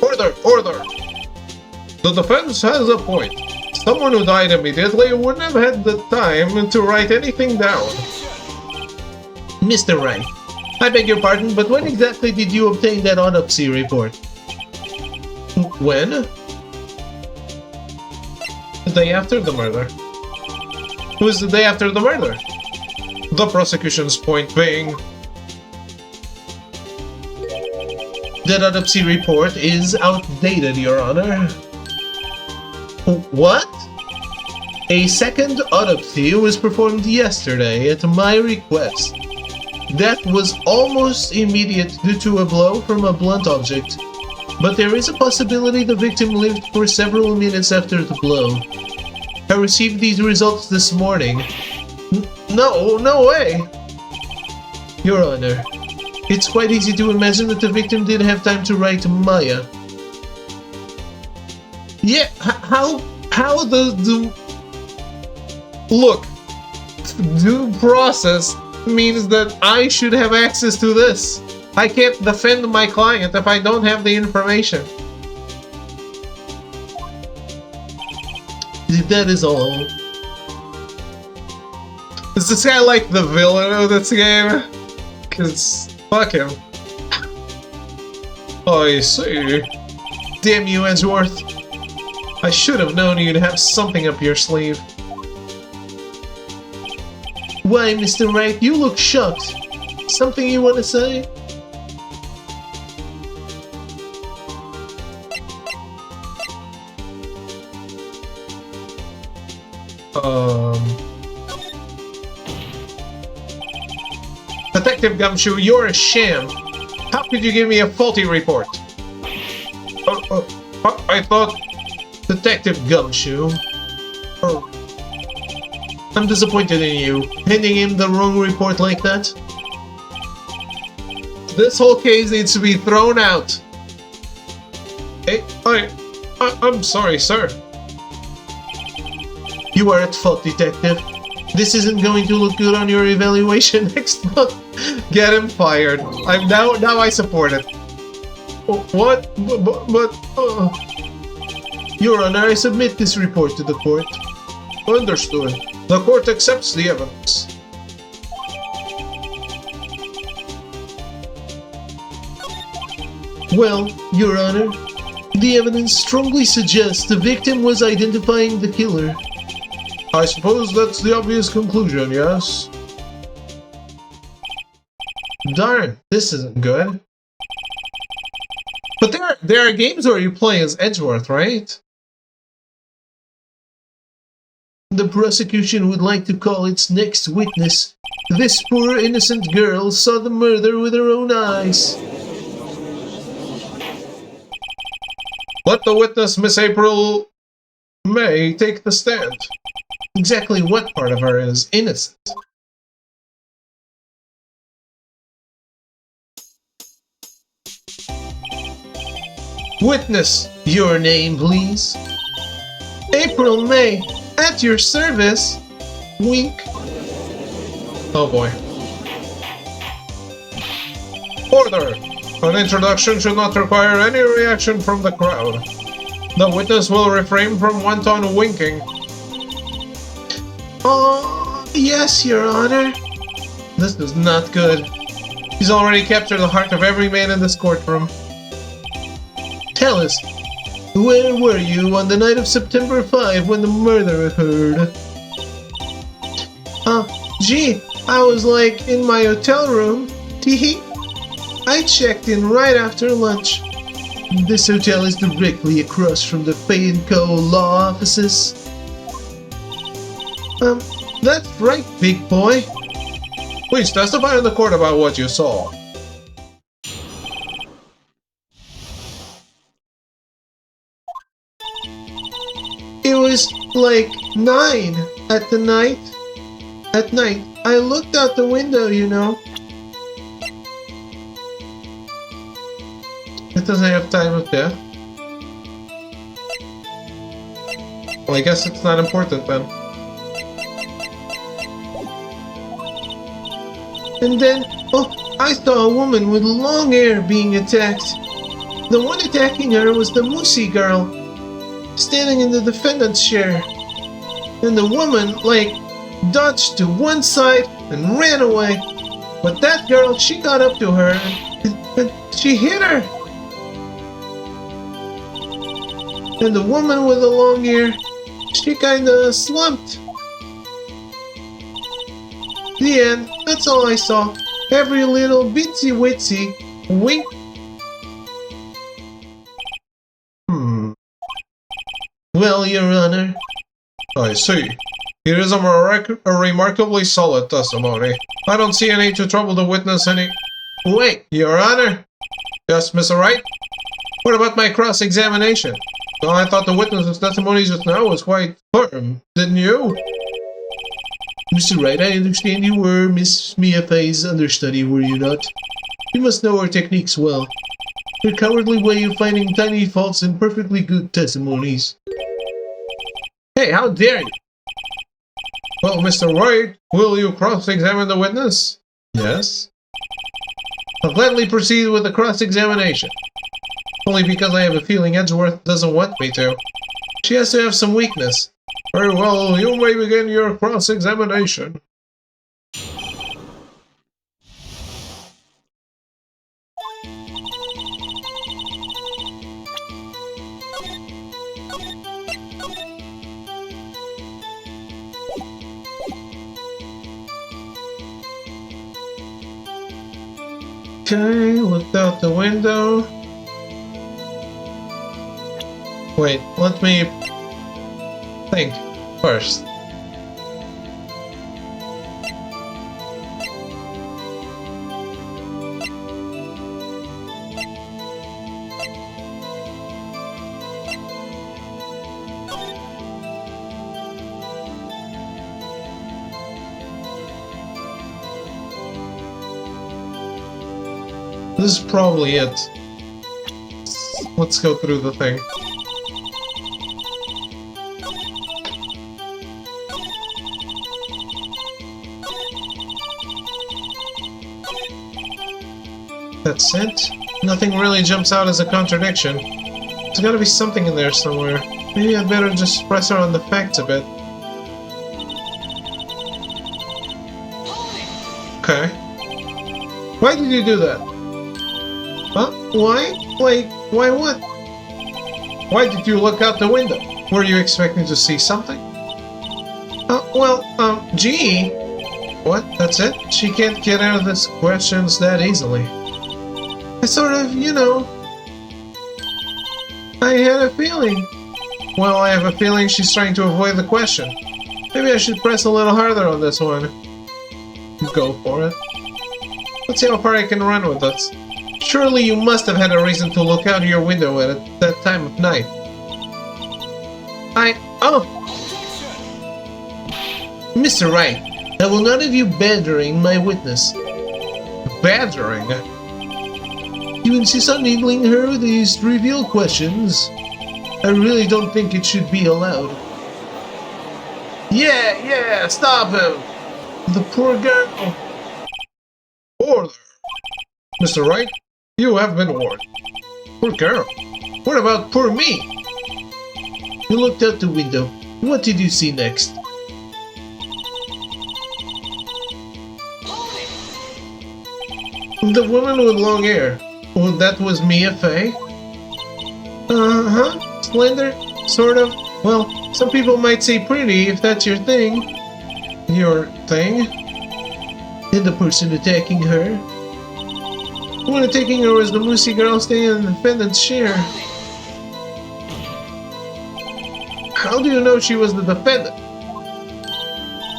Order! Order! The defense has a point. Someone who died immediately wouldn't have had the time to write anything down. Mr. Wright, I beg your pardon, but when exactly did you obtain that autopsy report? When? The day after the murder. It was the day after the murder. The prosecution's point being... That autopsy report is outdated, Your Honor. What? A second autopsy was performed yesterday at my request. Death was almost immediate due to a blow from a blunt object, but there is a possibility the victim lived for several minutes after the blow. I received these results this morning. No way! Your Honor, it's quite easy to imagine that the victim did have time to write Maya. Yeah, how the... Look, due process means that I should have access to this. I can't defend my client if I don't have the information. That is all. Is this guy like the villain of this game? Cause fuck him. I see. Damn you, Edgeworth. I should have known you'd have something up your sleeve. Why, Mr. Wright, you look shocked. Something you want to say? Detective Gumshoe, you're a sham. How could you give me a faulty report? I thought... Detective Gumshoe. I'm disappointed in you, handing him the wrong report like that. This whole case needs to be thrown out. Hey, I'm sorry, sir. You are at fault, Detective. This isn't going to look good on your evaluation next month. Get him fired. Now I support it. What? But Your Honor, I submit this report to the court. Understood. The court accepts the evidence. Well, Your Honor, the evidence strongly suggests the victim was identifying the killer. I suppose that's the obvious conclusion, yes? Darn, this isn't good. But there are games where you play as Edgeworth, right? The prosecution would like to call its next witness. This poor innocent girl saw the murder with her own eyes. Let the witness, Miss April May, take the stand. Exactly what part of her is innocent? Witness, your name, please. April May, at your service. Wink. Oh boy. Order! An introduction should not require any reaction from the crowd. The witness will refrain from wanton winking. Oh, yes, Your Honor. This is not good. He's already captured the heart of every man in this courtroom. Tell us, where were you on the night of September 5 when the murder occurred? Gee, I was like in my hotel room. Teehee. I checked in right after lunch. This hotel is directly across from the Fay & Co. law offices. That's right, big boy. Please testify in the court about what you saw. It was like 9 at night. At night, I looked out the window, you know. It doesn't have time of death. Well, I guess it's not important then. And then, I saw a woman with long hair being attacked. The one attacking her was the Moosey girl, standing in the defendant's chair. And the woman, dodged to one side and ran away. But that girl, she got up to her and she hit her. And the woman with the long hair, she kinda slumped. The end. That's all I saw. Every little bitsy witsy wink. Well, Your Honor. I see. It is a remarkably solid testimony. I don't see any to trouble the witness any... Wait, Your Honor. Yes, Mr. Wright? What about my cross-examination? Well, I thought the witness's testimony just now was quite firm, didn't you? Mr. Wright, I understand you were Miss Mia Fey's understudy, were you not? You must know her techniques well. Her cowardly way of finding tiny faults in perfectly good testimonies. Hey, how dare you! Well, Mr. Wright, will you cross-examine the witness? Yes. I'll gladly proceed with the cross-examination. Only because I have a feeling Edgeworth doesn't want me to. She has to have some weakness. Very well, you may begin your cross-examination. Okay, looked out the window. Wait, let me think first. This is probably it. Let's go through the thing. That's it. Nothing really jumps out as a contradiction. There's gotta be something in there somewhere. Maybe I'd better just press her on the facts a bit. Okay. Why did you do that? Huh? Why? Why what? Why did you look out the window? Were you expecting to see something? Gee. What? That's it? She can't get out of this questions that easily. I sort of, I had a feeling. Well, I have a feeling she's trying to avoid the question. Maybe I should press a little harder on this one. Go for it. Let's see how far I can run with this. Surely you must have had a reason to look out your window at that time of night. Oh! Mr. Wright, I will not have you badgering my witness. Badgering? You insist on needling her with these trivial questions? I really don't think it should be allowed. Yeah, stop him! The poor girl. Order! Mr. Wright, you have been warned. Poor girl. What about poor me? You looked out the window. What did you see next? The woman with long hair. Oh, that was Mia Fey? Uh-huh. Slender? Sort of. Well, some people might say pretty if that's your thing. Your thing? And the person attacking her? The one attacking her was the moosey girl staying in the defendant's chair. How do you know she was the defendant?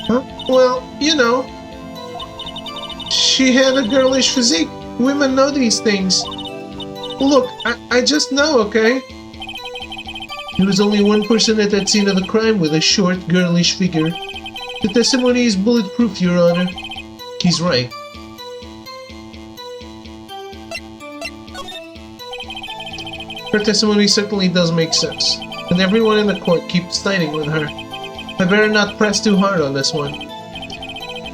Huh? Well, you know. She had a girlish physique. Women know these things. Look, I just know, okay? There was only one person at that scene of the crime with a short, girlish figure. The testimony is bulletproof, Your Honor. He's right. Her testimony certainly does make sense, and everyone in the court keeps siding with her. I better not press too hard on this one.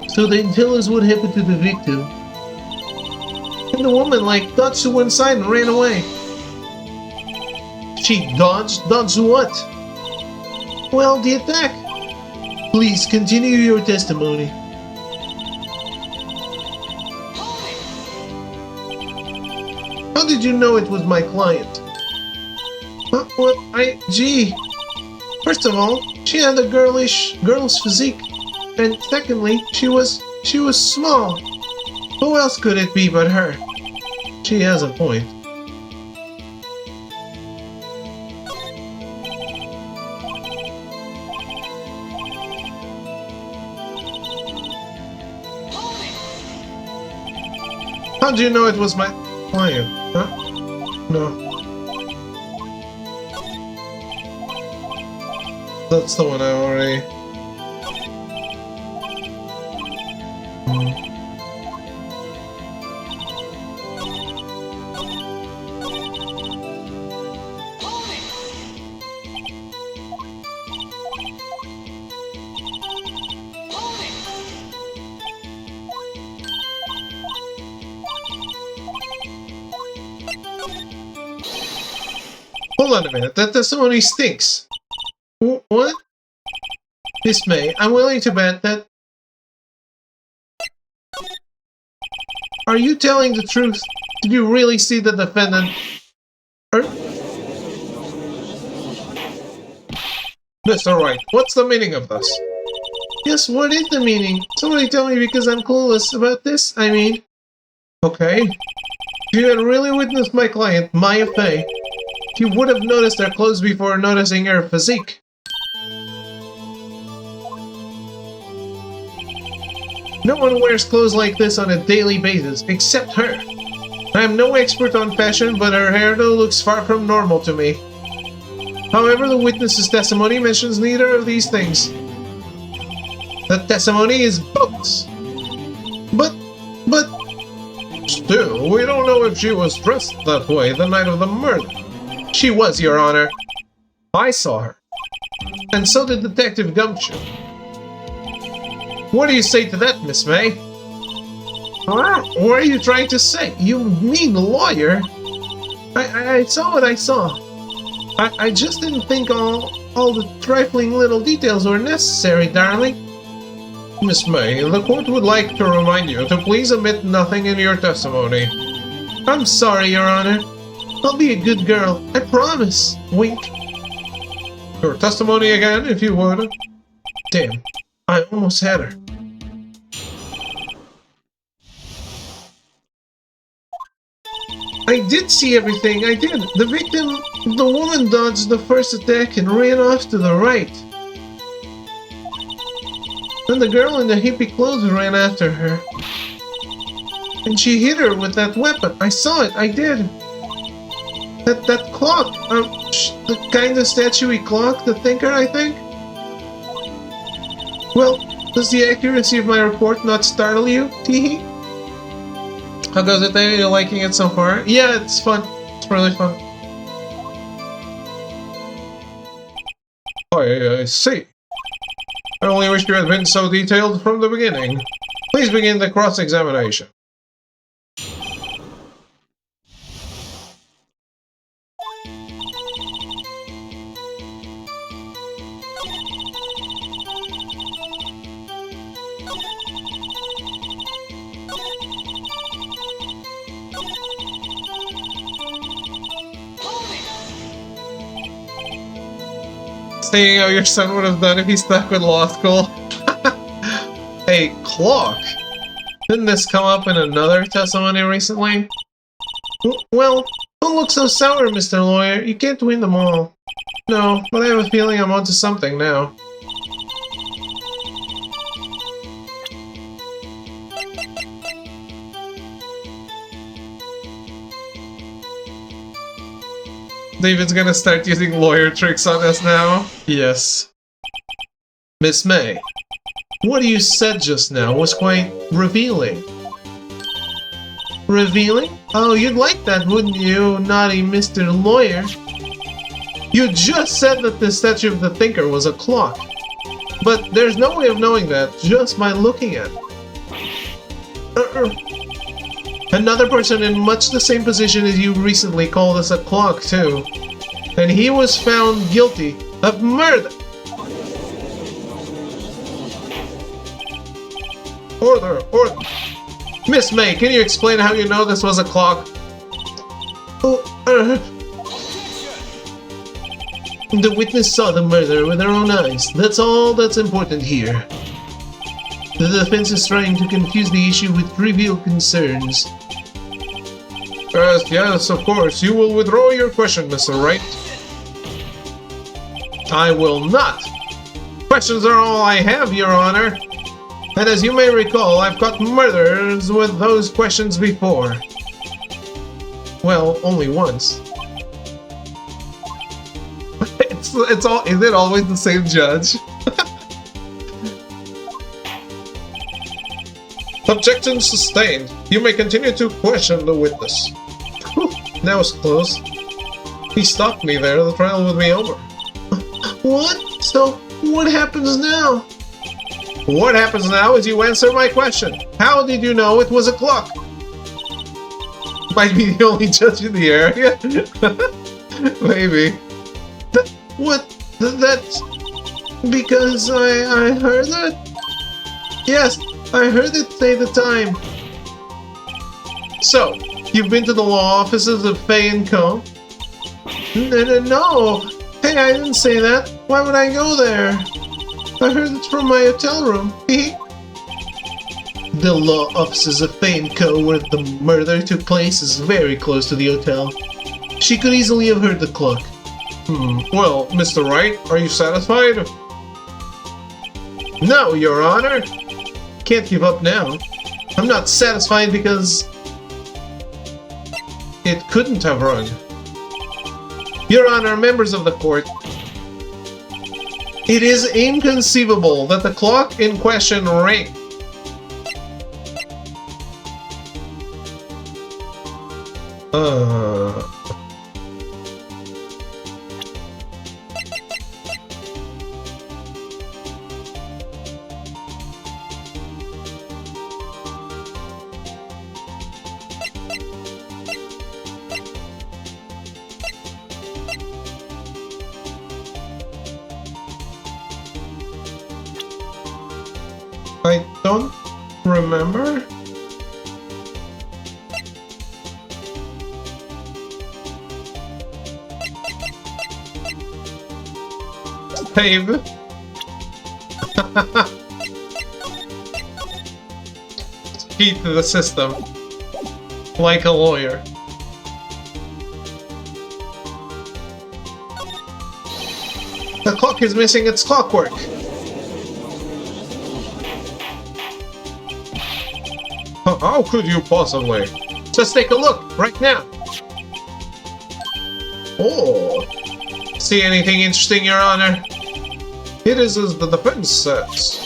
So then tell us what happened to the victim. And the woman, dodged to one side and ran away. She dodged? Dodged what? Well, the attack. Please continue your testimony. How did you know it was my client? Well, gee. First of all, she had a girl's physique. And secondly, she was small. Who else could it be but her? She has a point. How do you know it was my client? Huh? No. That's the one I already... Hold on a minute, that testimony stinks. What? Miss May, I'm willing to bet that... Are you telling the truth? Did you really see the defendant? Mr. Wright, what's the meaning of this? Yes, what is the meaning? Somebody tell me because I'm clueless about this, I mean. Okay. If you had really witnessed my client, Maya Fey, you would have noticed her clothes before noticing her physique. No one wears clothes like this on a daily basis, except her. I am no expert on fashion, but her hairdo looks far from normal to me. However, the witness's testimony mentions neither of these things. The testimony is bogus. But... Still, we don't know if she was dressed that way the night of the murder. She was, Your Honor. I saw her. And so did Detective Gumshoe. What do you say to that, Miss May? What are you trying to say? You mean lawyer? I saw what I saw. I just didn't think all the trifling little details were necessary, darling. Miss May, the court would like to remind you to please omit nothing in your testimony. I'm sorry, Your Honor. I'll be a good girl. I promise. Wink. Your testimony again, if you would. Damn. I almost had her. I did see everything, I did. The woman dodged the first attack and ran off to the right. Then the girl in the hippie clothes ran after her. And she hit her with that weapon. I saw it, I did. That clock, the kind of statuey clock, the thinker, I think? Well, does the accuracy of my report not startle you? Teehee? How goes it there? You're liking it so far? Yeah, it's fun. It's really fun. I see. I only wish you had been so detailed from the beginning. Please begin the cross-examination. Seeing how your son would have done if he stuck with law school. A clock? Didn't this come up in another testimony recently? Well, don't look so sour, Mr. Lawyer. You can't win them all. No, but I have a feeling I'm onto something now. David's gonna start using lawyer tricks on us now. Yes. Miss May, what you said just now was quite revealing. Revealing? Oh, you'd like that, wouldn't you, naughty Mr. Lawyer? You just said that the statue of the thinker was a clock. But there's no way of knowing that just by looking at it. Another person in much the same position as you recently called us a clock, too. And he was found guilty of murder. Order, order. Miss May, can you explain how you know this was a clock? The witness saw the murder with her own eyes. That's all that's important here. The defense is trying to confuse the issue with trivial concerns. Yes, of course. You will withdraw your question, Mr. Wright. I will not. Questions are all I have, Your Honor. And as you may recall, I've caught murderers with those questions before. Well, only once. Is it always the same judge? Objection sustained. You may continue to question the witness. Whew, that was close. He stopped me there. The trial would be over. What? So, what happens now? What happens now is you answer my question. How did you know it was a clock? Might be the only judge in the area. Maybe. What? That's because I heard it? Yes, I heard it say the time. So, you've been to the law offices of Fay & Co.? No. Hey, I didn't say that. Why would I go there? I heard it from my hotel room. The law offices of Fay & Co. where the murder took place is very close to the hotel. She could easily have heard the clock. Well, Mr. Wright, are you satisfied? No, Your Honor. Can't give up now. I'm not satisfied because it couldn't have rung. Your Honor, members of the court, it is inconceivable that the clock in question rang. I don't remember. Save. Cheat to the system. Like a lawyer. The clock is missing its clockwork. How could you possibly? Just take a look, right now. Oh. See anything interesting, Your Honor? It is as the defense says.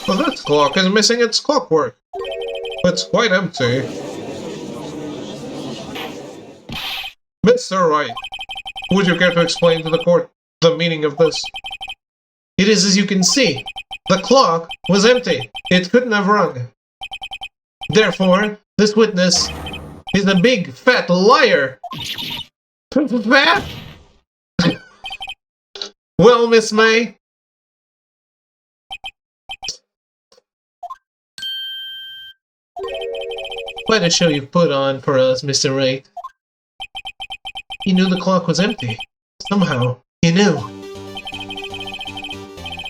Well, this clock is missing its clockwork. It's quite empty. Mr. Wright, would you care to explain to the court the meaning of this? It is as you can see. The clock was empty. It couldn't have rung. Therefore, this witness is a big, fat liar. Fat? Well, Miss May. Quite a show you've put on for us, Mr. Wright. You knew the clock was empty. Somehow, you knew.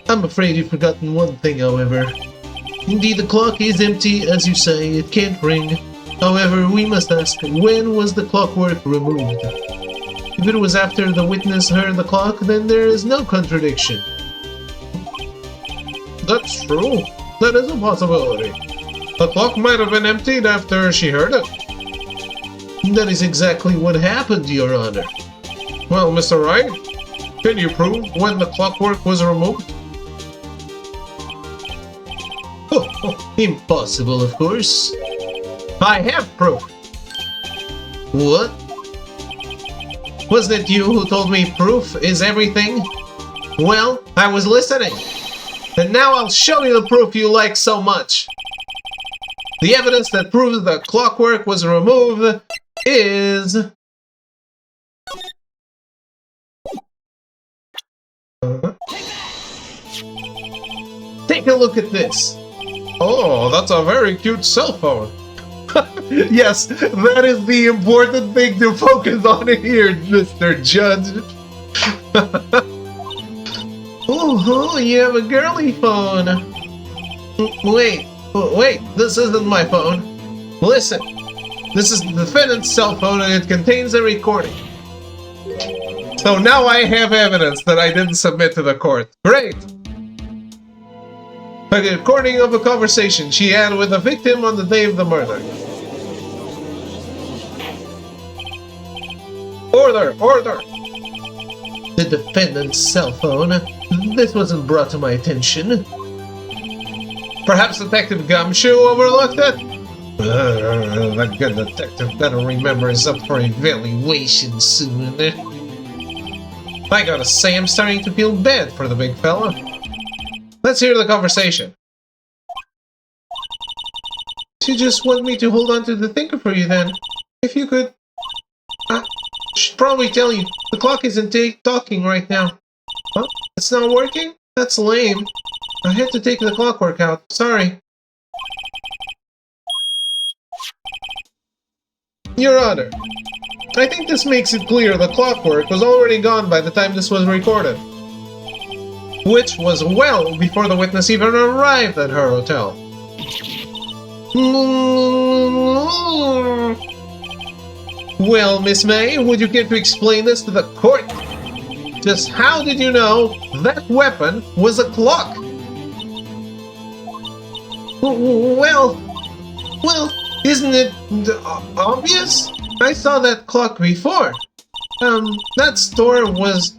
I'm afraid you've forgotten one thing, however. Indeed, the clock is empty, as you say, it can't ring. However, we must ask, when was the clockwork removed? If it was after the witness heard the clock, then there is no contradiction. That's true. That is a possibility. The clock might have been emptied after she heard it. That is exactly what happened, Your Honor. Well, Mr. Wright, can you prove when the clockwork was removed? Impossible, of course. I have proof. What? Wasn't it you who told me proof is everything? Well, I was listening. And now I'll show you the proof you like so much. The evidence that proves the clockwork was removed is... Take a look at this. Oh, that's a very cute cell phone. Yes, that is the important thing to focus on here, Mr. Judge. Oh, you have a girly phone. Wait, this isn't my phone. Listen, this is the defendant's cell phone and it contains a recording. So now I have evidence that I didn't submit to the court. Great! A recording of a conversation she had with the victim on the day of the murder. Order! Order! The defendant's cell phone. This wasn't brought to my attention. Perhaps Detective Gumshoe overlooked it? That good detective better remember is up for evaluation soon. I gotta say, I'm starting to feel bad for the big fella. Let's hear the conversation. She just wanted me to hold on to the thinker for you then. If you could... I should probably tell you, the clock isn't talking right now. Huh? It's not working? That's lame. I had to take the clockwork out. Sorry. Your Honor, I think this makes it clear the clockwork was already gone by the time this was recorded. Which was well before the witness even arrived at her hotel. Well, Miss May, would you care to explain this to the court? Just how did you know that weapon was a clock? Well, isn't it obvious? I saw that clock before. That store was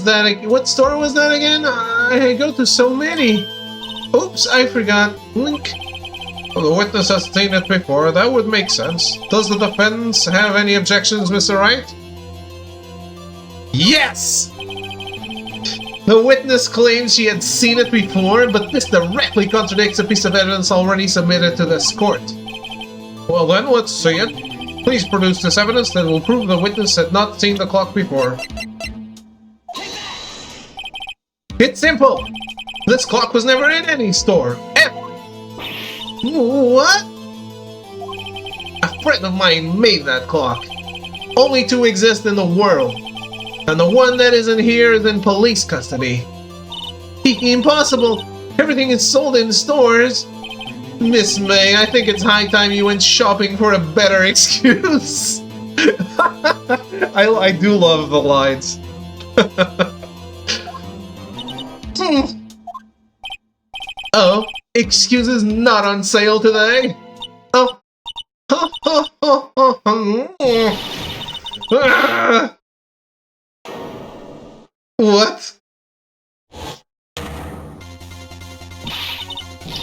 that... What store was that again? I go to so many. Oops, I forgot. Link. Well, the witness has seen it before. That would make sense. Does the defense have any objections, Mr. Wright? Yes! The witness claims she had seen it before, but this directly contradicts a piece of evidence already submitted to this court. Well then, let's see it. Please produce this evidence that will prove the witness had not seen the clock before. It's simple! This clock was never in any store, ever! What? A friend of mine made that clock. Only two exist in the world. And the one that isn't here is in police custody. Impossible! Everything is sold in stores. Miss May, I think it's high time you went shopping for a better excuse. I do love the lines. Oh, excuses not on sale today? Oh, What?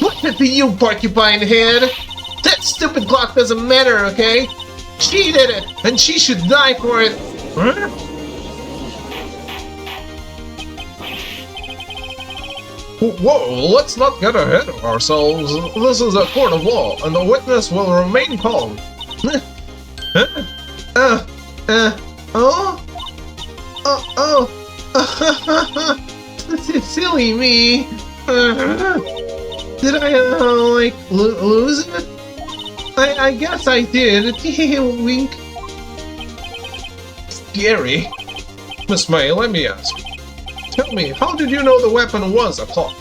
Look at you, porcupine head! That stupid clock doesn't matter, okay? She did it, and she should die for it! Huh? Whoa, let's not get ahead of ourselves. This is a court of law, and the witness will remain calm. Silly me. Did I, lose it? I guess I did. Wink. Scary. Miss May, let me ask. Tell me, how did you know the weapon was a clock?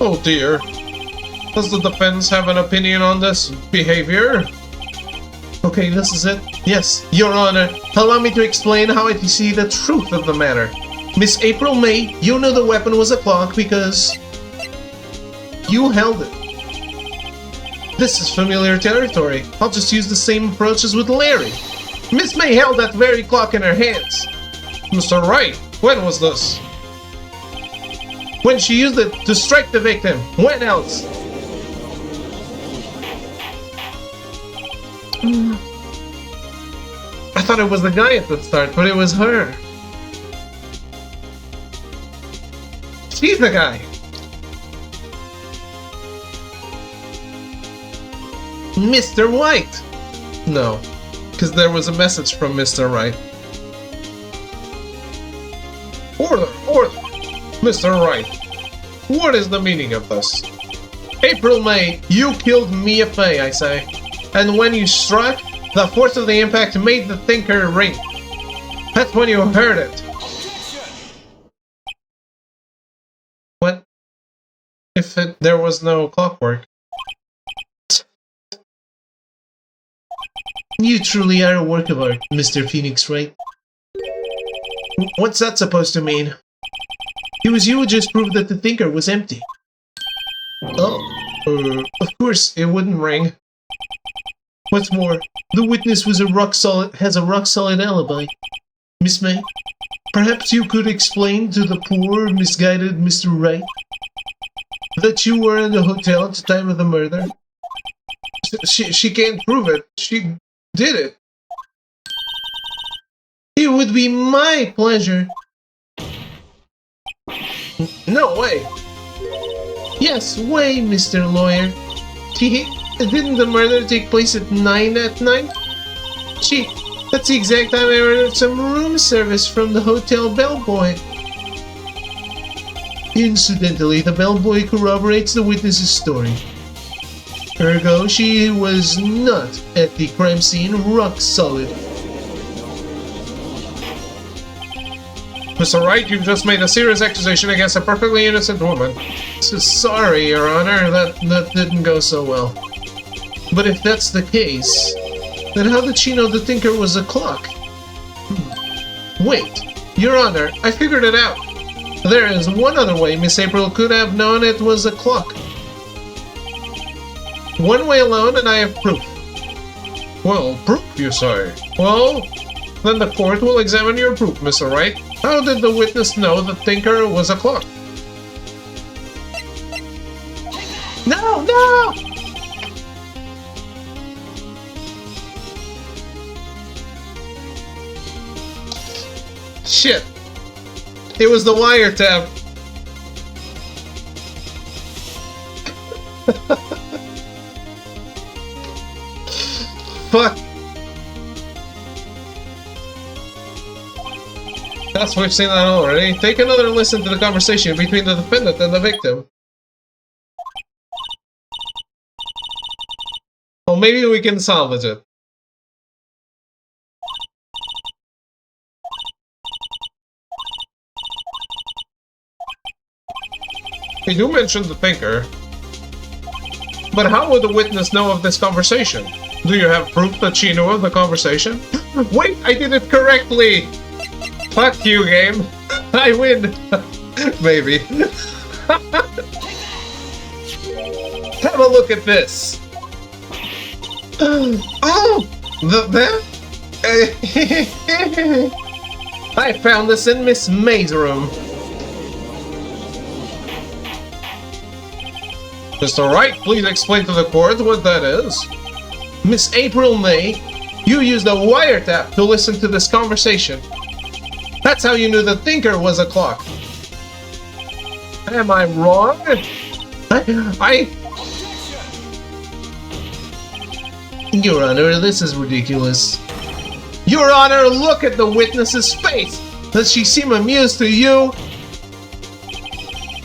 Oh dear. Does the defense have an opinion on this behavior? Okay, this is it. Yes, Your Honor. Allow me to explain how I see the truth of the matter. Miss April May, you knew the weapon was a clock because you held it. This is familiar territory. I'll just use the same approach as with Larry. Miss May held that very clock in her hands. Mr. Wright, when was this? When she used it to strike the victim. When else? I thought it was the guy at the start, but it was her. She's the guy. Mr. White! No, because there was a message from Mr. Wright. Order! Order! Mr. Wright, what is the meaning of this? April May, you killed Mia Fey, I say. And when you struck, the force of the impact made the thinker ring. That's when you heard it. What? If there was no clockwork? You truly are a work of art, Mr. Phoenix Wright. What's that supposed to mean? It was you who just proved that the thinker was empty. Oh, Of course, it wouldn't ring. What's more, the witness has a rock solid alibi. Miss May, perhaps you could explain to the poor, misguided Mr. Wright that you were in the hotel at the time of the murder? she can't prove it. She did it. It would be my pleasure. No way. Yes, way, Mr. Lawyer. Didn't the murder take place at 9 at night? Gee, that's the exact time I ordered some room service from the hotel bellboy. Incidentally, the bellboy corroborates the witness's story. Ergo, she was not at the crime scene rock solid. Mr. Wright, you've just made a serious accusation against a perfectly innocent woman. So sorry, Your Honor, that didn't go so well. But if that's the case, then how did she know the thinker was a clock? Wait, Your Honor, I figured it out. There is one other way Miss April could have known it was a clock. One way alone, and I have proof. Well, proof, you say? Well, then the court will examine your proof, Mr. Wright. How did the witness know the thinker was a clock? No, no! Shit. It was the wiretap. Fuck. Guess we've seen that already. Take another listen to the conversation between the defendant and the victim. Well, maybe we can salvage it. You do mention the thinker. But how would the witness know of this conversation? Do you have proof that she knew of the conversation? Wait, I did it correctly! Fuck you, game. I win! Maybe. Have a look at this! Oh! That? I found this in Miss May's room. Mr. Wright, please explain to the court what that is. Miss April May, you used a wiretap to listen to this conversation. That's how you knew the thinker was a clock. Am I wrong? Your Honor, this is ridiculous. Your Honor, look at the witness's face! Does she seem amused to you?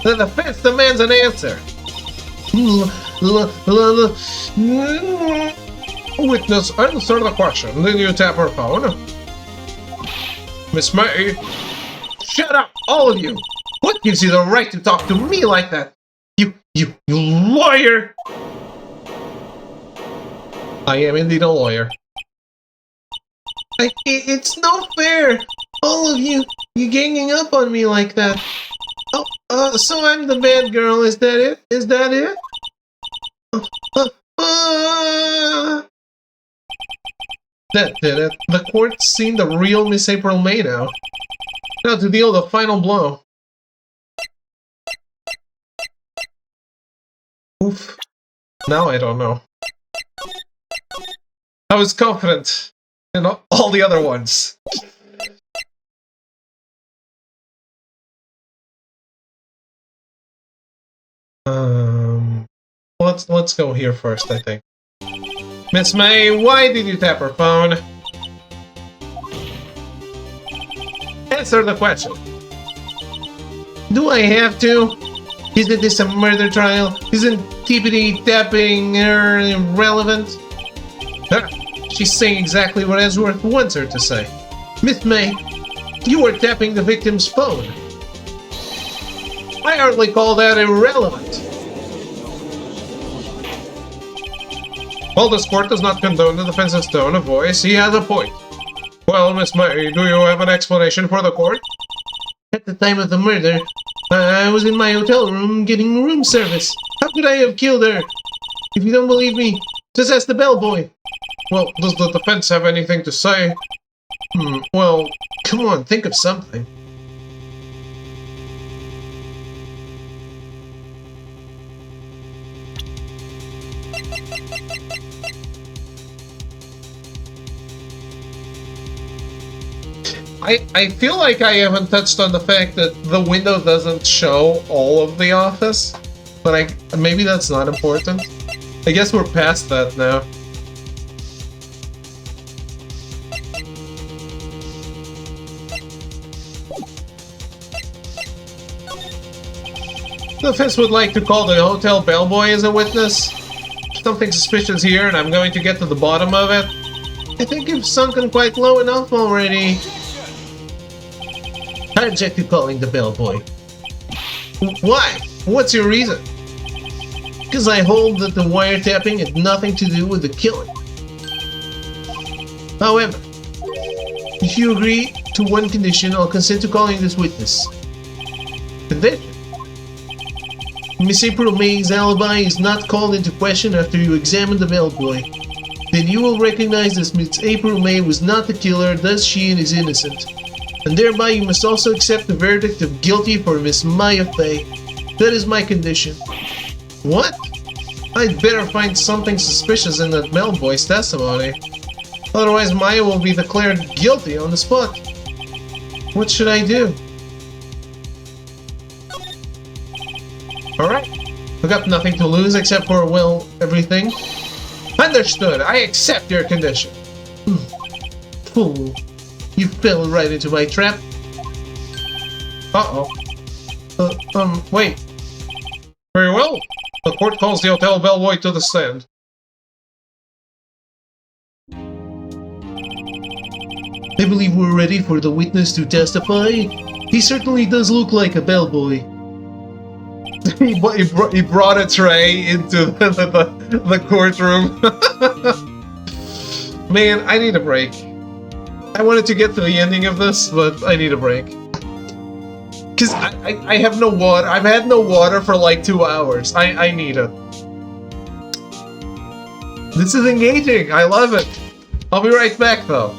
The defense demands an answer. Witness, answer the question. Did you tap her phone? Miss May. Shut up, all of you! What gives you the right to talk to me like that? You lawyer! I am indeed a lawyer. It's no fair! All of you ganging up on me like that. Oh, so I'm the bad girl, is that it? Is that it? That did it. The court's seen the real Miss April May now. Now to deal the final blow. Oof. Now I don't know. I was confident in all the other ones. Let's go here first, I think. Miss May, why did you tap her phone? Answer the question. Do I have to? Isn't this a murder trial? Isn't tippity tapping her irrelevant? She's saying exactly what Edgeworth wants her to say. Miss May, you were tapping the victim's phone. I hardly call that irrelevant. While this court does not condone the defense's tone of voice, he has a point. Well, Miss May, do you have an explanation for the court? At the time of the murder, I was in my hotel room getting room service. How could I have killed her? If you don't believe me, just ask the bellboy. Well, does the defense have anything to say? Well, come on, think of something. I feel like I haven't touched on the fact that the window doesn't show all of the office, but maybe that's not important. I guess we're past that now. The defense would like to call the hotel bellboy as a witness. Something suspicious here, and I'm going to get to the bottom of it. I think you've sunken quite low enough already. I object to calling the bellboy. Why? What's your reason? Because I hold that the wiretapping had nothing to do with the killing. However, if you agree to one condition, I'll consent to calling this witness. Condition? Miss April May's alibi is not called into question after you examine the bellboy. Then you will recognize that Miss April May was not the killer, thus she is innocent. And thereby you must also accept the verdict of guilty for Miss Maya Fey. That is my condition. What? I'd better find something suspicious in that bellboy's testimony. Otherwise Maya will be declared guilty on the spot. What should I do? Alright. I've got nothing to lose except for, well, everything. Understood. I accept your condition. Fool. You fell right into my trap. Uh-oh. Wait. Very well. The court calls the hotel bellboy to the stand. I believe we're ready for the witness to testify. He certainly does look like a bellboy. He brought a tray into the courtroom. Man, I need a break. I wanted to get to the ending of this, but I need a break. Because I have no water. I've had no water for like 2 hours. I need it. This is engaging. I love it. I'll be right back though.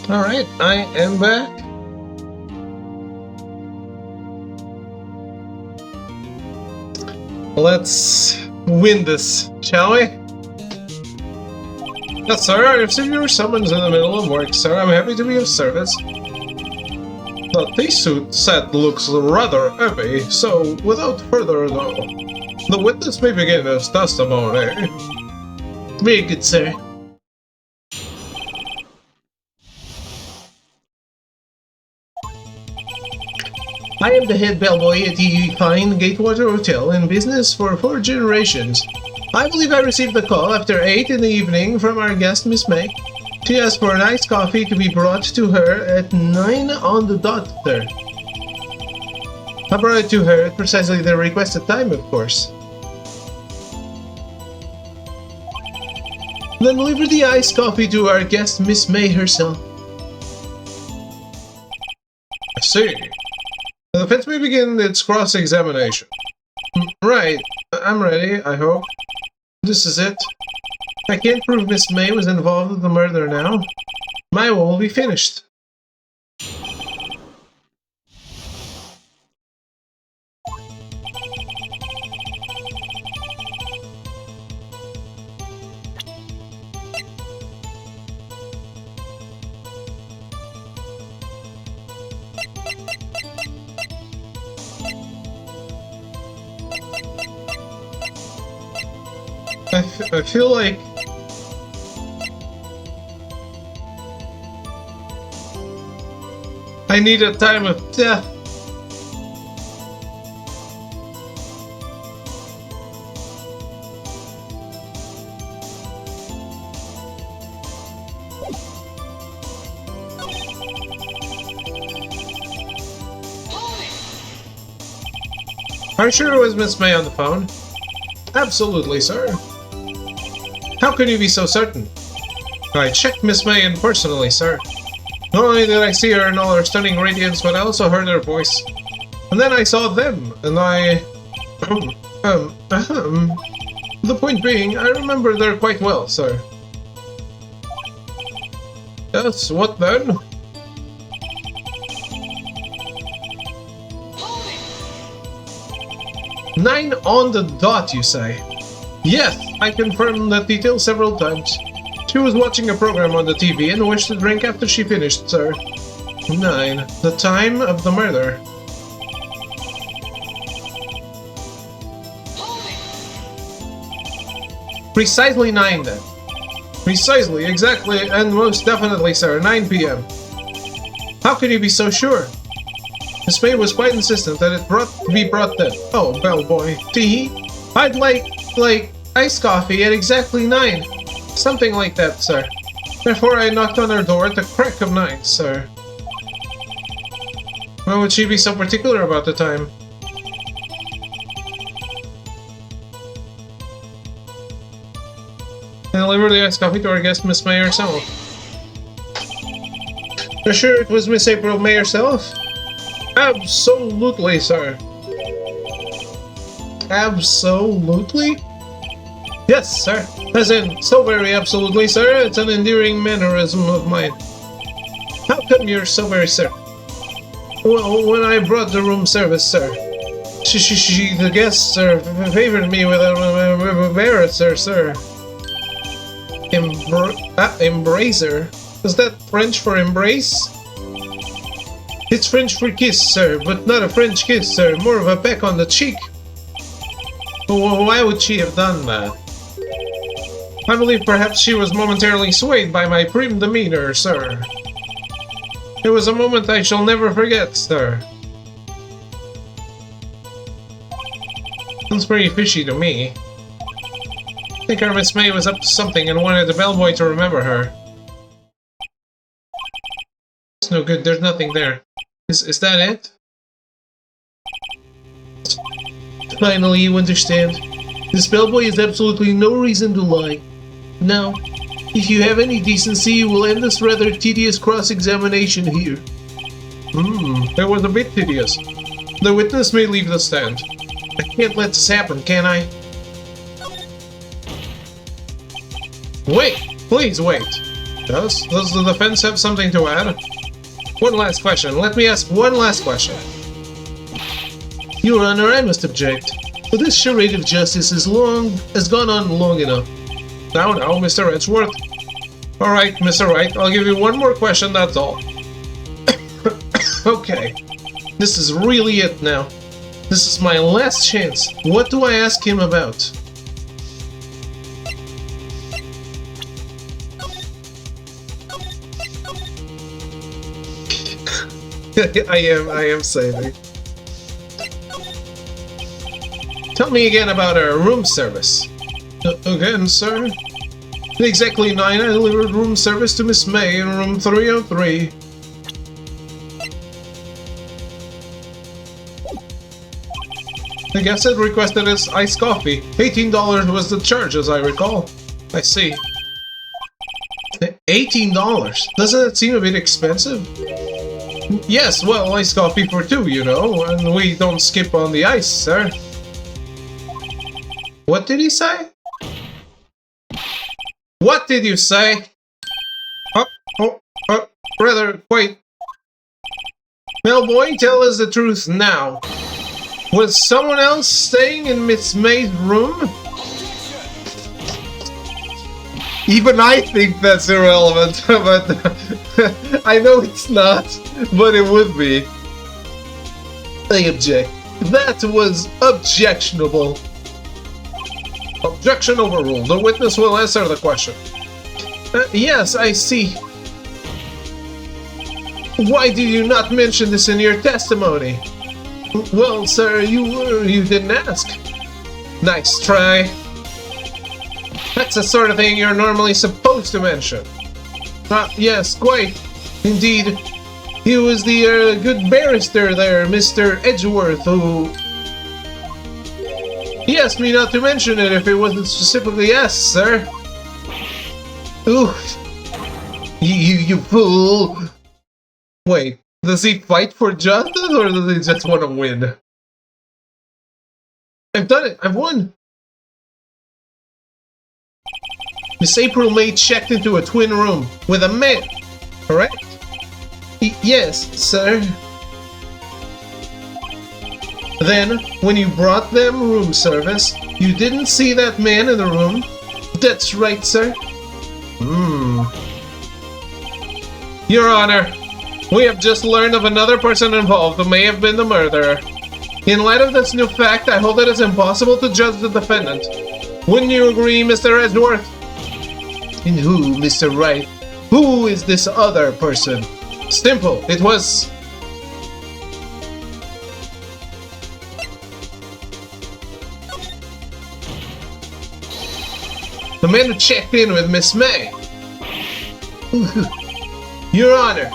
Alright, I am back. Let's win this, shall we? Yes, sir, I received your summons in the middle of work, sir. I'm happy to be of service. The T-suit set looks rather heavy, so without further ado, the witness may begin his testimony. Very good, sir. I am the head bellboy at the fine Gatewater Hotel, in business for 4 generations. I believe I received a call after 8 in the evening from our guest, Miss May. She asked for an iced coffee to be brought to her at 9 on the dot, sir. I brought it to her at precisely the requested time, of course. Then delivered the iced coffee to our guest, Miss May herself. I see. The defense may begin its cross-examination. Right. I'm ready, I hope. This is it. I can't prove Miss May was involved with the murder now. My one will be finished. I feel like I need a time of death. Are you sure it was Miss May on the phone? Absolutely, sir. How can you be so certain? I checked Miss May in personally, sir. Not only did I see her in all her stunning radiance, but I also heard her voice. And then I saw them, and I... The point being, I remember her quite well, sir. Yes, what then? "9 on the dot, you say?" Yes, I confirmed that detail several times. She was watching a program on the TV and wished to drink after she finished, sir. 9. The time of the murder. Precisely 9, then. Precisely, exactly, and most definitely, sir, 9 p.m. How can you be so sure? Miss May was quite insistent that it be brought then. Oh, bellboy. Tea? I'd like iced coffee at exactly 9. Something like that, sir. Therefore, I knocked on her door at the crack of 9, sir. Why would she be so particular about the time? I delivered the iced coffee to our guest, Miss May herself. You're sure it was Miss April May herself? Absolutely, sir. Absolutely? Yes, sir. As in, so very absolutely, sir. It's an endearing mannerism of mine. How come you're so very certain? Well, when I brought the room service, sir, the guests, sir, favored me with a embarrasser, sir. Embracer? Is that French for embrace? It's French for kiss, sir, but not a French kiss, sir. More of a peck on the cheek. Why would she have done that? I believe perhaps she was momentarily swayed by my prim demeanor, sir. It was a moment I shall never forget, sir. Sounds pretty fishy to me. I think our Miss May was up to something and wanted the bellboy to remember her. It's no good, there's nothing there. Is that it? Finally, you understand. This bellboy has absolutely no reason to lie. Now, if you have any decency, you will end this rather tedious cross-examination here. It was a bit tedious. The witness may leave the stand. I can't let this happen, can I? Wait! Please wait! Yes? Does the defense have something to add? One last question. Let me ask one last question. Your Honor, I must object. But this charade of justice has gone on long enough. Now, Mr. Edgeworth. Alright, Mr. Wright, I'll give you one more question, that's all. Okay. This is really it now. This is my last chance. What do I ask him about? I am saving. Tell me again about our room service. Again, sir? At exactly 9, I delivered room service to Miss May in room 303. The guest had requested his iced coffee. $18 was the charge, as I recall. I see. $18? Doesn't that seem a bit expensive? Yes, well, iced coffee for two, you know, and we don't skip on the ice, sir. What did he say? What did you say? Rather, wait. Bellboy, tell us the truth now. Was someone else staying in Miss May's room? Even I think that's irrelevant, but I know it's not, but it would be. I object. That was objectionable. Objection overruled. The witness will answer the question. Yes, I see. Why did you not mention this in your testimony? Well, sir, you didn't ask. Nice try. That's the sort of thing you're normally supposed to mention. Yes, quite. Indeed. He was the good barrister there, Mr. Edgeworth, who... He asked me not to mention it if it wasn't specifically asked, sir. Ooh. You fool. Wait, does he fight for justice, or does he just want to win? I've done it. I've won. Miss April May checked into a twin room with a man, correct? Yes, sir. Then, when you brought them room service, you didn't see that man in the room? That's right, sir. Your Honor, we have just learned of another person involved who may have been the murderer. In light of this new fact, I hold that it's impossible to judge the defendant. Wouldn't you agree, Mr. Edgeworth? And who, Mr. Wright? Who is this other person? Simple. It was... the man who checked in with Miss May. Your Honor,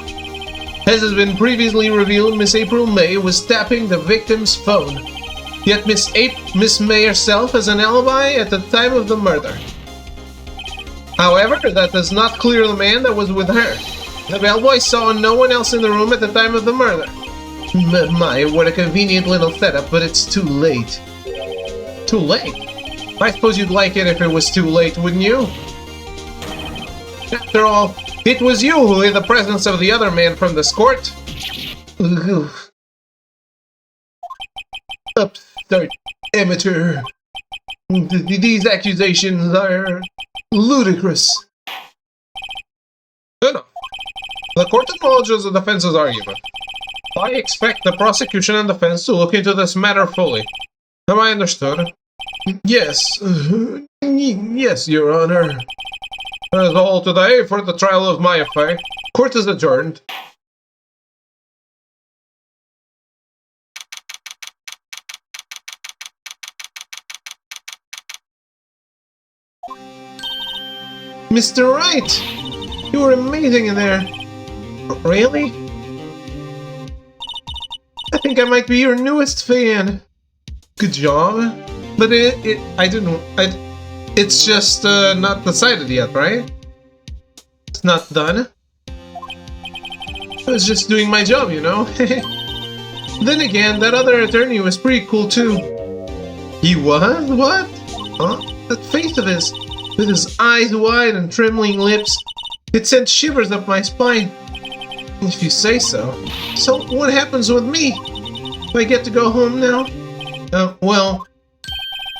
as has been previously revealed, Miss April May was tapping the victim's phone. Yet Miss May herself has an alibi at the time of the murder. However, that does not clear the man that was with her. The bellboy saw no one else in the room at the time of the murder. My, what a convenient little setup, but it's too late. Too late? I suppose you'd like it if it was too late, wouldn't you? After all, it was you who hid the presence of the other man from this court. Upstart amateur. These accusations are ludicrous. Good enough. The court acknowledges the defense's argument. I expect the prosecution and defense to look into this matter fully. Am I understood? Yes. Yes, Your Honor. That is all today for the trial of my affair. Court is adjourned. Mr. Wright! You were amazing in there. Really? I think I might be your newest fan. Good job. But it's just not decided yet, right? It's not done. I was just doing my job, you know? Then again, that other attorney was pretty cool too. He was? What? Huh? That face of his, with his eyes wide and trembling lips, it sent shivers up my spine. If you say so. So, what happens with me? Do I get to go home now? Well...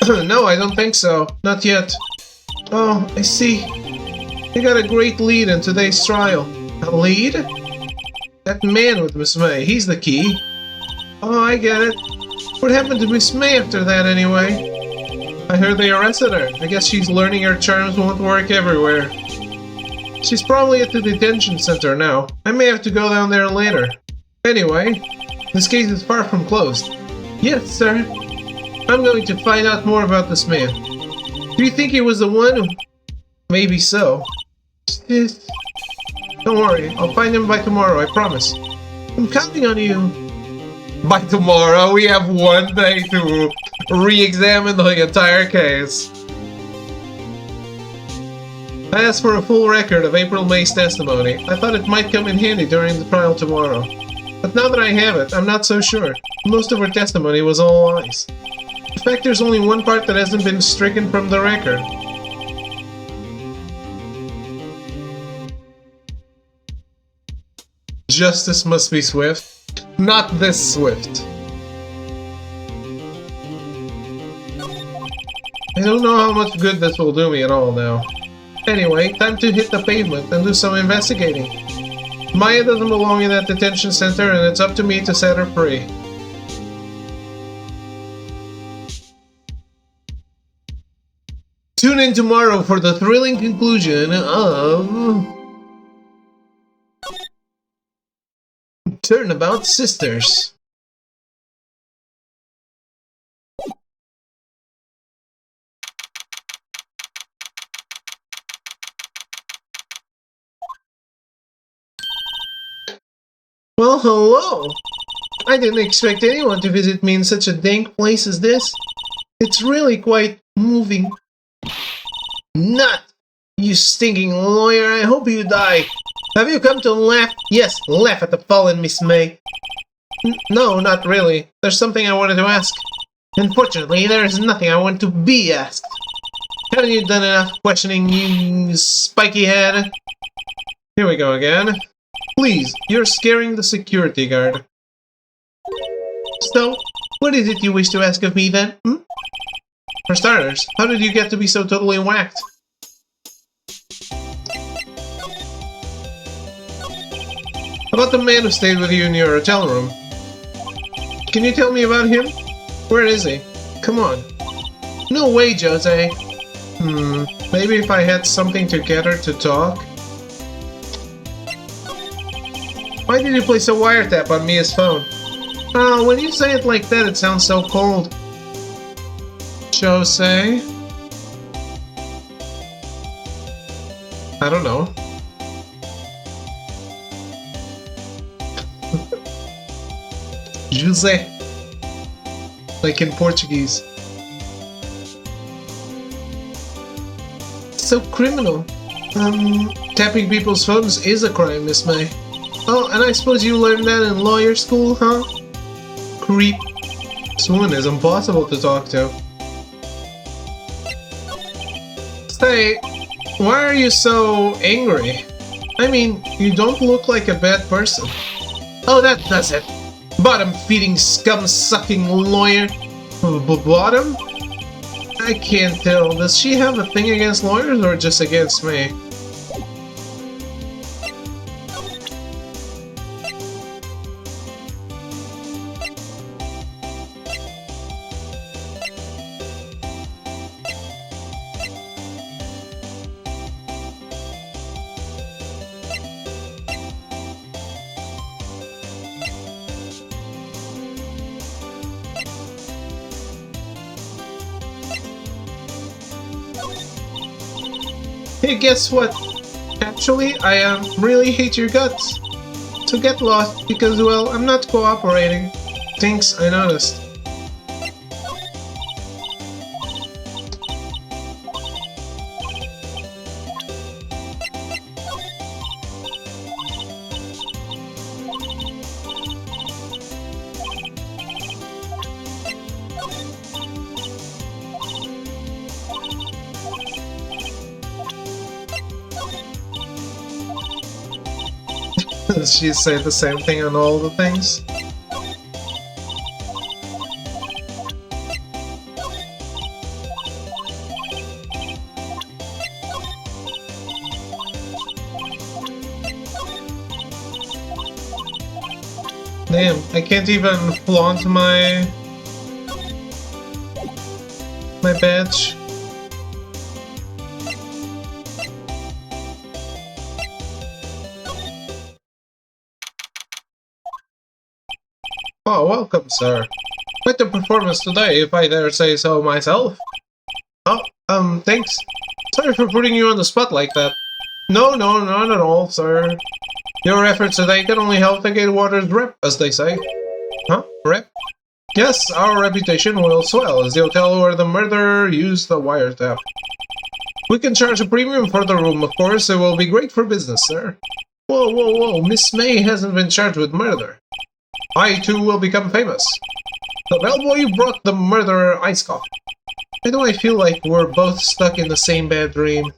no, I don't think so. Not yet. Oh, I see. You got a great lead in today's trial. A lead? That man with Miss May, he's the key. Oh, I get it. What happened to Miss May after that, anyway? I heard they arrested her. I guess she's learning her charms won't work everywhere. She's probably at the detention center now. I may have to go down there later. Anyway, this case is far from closed. Yes, sir. I'm going to find out more about this man. Do you think he was the one who... Maybe so. Yes. Don't worry, I'll find him by tomorrow, I promise. I'm counting on you. By tomorrow, we have one day to re-examine the entire case. I asked for a full record of April May's testimony. I thought it might come in handy during the trial tomorrow. But now that I have it, I'm not so sure. Most of her testimony was all lies. In fact, there's only one part that hasn't been stricken from the record. Justice must be swift. Not this swift. I don't know how much good this will do me at all now. Anyway, time to hit the pavement and do some investigating. Maya doesn't belong in that detention center and it's up to me to set her free. Tune in tomorrow for the thrilling conclusion of... Turnabout Sisters. Well, hello! I didn't expect anyone to visit me in such a dank place as this. It's really quite moving. Nut! You stinking lawyer, I hope you die! Have you come to laugh? Yes, laugh at the fallen Miss May. No, not really. There's something I wanted to ask. Unfortunately, there is nothing I want to be asked. Haven't you done enough questioning, you spiky head? Here we go again. Please, you're scaring the security guard. So, what is it you wish to ask of me then? For starters, how did you get to be so totally whacked? About the man who stayed with you in your hotel room. Can you tell me about him? Where is he? Come on. No way, Jose. Maybe if I had something to get her to talk? Why did you place a wiretap on Mia's phone? Oh, when you say it like that, it sounds so cold. Jose? I don't know. Jose. Like in Portuguese. So criminal. Tapping people's phones is a crime, Miss May. Oh, and I suppose you learned that in lawyer school, huh? Creep. This woman is impossible to talk to. Say, why are you so angry? I mean, you don't look like a bad person. Oh, that does it. Bottom-feeding, scum-sucking lawyer. Bottom? I can't tell. Does she have a thing against lawyers or just against me? Hey, guess what? Actually, I really hate your guts. So get lost because, well, I'm not cooperating. Thanks, I noticed. Does she say the same thing on all the things? Damn, I can't even flaunt my badge. Oh, welcome, sir. Quite the performance today, if I dare say so myself. Oh, thanks. Sorry for putting you on the spot like that. No, not at all, sir. Your efforts today can only help the Gatewater's rep, as they say. Huh? Rep? Yes, our reputation will swell as the hotel where the murderer used the wiretap. We can charge a premium for the room, of course. It will be great for business, sir. Whoa. Miss May hasn't been charged with murder. I, too, will become famous. The bellboy who brought the murderer ice coffee. Why do I feel like we're both stuck in the same bad dream?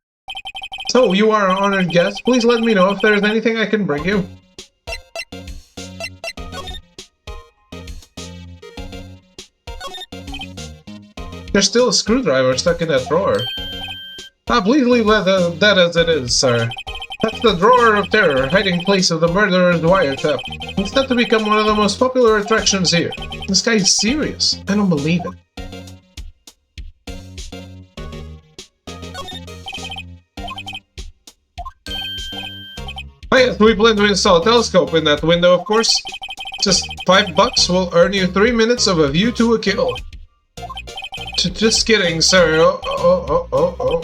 So, you are an honored guest. Please let me know if there's anything I can bring you. There's still a screwdriver stuck in that drawer. Please leave that as it is, sir. That's the drawer of terror, hiding place of the murderer's wiretap. It's set to become one of the most popular attractions here. This guy's serious. I don't believe it. Oh yes, we plan to install a telescope in that window, of course. Just $5 will earn you 3 minutes of a view to a kill. Just kidding, sir. Oh.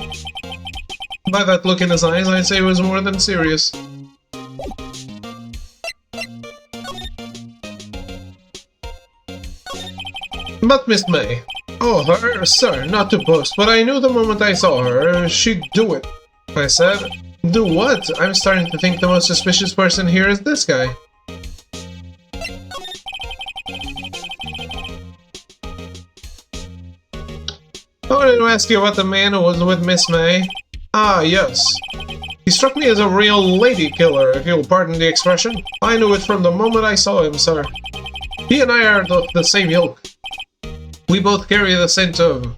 By that look in his eyes, I'd say it was more than serious. But Miss May. Oh, her? Sir, not to boast, but I knew the moment I saw her, she'd do it. I said, do what? I'm starting to think the most suspicious person here is this guy. I wanted to ask you about the man who was with Miss May. Ah, yes. He struck me as a real lady killer, if you'll pardon the expression. I knew it from the moment I saw him, sir. He and I are the same ilk. We both carry the scent of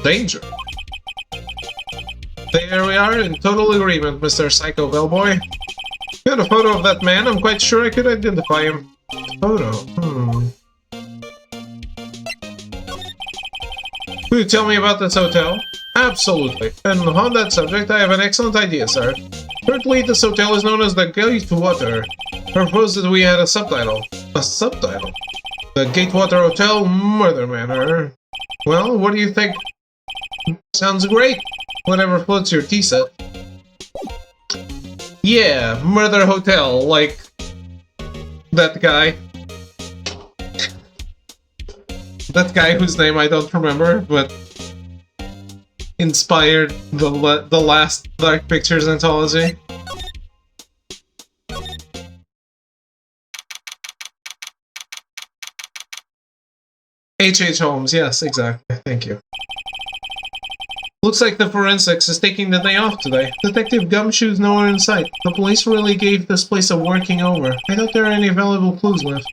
danger. There we are, in total agreement, Mr. Psycho Bellboy. Got a photo of that man, I'm quite sure I could identify him. Photo? Will you tell me about this hotel? Absolutely. And on that subject, I have an excellent idea, sir. Currently, this hotel is known as the Gatewater. Proposed that we had a subtitle. A subtitle? The Gatewater Hotel Murder Manor. Well, what do you think? Sounds great. Whatever floats your tea set. Yeah, Murder Hotel, like that guy. That guy whose name I don't remember, but inspired the last Dark Pictures anthology. H.H. Holmes, yes, exactly. Thank you. Looks like the forensics is taking the day off today. Detective Gumshoe's nowhere in sight. The police really gave this place a working over. I doubt there are any valuable clues left.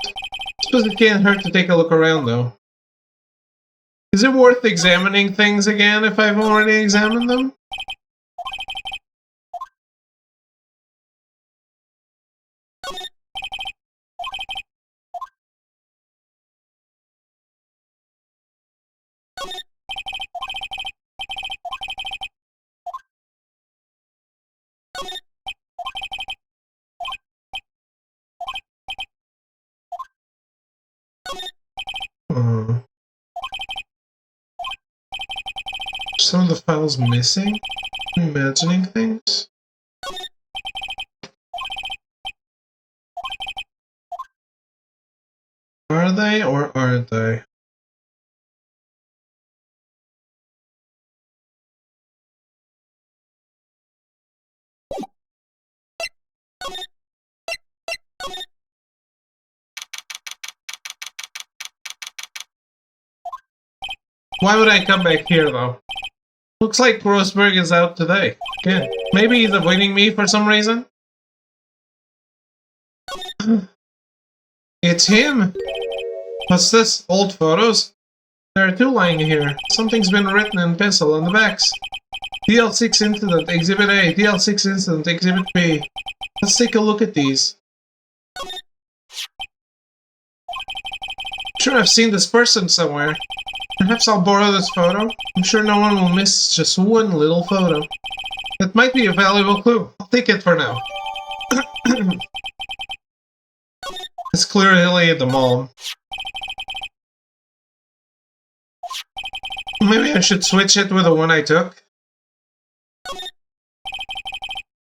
Suppose it can't hurt to take a look around, though. Is it worth examining things again if I've already examined them? Some of the files missing? Imagining things? Are they or aren't they? Why would I come back here, though? Looks like Grossberg is out today. Again. Maybe he's avoiding me for some reason? It's him! What's this? Old photos? There are two lying here. Something's been written in pencil on the backs. DL6 Incident, Exhibit A. DL6 Incident, Exhibit B. Let's take a look at these. Sure, I've seen this person somewhere. Perhaps I'll borrow this photo. I'm sure no one will miss just one little photo. It might be a valuable clue. I'll take it for now. It's clearly the mom. Maybe I should switch it with the one I took.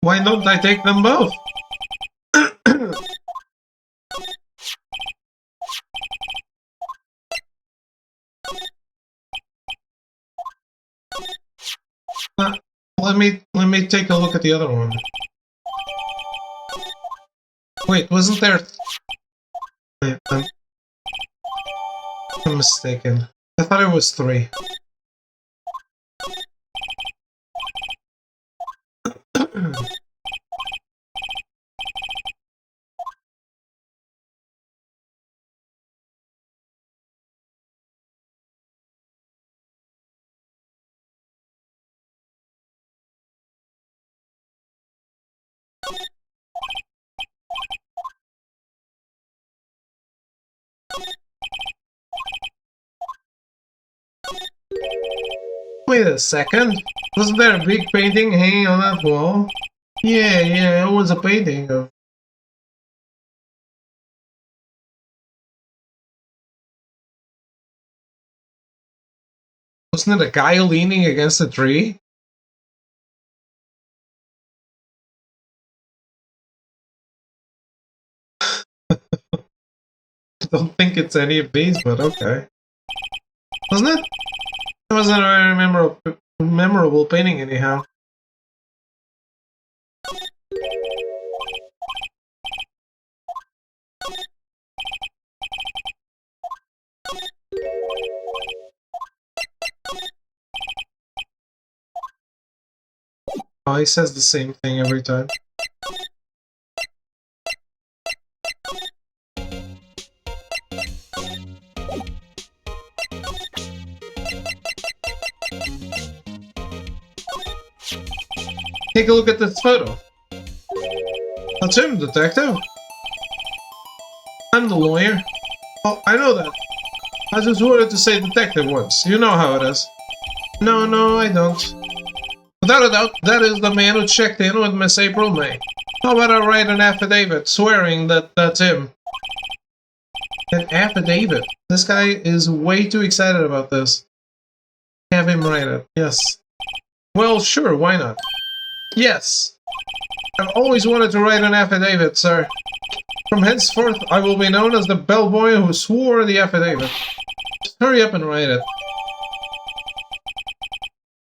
Why don't I take them both? Let me take a look at the other one. Wait, wasn't there? Wait, I'm mistaken. I thought it was 3. Wait a second. Wasn't there a big painting hanging on that wall? Yeah, it was a painting of... Wasn't it a guy leaning against a tree? I don't think it's any of these, but okay. Wasn't it? It wasn't a very memorable painting anyhow. Oh, he says the same thing every time. Take a look at this photo. That's him, detective. I'm the lawyer. Oh, I know that. I just wanted to say detective once. You know how it is. No, I don't. Without a doubt, that is the man who checked in with Miss April May. How about I write an affidavit swearing that that's him? An affidavit? This guy is way too excited about this. Have him write it, yes. Well, sure, why not? Yes. I've always wanted to write an affidavit, sir. From henceforth, I will be known as the bellboy who swore the affidavit. Just hurry up and write it.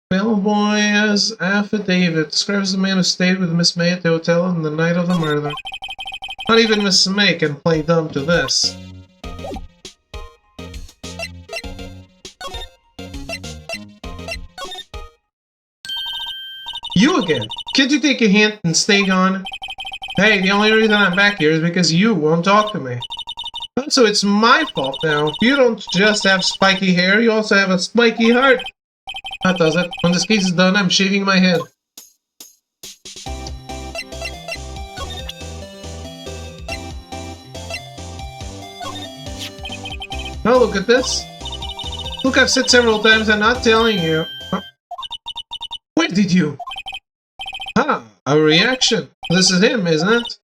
Bellboy's affidavit describes the man who stayed with Miss May at the hotel on the night of the murder. Not even Miss May can play dumb to this. You again! Can't you take a hint and stay gone? Hey, the only reason I'm back here is because you won't talk to me. So it's my fault now. You don't just have spiky hair, you also have a spiky heart. That does it. When this case is done, I'm shaving my head. Now look at this. Look, I've said several times I'm not telling you. Where did you? Ah, a reaction. This is him, isn't it?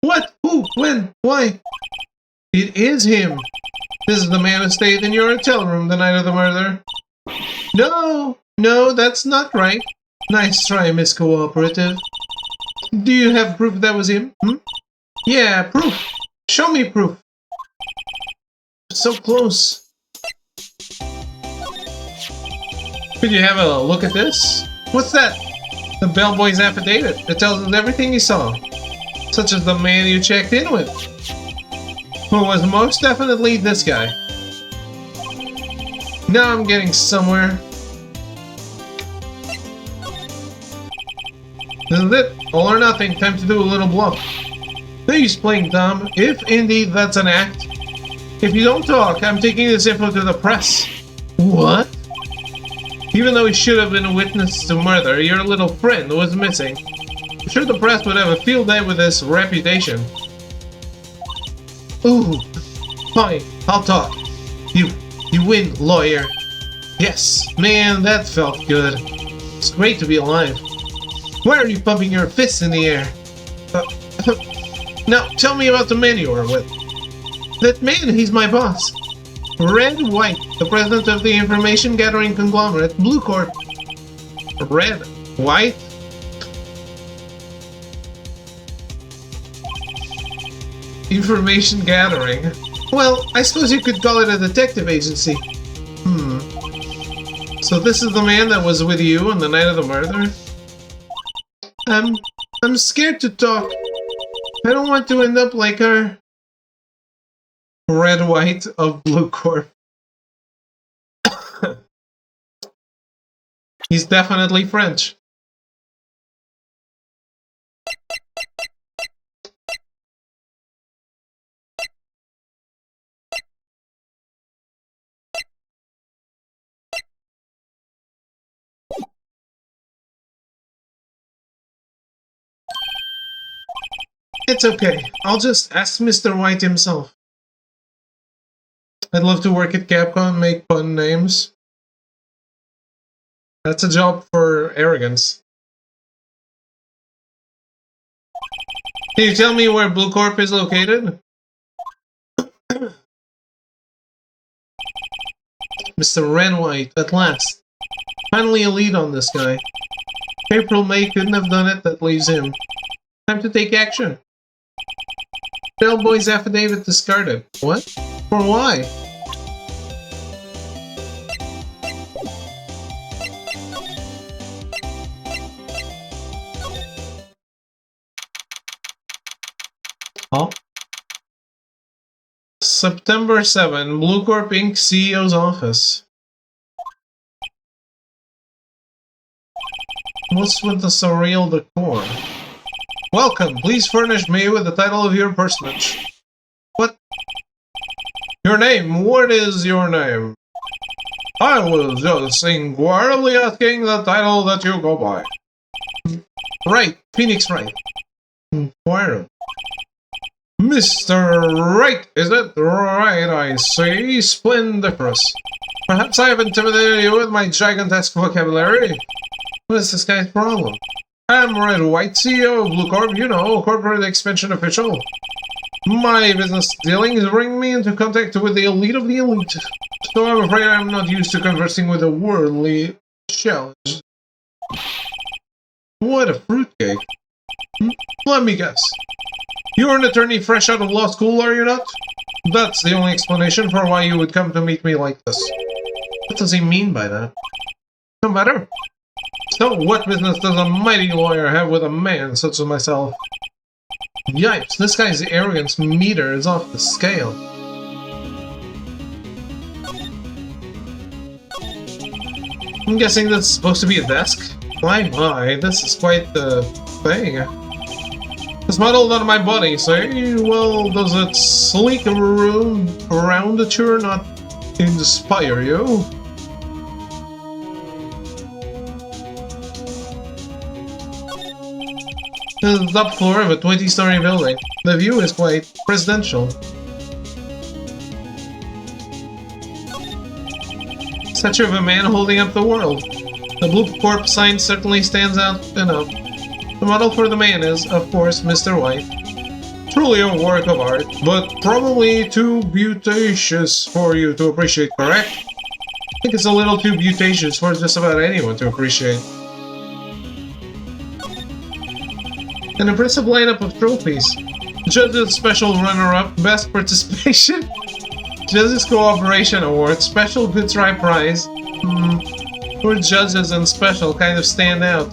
What? Who? When? Why? It is him. This is the man who stayed in your hotel room the night of the murder. No, that's not right. Nice try, Miss Cooperative. Do you have proof that was him? Yeah, proof. Show me proof. So close. Could you have a look at this? What's that? The bellboy's affidavit. It tells us everything he saw. Such as the man you checked in with. Who was most definitely this guy. Now I'm getting somewhere. This is it. All or nothing. Time to do a little bluff. He's playing dumb, if indeed that's an act. If you don't talk, I'm taking this info to the press. What? Even though he should have been a witness to murder, your little friend was missing. I'm sure the press would have a field day with his reputation. Ooh, fine, I'll talk. You win, lawyer. Yes, man, that felt good. It's great to be alive. Why are you pumping your fists in the air? Now, tell me about the man you were with. That man, he's my boss. Red White, the president of the information gathering conglomerate, Blue Corp. Red White? Information gathering? Well, I suppose you could call it a detective agency. So this is the man that was with you on the night of the murder? I'm scared to talk. I don't want to end up like her. Red White of Blue Corp. He's definitely French. It's okay. I'll just ask Mr. White himself. I'd love to work at Capcom and make fun names. That's a job for arrogance. Can you tell me where Blue Corp is located? Mr. Ren White, at last. Finally a lead on this guy. April May couldn't have done it, that leaves him. Time to take action. Bellboy's affidavit discarded. What? For why? Oh. September 7, Blue Corp Inc. CEO's office. What's with the surreal decor? Welcome, please furnish me with the title of your personage. What? Your name, what is your name? I was just inquiringly asking the title that you go by. Right, Phoenix Wright. Inquiring. Mr. Wright, is it? Right, I see. Splendiferous. Perhaps I have intimidated you with my gigantesque vocabulary? What is this guy's problem? I'm Red White, CEO of Blue Corp, you know, corporate expansion official. My business dealings bring me into contact with the elite of the elite, so I'm afraid I'm not used to conversing with a worldly challenge. What a fruitcake. Let me guess. You're an attorney fresh out of law school, are you not? That's the only explanation for why you would come to meet me like this. What does he mean by that? No matter. So, what business does a mighty lawyer have with a man such as myself? Yipes, this guy's arrogance meter is off the scale. I'm guessing this is supposed to be a desk? My, this is quite the thing. It's modeled on my body, say? Well, does its sleek roundature not inspire you? This is the top floor of a 20-story building. The view is quite presidential. Statue of a man holding up the world. The Blue Corp sign certainly stands out enough. The model for the man is, of course, Mr. White. Truly a work of art, but probably too beautacious for you to appreciate, correct? I think it's a little too beautacious for just about anyone to appreciate. An impressive lineup of trophies. Judges Special Runner-Up, Best Participation, Judges Cooperation Award, Special Good Try Prize. Poor judges and special kind of stand out.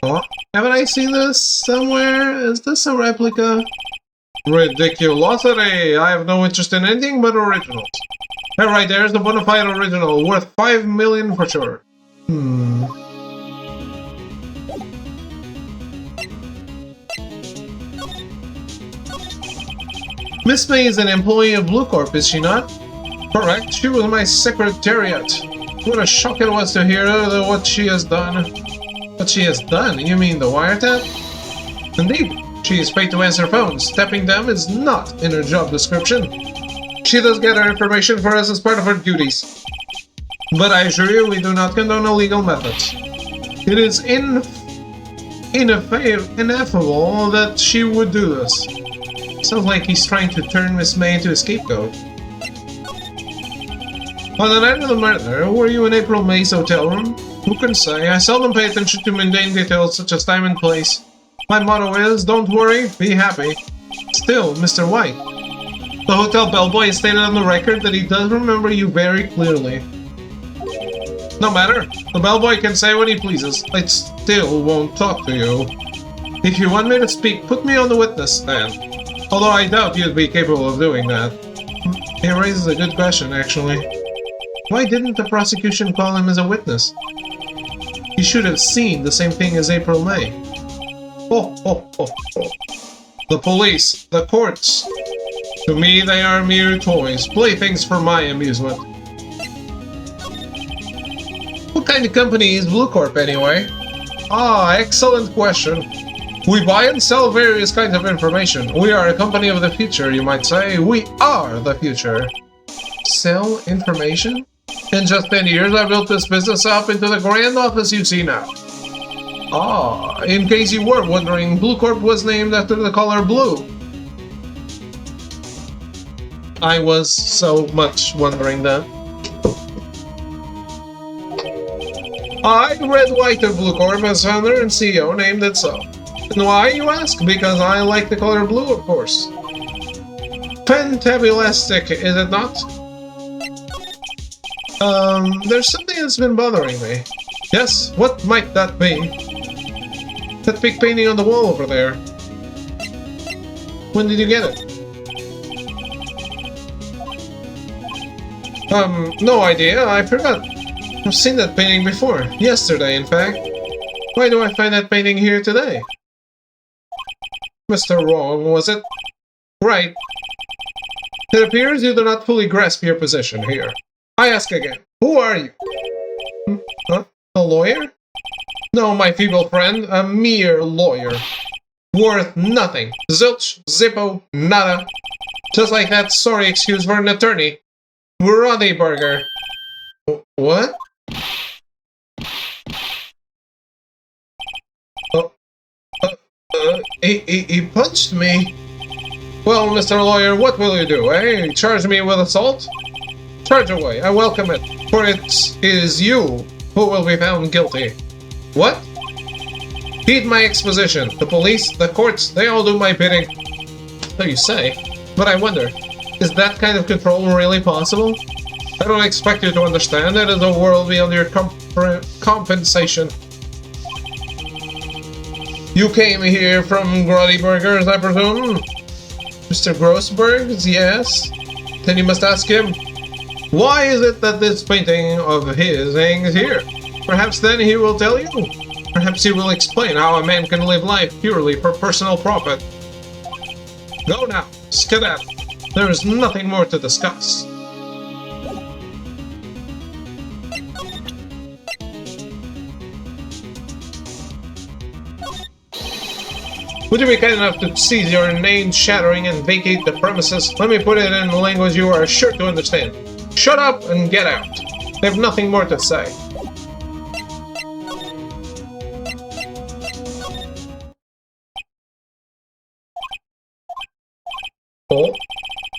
Oh, haven't I seen this somewhere? Is this a replica? Ridiculosity! I have no interest in anything but originals. That right there is the bona fide original, worth 5 million for sure. Miss May is an employee of Blue Corp, is she not? Correct, she was my secretariat. What a shock it was to hear what she has done. What she has done? You mean the wiretap? Indeed. She is paid to answer phones. Tapping them is not in her job description. She does get her information for us as part of her duties. But I assure you, we do not condone illegal methods. It is ineffable that she would do this. Sounds like he's trying to turn Miss May into a scapegoat. On the night of the murder, were you in April May's hotel room? Who can say? I seldom pay attention to mundane details such as time and place. My motto is, don't worry, be happy. Still, Mr. White. The hotel bellboy has stated on the record that he does remember you very clearly. No matter. The bellboy can say what he pleases. I still won't talk to you. If you want me to speak, put me on the witness stand. Although I doubt you'd be capable of doing that. He raises a good question, actually. Why didn't the prosecution call him as a witness? He should have seen the same thing as April May. The police, the courts. To me, they are mere toys, playthings for my amusement. What kind of company is Blue Corp, anyway? Ah, excellent question. We buy and sell various kinds of information. We are a company of the future, you might say. We are the future. Sell information? In just 10 years, I built this business up into the grand office you see now. Ah, in case you were wondering, Blue Corp was named after the color blue. I was so much wondering that. I, Red White of Blue Corp, as founder and CEO, named it so. And why, you ask? Because I like the color blue, of course. Fantabulastic, is it not? There's something that's been bothering me. Yes, what might that be? That big painting on the wall over there. When did you get it? No idea, I forgot. I've seen that painting before. Yesterday, in fact. Why do I find that painting here today? Mr. Wrong, was it? Right. It appears you do not fully grasp your position here. I ask again, who are you? Huh? A lawyer? No, my feeble friend, a mere lawyer. Worth nothing. Zilch, zippo, nada. Just like that sorry excuse for an attorney. Roddy Burger. What? He punched me. Well, Mr. Lawyer, what will you do, eh? Charge me with assault? Charge away, I welcome it, for it is you who will be found guilty. What? Heed my exposition. The police, the courts, they all do my bidding. So you say. But I wonder, is that kind of control really possible? I don't expect you to understand. It is a world beyond your compensation. You came here from Grotty Burgers, I presume? Mr. Grossberg's, yes. Then you must ask him, why is it that this painting of his hangs here? Perhaps then he will tell you. Perhaps he will explain how a man can live life purely for personal profit. Go now, skedaddle. There is nothing more to discuss. Would you be kind enough to cease your name-shattering and vacate the premises? Let me put it in a language you are sure to understand. Shut up and get out. I have nothing more to say. Oh,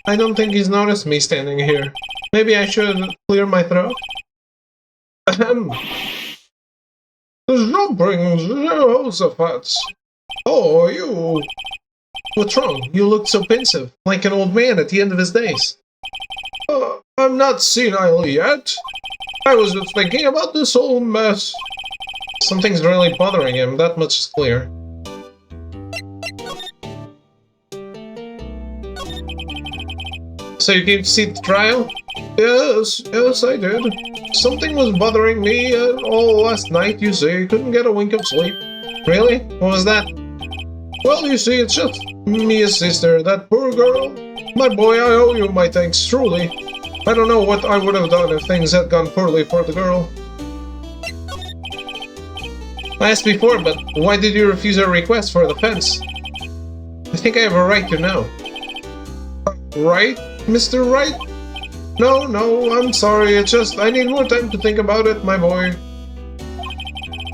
I don't think he's noticed me standing here. Maybe I should clear my throat? Ahem. Jumping Jehoshaphat. Oh, you. What's wrong? You look so pensive, like an old man at the end of his days. I'm not senile yet. I was just thinking about this whole mess. Something's really bothering him, that much is clear. So you came to see the trial? Yes, I did. Something was bothering me all last night, you see. Couldn't get a wink of sleep. Really? What was that? Well, you see, it's just Mia's sister, that poor girl. My boy, I owe you my thanks, truly. I don't know what I would have done if things had gone poorly for the girl. I asked before, but why did you refuse her request for the fence? I think I have a right to know. Right, Mr. Wright? No, I'm sorry, it's just I need more time to think about it, my boy.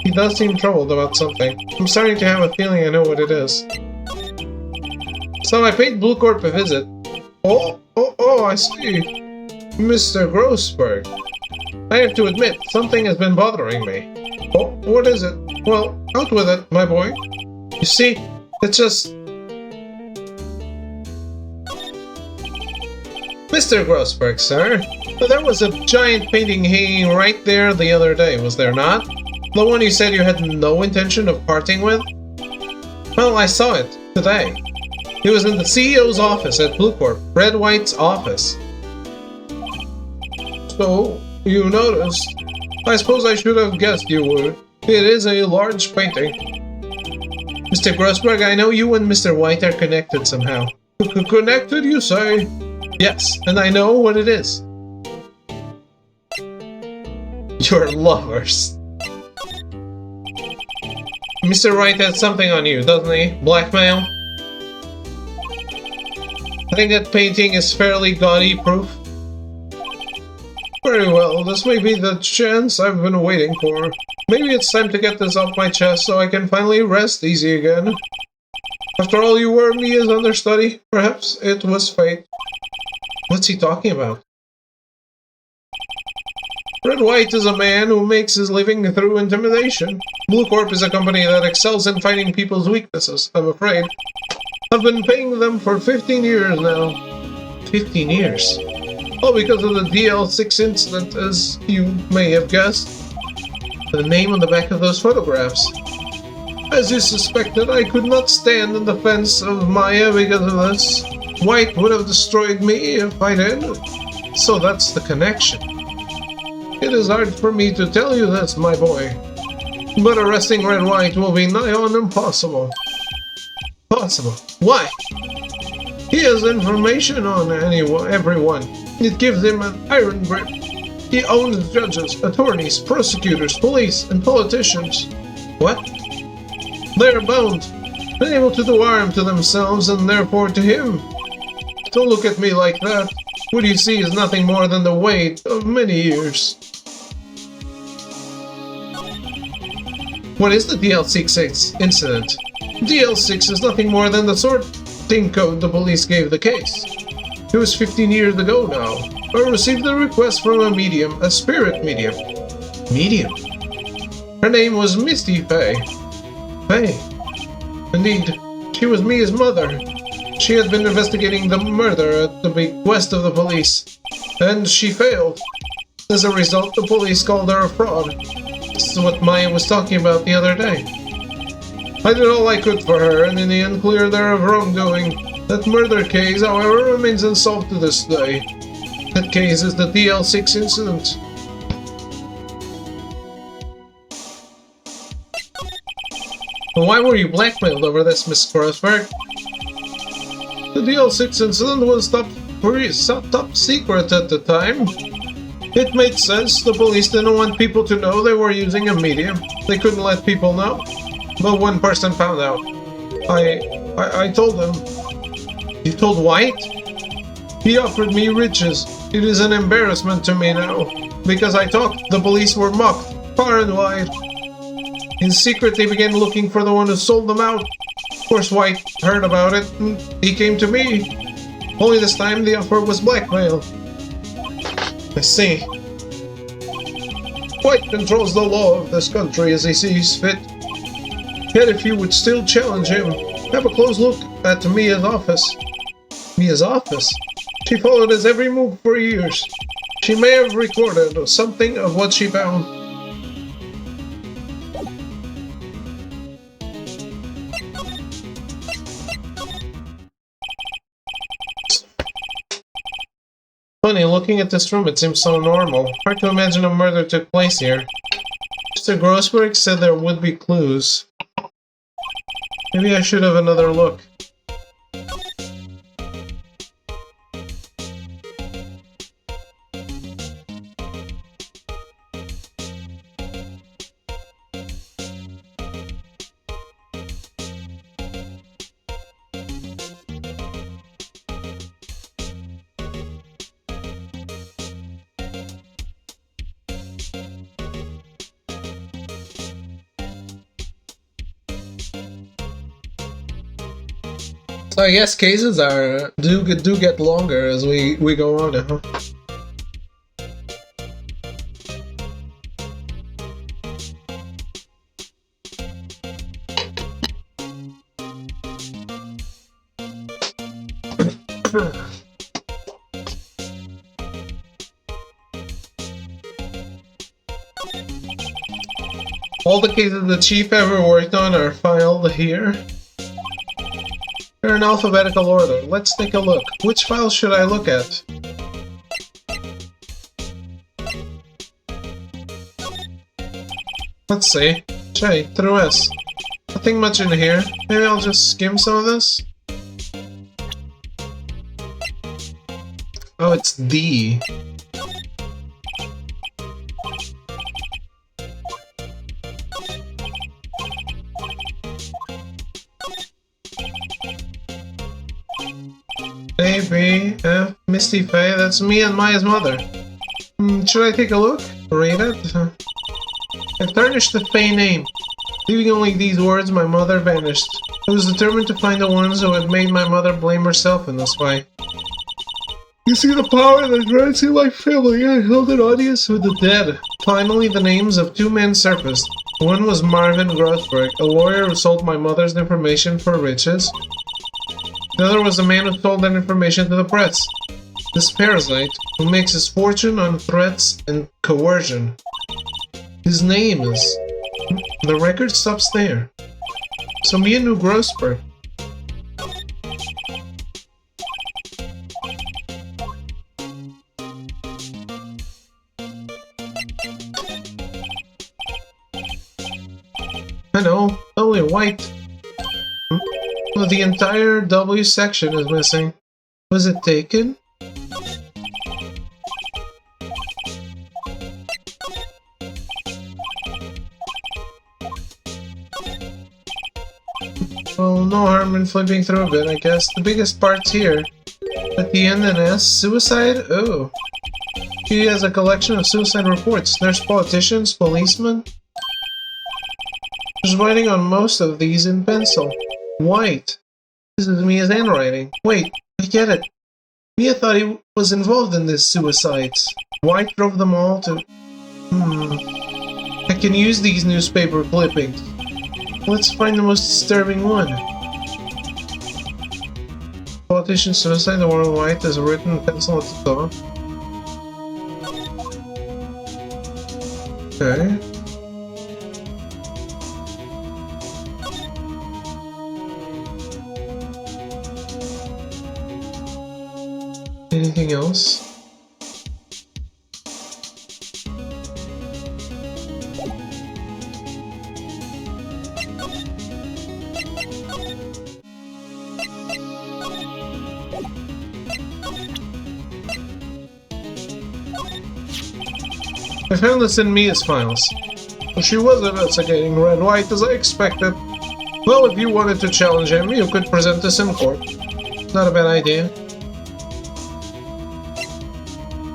He does seem troubled about something. I'm starting to have a feeling I know what it is. So I paid Blue Corp a visit. Oh, I see. Mr. Grossberg. I have to admit, something has been bothering me. Oh, what is it? Well, out with it, my boy. You see, it's just... Mr. Grossberg, sir, there was a giant painting hanging right there the other day, was there not? The one you said you had no intention of parting with? Well, I saw it today. It was in the CEO's office at Blue Corp, Red White's office. So, you noticed. I suppose I should have guessed you would. It is a large painting. Mr. Grossberg, I know you and Mr. White are connected somehow. Connected, you say? Yes, and I know what it is. You're lovers. Mr. Wright has something on you, doesn't he? Blackmail? I think that painting is fairly gaudy proof. Very well, this may be the chance I've been waiting for. Maybe it's time to get this off my chest so I can finally rest easy again. After all, you were Mia's understudy. Perhaps it was fate. What's he talking about? Red White is a man who makes his living through intimidation. Blue Corp is a company that excels in finding people's weaknesses, I'm afraid. I've been paying them for 15 years now. 15 years? All because of the DL6 incident, as you may have guessed. The name on the back of those photographs. As you suspected, I could not stand in defense of Maya because of this. White would have destroyed me if I did. So that's the connection. It is hard for me to tell you this, my boy. But arresting Red White will be nigh on impossible. Possible? Why? He has information on everyone. It gives him an iron grip. He owns judges, attorneys, prosecutors, police, and politicians. What? They are bound, unable to do harm to themselves and therefore to him. Don't look at me like that. What you see is nothing more than the weight of many years. What is the DL6 incident? DL6 is nothing more than the sorting code the police gave the case. It was 15 years ago now. I received a request from a medium, a spirit medium. Medium? Her name was Misty Fay. Fay? Indeed, she was Mia's mother. She had been investigating the murder at the bequest of the police, and she failed. As a result, the police called her a fraud. This is what Maya was talking about the other day. I did all I could for her, and in the end cleared her of wrongdoing. That murder case, however, remains unsolved to this day. That case is the DL6 incident. Why were you blackmailed over this, Miss Grossberg? The DL6 incident was top secret at the time. It made sense. The police didn't want people to know they were using a medium. They couldn't let people know. But one person found out. I told him. You told White? He offered me riches. It is an embarrassment to me now. Because I talked, the police were mocked, far and wide. In secret, they began looking for the one who sold them out. Of course, White heard about it, and he came to me. Only this time, the offer was blackmail. I see. White controls the law of this country as he sees fit. Yet if you would still challenge him, have a close look at Mia's office. Mia's office? She followed his every move for years. She may have recorded something of what she found. Funny, looking at this room, it seems so normal. Hard to imagine a murder took place here. Mr. Grossberg said there would be clues. Maybe I should have another look. So I guess cases do get longer as we go on, huh? All the cases the chief ever worked on are filed here. They're in alphabetical order. Let's take a look. Which file should I look at? Let's see. J through S. Nothing much in here. Maybe I'll just skim some of this? Oh, it's D. A, B, F, Misty Faye, that's me and Maya's mother. Should I take a look? Read it? I tarnished the Faye name. Leaving only these words, my mother vanished. I was determined to find the ones who had made my mother blame herself in this way. You see the power that runs in my family. I held an audience with the dead. Finally, the names of two men surfaced. One was Marvin Grothberg, a lawyer who sold my mother's information for riches. The other was the man who sold that information to the press. This parasite, who makes his fortune on threats and coercion. His name is... The record stops there. So Mia knew Grossberg. I know, only White. Well, the entire W section is missing. Was it taken? Well, no harm in flipping through a bit, I guess. The biggest part's here. At the end, an S. Suicide? Oh. He has a collection of suicide reports. There's politicians, policemen. There's writing on most of these in pencil. White. This is Mia's handwriting. Wait, I get it. Mia thought he was involved in these suicides. White drove them all to... I can use these newspaper clippings. Let's find the most disturbing one. Politician suicide, the one White is written in pencil at the top. Okay. Anything else? I found this in Mia's files. She was investigating Red White as I expected. Well, if you wanted to challenge him, you could present this in court. Not a bad idea.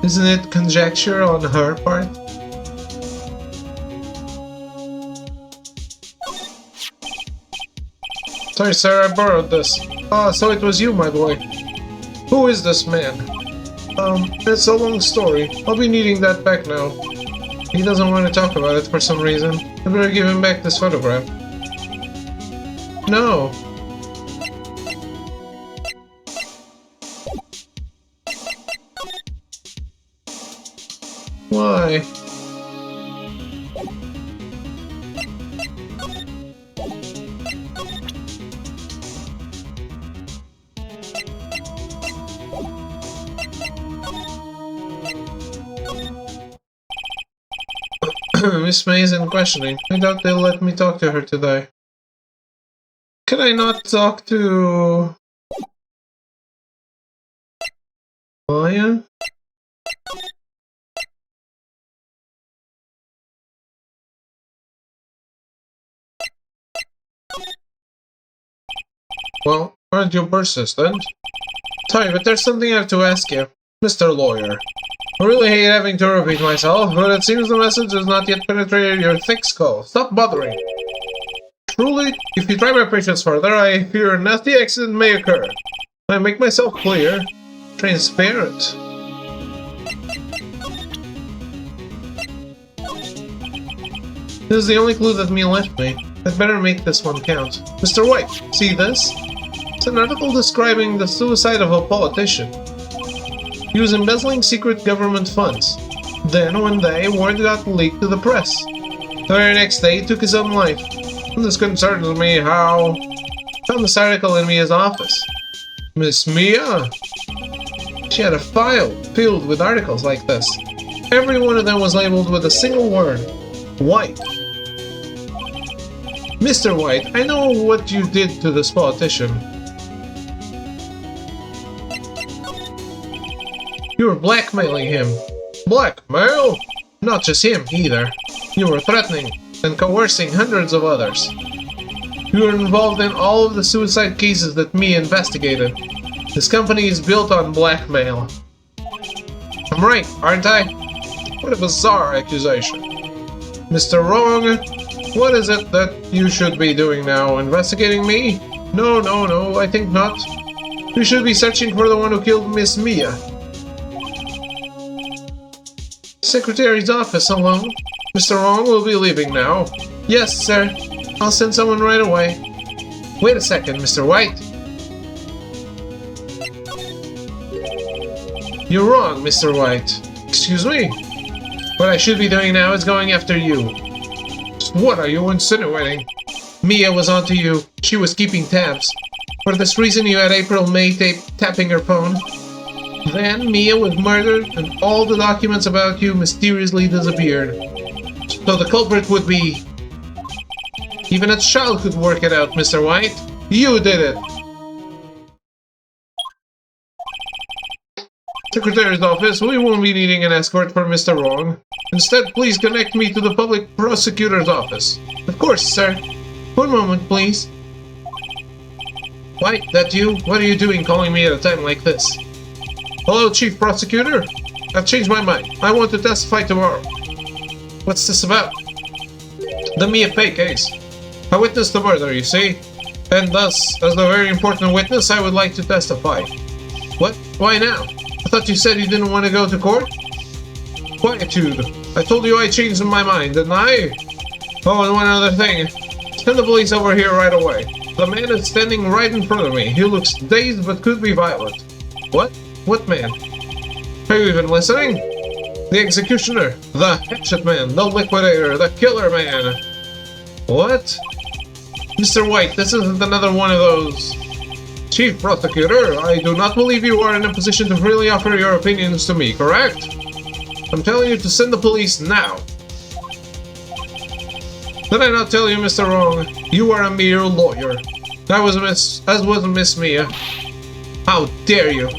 Isn't it conjecture on her part? Sorry, sir, I borrowed this. Ah, so it was you, my boy. Who is this man? It's a long story. I'll be needing that back now. He doesn't want to talk about it for some reason. I better give him back this photograph. No. Why? Miss May isn't questioning. I doubt they'll let me talk to her today. Can I not talk to... Lion? Well, aren't you persistent? Sorry, but there's something I have to ask you. Mr. Lawyer. I really hate having to repeat myself, but it seems the message has not yet penetrated your thick skull. Stop bothering. Truly, if you try my patience further, I fear a nasty accident may occur. I make myself clear, transparent. This is the only clue that Mia left me. I'd better make this one count. Mr. White, see this? It's an article describing the suicide of a politician. He was embezzling secret government funds. Then, one day, word got leaked to the press. The very next day, he took his own life. And this concerns me how... found this article in Mia's office. Miss Mia? She had a file filled with articles like this. Every one of them was labeled with a single word. White. Mr. White, I know what you did to this politician. You were blackmailing him. Blackmail? Not just him, either. You were threatening and coercing hundreds of others. You were involved in all of the suicide cases that Mia investigated. This company is built on blackmail. I'm right, aren't I? What a bizarre accusation. Mr. Wrong, what is it that you should be doing now? Investigating me? No, I think not. You should be searching for the one who killed Miss Mia. Secretary's office alone. Mr. Wrong will be leaving now. Yes, sir. I'll send someone right away. Wait a second, Mr. White. You're wrong, Mr. White. Excuse me? What I should be doing now is going after you. What are you insinuating? Mia was onto you. She was keeping tabs. For this reason you had April May tapping her phone. Then Mia was murdered and all the documents about you mysteriously disappeared. So the culprit would be... Even a child could work it out, Mr. White. You did it! Secretary's office, we won't be needing an escort for Mr. Wrong. Instead, please connect me to the public prosecutor's office. Of course, sir. One moment, please. White, that you? What are you doing calling me at a time like this? Hello, Chief Prosecutor. I've changed my mind. I want to testify tomorrow. What's this about? The Mia Pei case. I witnessed the murder, you see? And thus, as a very important witness, I would like to testify. What? Why now? I thought you said you didn't want to go to court? Quietude. I told you I changed my mind, didn't I? Oh, and one other thing. Send the police over here right away. The man is standing right in front of me. He looks dazed but could be violent. What? What man? Are you even listening? The executioner, the hatchet man, the liquidator, the killer man. What? Mr. White, this isn't another one of those. Chief Prosecutor, I do not believe you are in a position to freely offer your opinions to me, correct? I'm telling you to send the police now. Did I not tell you, Mr. Wrong? You are a mere lawyer. As was Miss Mia. How dare you?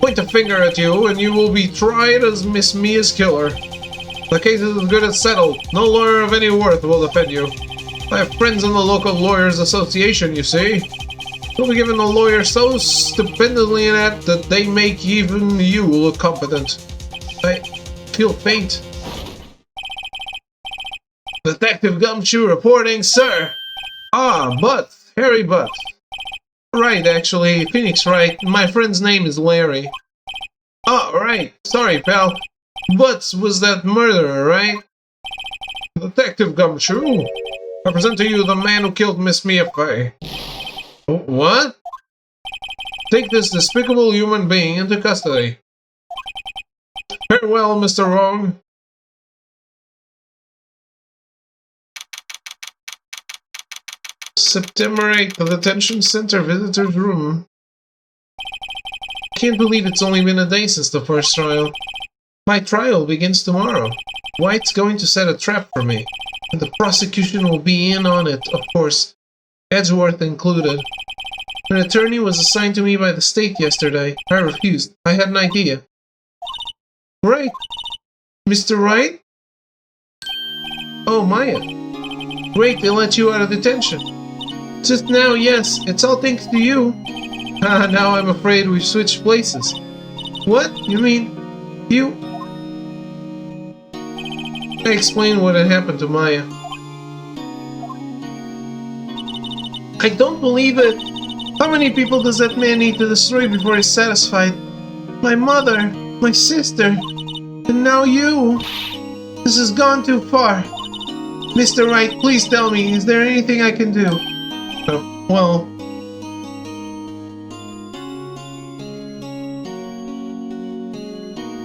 Point a finger at you and you will be tried as Miss Mia's killer. The case is as good as settled. No lawyer of any worth will defend you. I have friends in the local lawyers association, you see. You'll be given a lawyer so stupendly inept that they make even you look competent. I feel faint. Detective Gumshoe reporting, sir! Ah, Butts. Harry Butts. Right, actually. Phoenix Wright. My friend's name is Larry. Oh, right. Sorry, pal. Butts was that murderer, right? Detective Gumshoe, I present to you the man who killed Miss Mia Fey. What? Take this despicable human being into custody. Farewell, Mr. Rogue. September 8th, the detention center visitor's room. Can't believe it's only been a day since the first trial. My trial begins tomorrow. Wright's going to set a trap for me, and the prosecution will be in on it, of course, Edgeworth included. An attorney was assigned to me by the state yesterday. I refused. I had an idea. Right. Mr. Wright? Oh, Maya. Great, they let you out of detention. Just now, yes. It's all thanks to you. Now I'm afraid we've switched places. What? You mean... you... I explained what had happened to Maya. I don't believe it. How many people does that man need to destroy before he's satisfied? My mother, my sister, and now you. This has gone too far. Mr. Wright, please tell me, is there anything I can do? Well...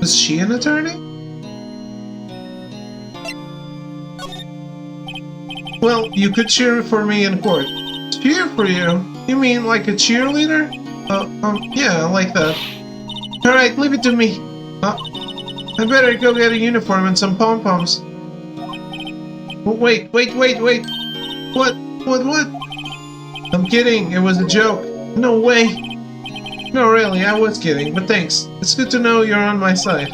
Is she an attorney? Well, you could cheer for me in court. Cheer for you? You mean like a cheerleader? Yeah, like that. Alright, leave it to me. I better go get a uniform and some pom-poms. Wait. What? I'm kidding, it was a joke. No way. No, really, I was kidding, but thanks. It's good to know you're on my side.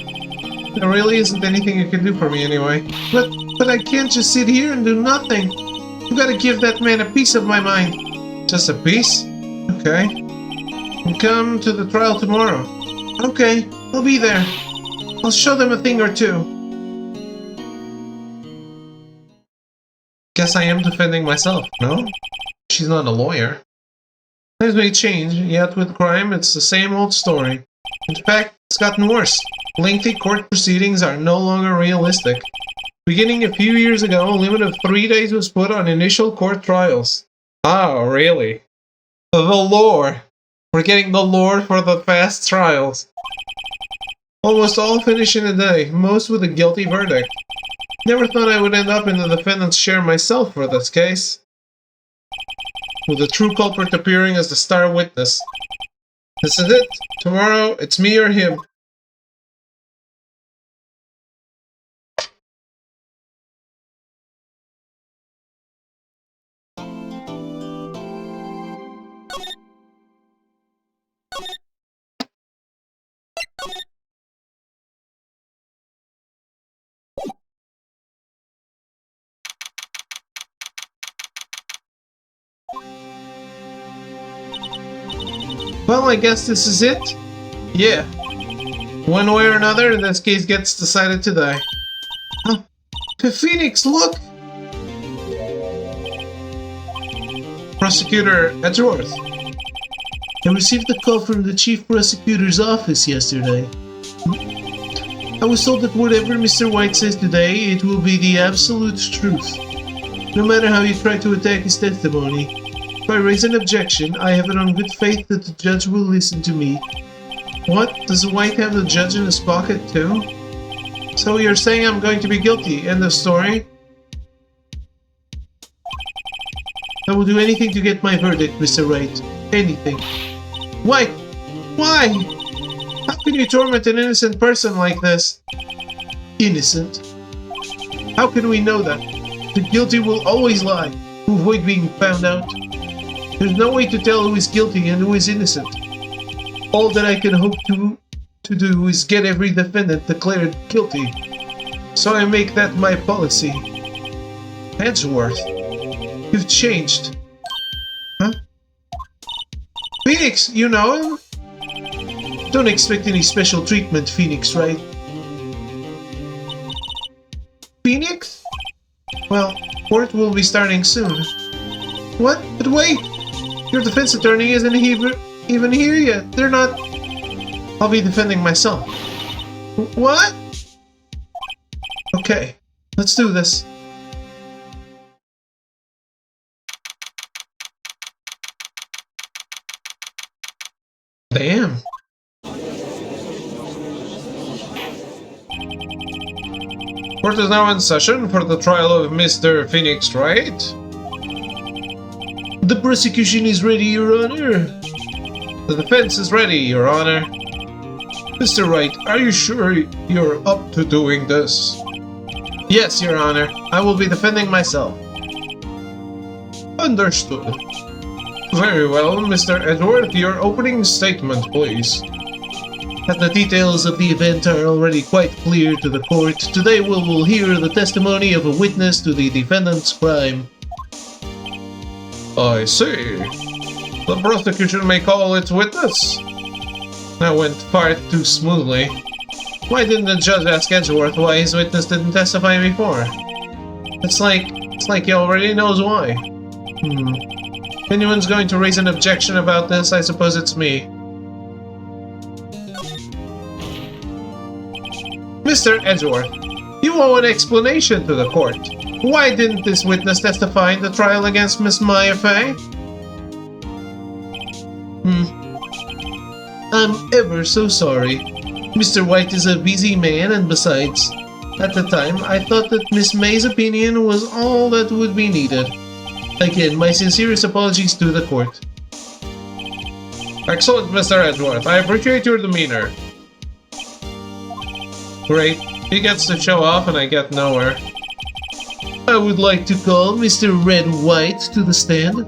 There really isn't anything you can do for me anyway. But I can't just sit here and do nothing. You gotta give that man a piece of my mind. Just a piece? Okay. And come to the trial tomorrow. Okay, I'll be there. I'll show them a thing or two. Guess I am defending myself, no? She's not a lawyer. Things may change, yet with crime it's the same old story. In fact, it's gotten worse. Lengthy court proceedings are no longer realistic. Beginning a few years ago, a limit of 3 days was put on initial court trials. Oh, really? The lore. We're getting the lore for the fast trials. Almost all finish in a day, most with a guilty verdict. Never thought I would end up in the defendant's chair myself for this case. With the true culprit appearing as the star witness. This is it. Tomorrow, it's me or him. Well, I guess this is it. Yeah. One way or another, this case gets decided today. Huh? Phoenix, look! Prosecutor Edgeworth. I received a call from the Chief Prosecutor's office yesterday. I was told that whatever Mr. White says today, it will be the absolute truth. No matter how you try to attack his testimony. If I raise an objection, I have it on good faith that the judge will listen to me. What? Does White have the judge in his pocket too? So you're saying I'm going to be guilty, end of story? I will do anything to get my verdict, Mr. Wright. Anything. Why? Why? How can you torment an innocent person like this? Innocent? How can we know that? The guilty will always lie, to avoid being found out. There's no way to tell who is guilty and who is innocent. All that I can hope to do is get every defendant declared guilty. So I make that my policy. Edgeworth, you've changed. Huh? Phoenix, you know him? Don't expect any special treatment, Phoenix, right? Phoenix? Well, court will be starting soon. What? But wait! Your defense attorney isn't even here yet. They're not... I'll be defending myself. What? Okay, let's do this. Damn. Court is now in session for the trial of Mr. Phoenix Wright. The prosecution is ready, Your Honor. The defense is ready, Your Honor. Mr. Wright, are you sure you're up to doing this? Yes, Your Honor. I will be defending myself. Understood. Very well, Mr. Edward, your opening statement, please. As the details of the event are already quite clear to the court, today we will hear the testimony of a witness to the defendant's crime. I see. The prosecution may call its witness. That went far too smoothly. Why didn't the judge ask Edgeworth why his witness didn't testify before? It's like he already knows why. If anyone's going to raise an objection about this, I suppose it's me. Mr. Edgeworth, you owe an explanation to the court. Why didn't this witness testify in the trial against Miss Maya Fey? I'm ever so sorry. Mr. White is a busy man, and besides, at the time, I thought that Miss May's opinion was all that would be needed. Again, my sincerest apologies to the court. Excellent, Mr. Edgeworth. I appreciate your demeanor. Great. He gets to show off and I get nowhere. I would like to call Mr. Red White to the stand.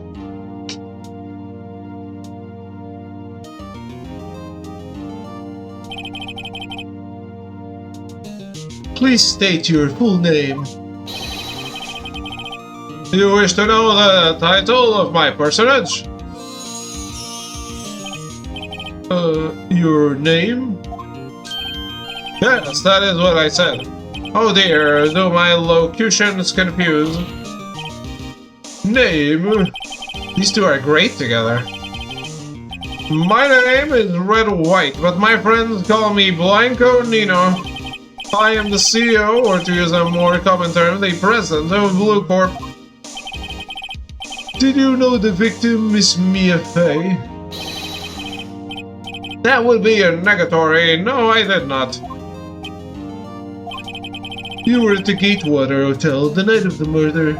Please state your full name. Do you wish to know the title of my personage? Your name? Yes, that is what I said. Oh dear, do my locutions confuse? Name? These two are great together. My name is Red White, but my friends call me Blanco Nino. I am the CEO, or to use a more common term, the president of Blue Corp. Did you know the victim, Miss Mia Fey? That would be a negatory. No, I did not. You were at the Gatewater Hotel the night of the murder.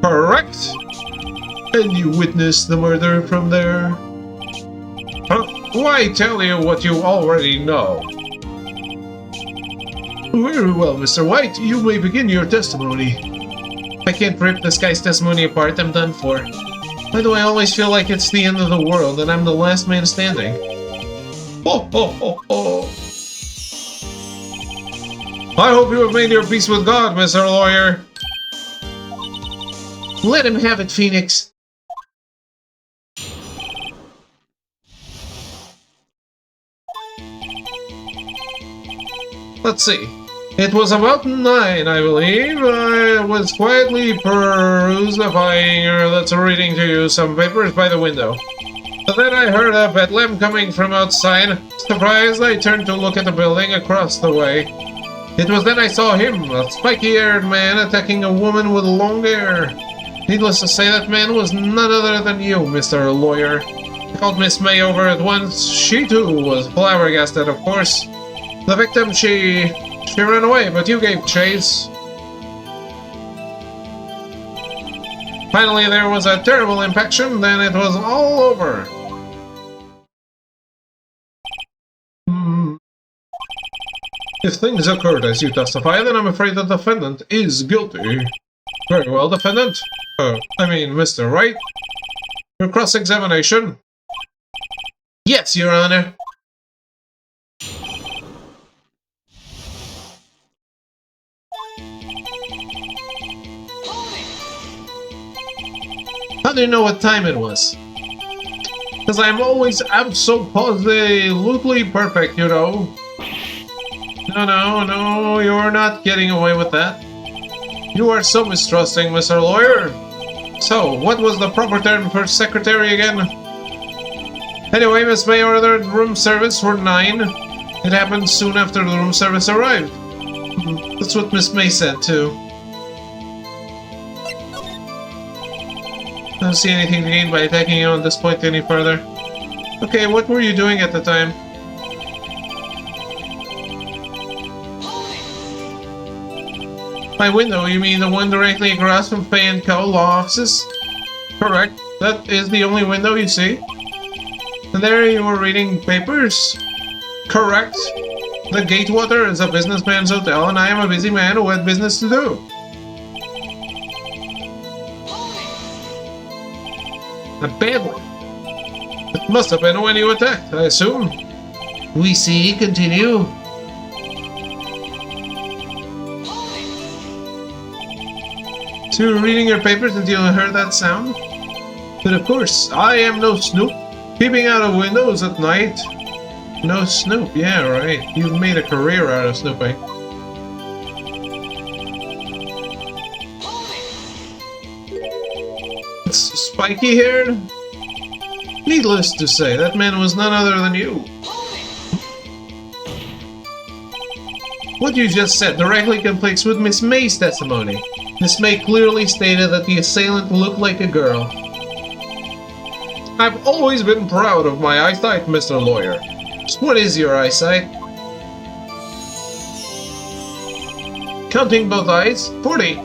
Correct. And you witnessed the murder from there? Huh? Why tell you what you already know? Very well, Mr. White. You may begin your testimony. If I can't rip this guy's testimony apart, I'm done for. Why do I always feel like it's the end of the world and I'm the last man standing? Ho ho ho ho! I hope you have made your peace with God, Mr. Lawyer. Let him have it, Phoenix. Let's see. It was about 9, I believe. I was quietly perusifying, that's reading to you some papers by the window. But then I heard a bedlam coming from outside. Surprised, I turned to look at the building across the way. It was then I saw him, a spiky-haired man attacking a woman with long hair. Needless to say, that man was none other than you, Mr. Lawyer. I called Miss May over at once. She too was flabbergasted, of course. The victim, she ran away, but you gave chase. Finally, there was a terrible impaction, then it was all over. If things occurred as you testify, then I'm afraid the defendant is guilty. Very well, defendant. Mr. Wright. Your cross-examination. Yes, Your Honor. How do you know what time it was? Because I'm always absolutely perfect, you know. No, you're not getting away with that. You are so mistrusting, Mr. Lawyer. So, what was the proper term for secretary again? Anyway, Miss May ordered room service for 9. It happened soon after the room service arrived. That's what Miss May said, too. I don't see anything to gain by attacking you on this point any further. Okay, what were you doing at the time? By window, you mean the one directly across from Fay and Co. law offices? Correct. That is the only window you see. And there you were reading papers? Correct. The Gatewater is a businessman's hotel, and I am a busy man who had business to do. A bad one. It must have been when you attacked, I assume. We see. Continue. So you were reading your papers until you heard that sound? But of course, I am no snoop. Peeping out of windows at night. No snoop, yeah, right. You've made a career out of snooping. It's spiky-haired? Needless to say, that man was none other than you. What you just said directly conflicts with Miss May's testimony. Miss May clearly stated that the assailant looked like a girl. I've always been proud of my eyesight, Mr. Lawyer. What is your eyesight? Counting both eyes? 40.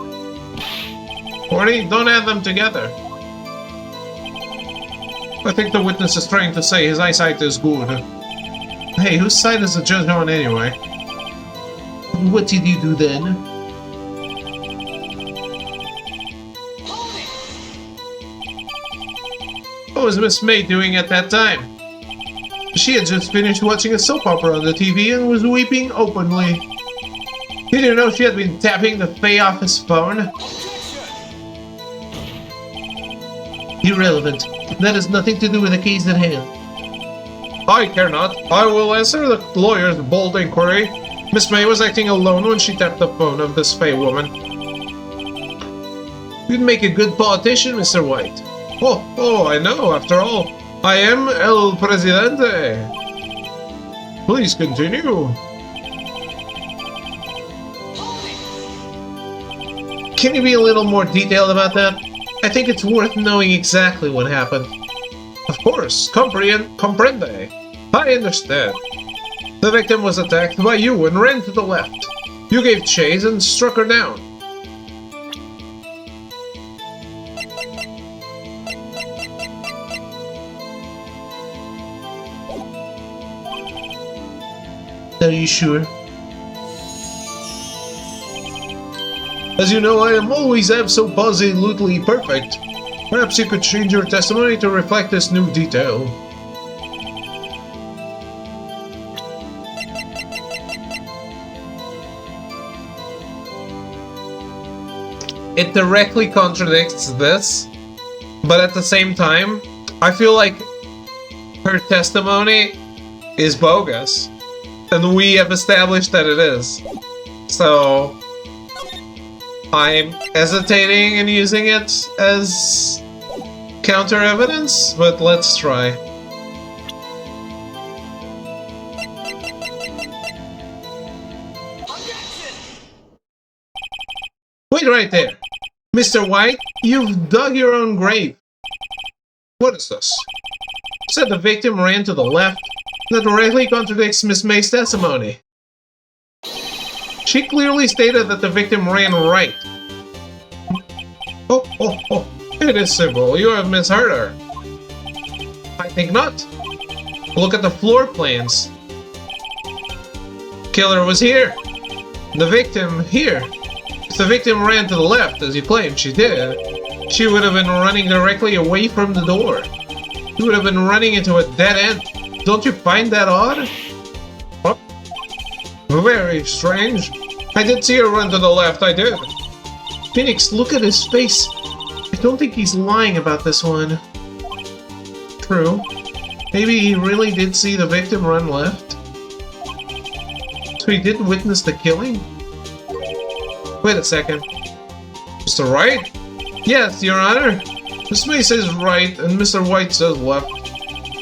40? Don't add them together. I think the witness is trying to say his eyesight is good. Hey, whose side is the judge on anyway? What did you do then? What was Miss May doing at that time? She had just finished watching a soap opera on the TV and was weeping openly. Did you know she had been tapping the Fay office phone? Irrelevant. That has nothing to do with the case at hand. I care not. I will answer the lawyer's bold inquiry. Miss May was acting alone when she tapped the phone of this Fay woman. You'd make a good politician, Mr. White. Oh, I know, after all. I am El Presidente. Please continue. Can you be a little more detailed about that? I think it's worth knowing exactly what happened. Of course, comprende. I understand. The victim was attacked by you and ran to the left. You gave chase and struck her down. Are you sure? As you know, I am always absolutely perfect. Perhaps you could change your testimony to reflect this new detail. It directly contradicts this, but at the same time, I feel like her testimony is bogus. And we have established that it is. So I'm hesitating in using it as counter evidence, but let's try. Wait right there. Mr. White, you've dug your own grave. What is this? Said the victim ran to the left. That directly contradicts Miss May's testimony. She clearly stated that the victim ran right. Oh, it is simple. You have misheard her. I think not. Look at the floor plans. Killer was here. The victim here. If the victim ran to the left, as you claim she did, she would have been running directly away from the door. She would have been running into a dead end. Don't you find that odd? Oh, very strange. I did see her run to the left, I did. Phoenix, look at his face. I don't think he's lying about this one. True. Maybe he really did see the victim run left. So he did witness the killing? Wait a second. Mr. Wright? Yes, Your Honor. Miss May says right and Mr. White says left.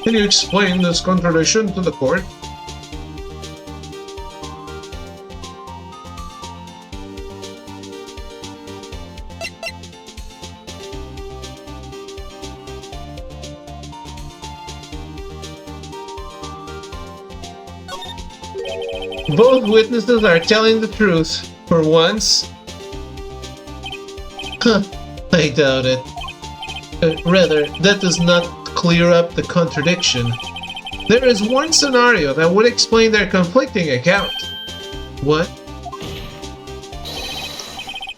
Can you explain this contradiction to the court? Both witnesses are telling the truth, for once. Huh, I doubt it. Rather, that does not clear up the contradiction. There is one scenario that would explain their conflicting account. What?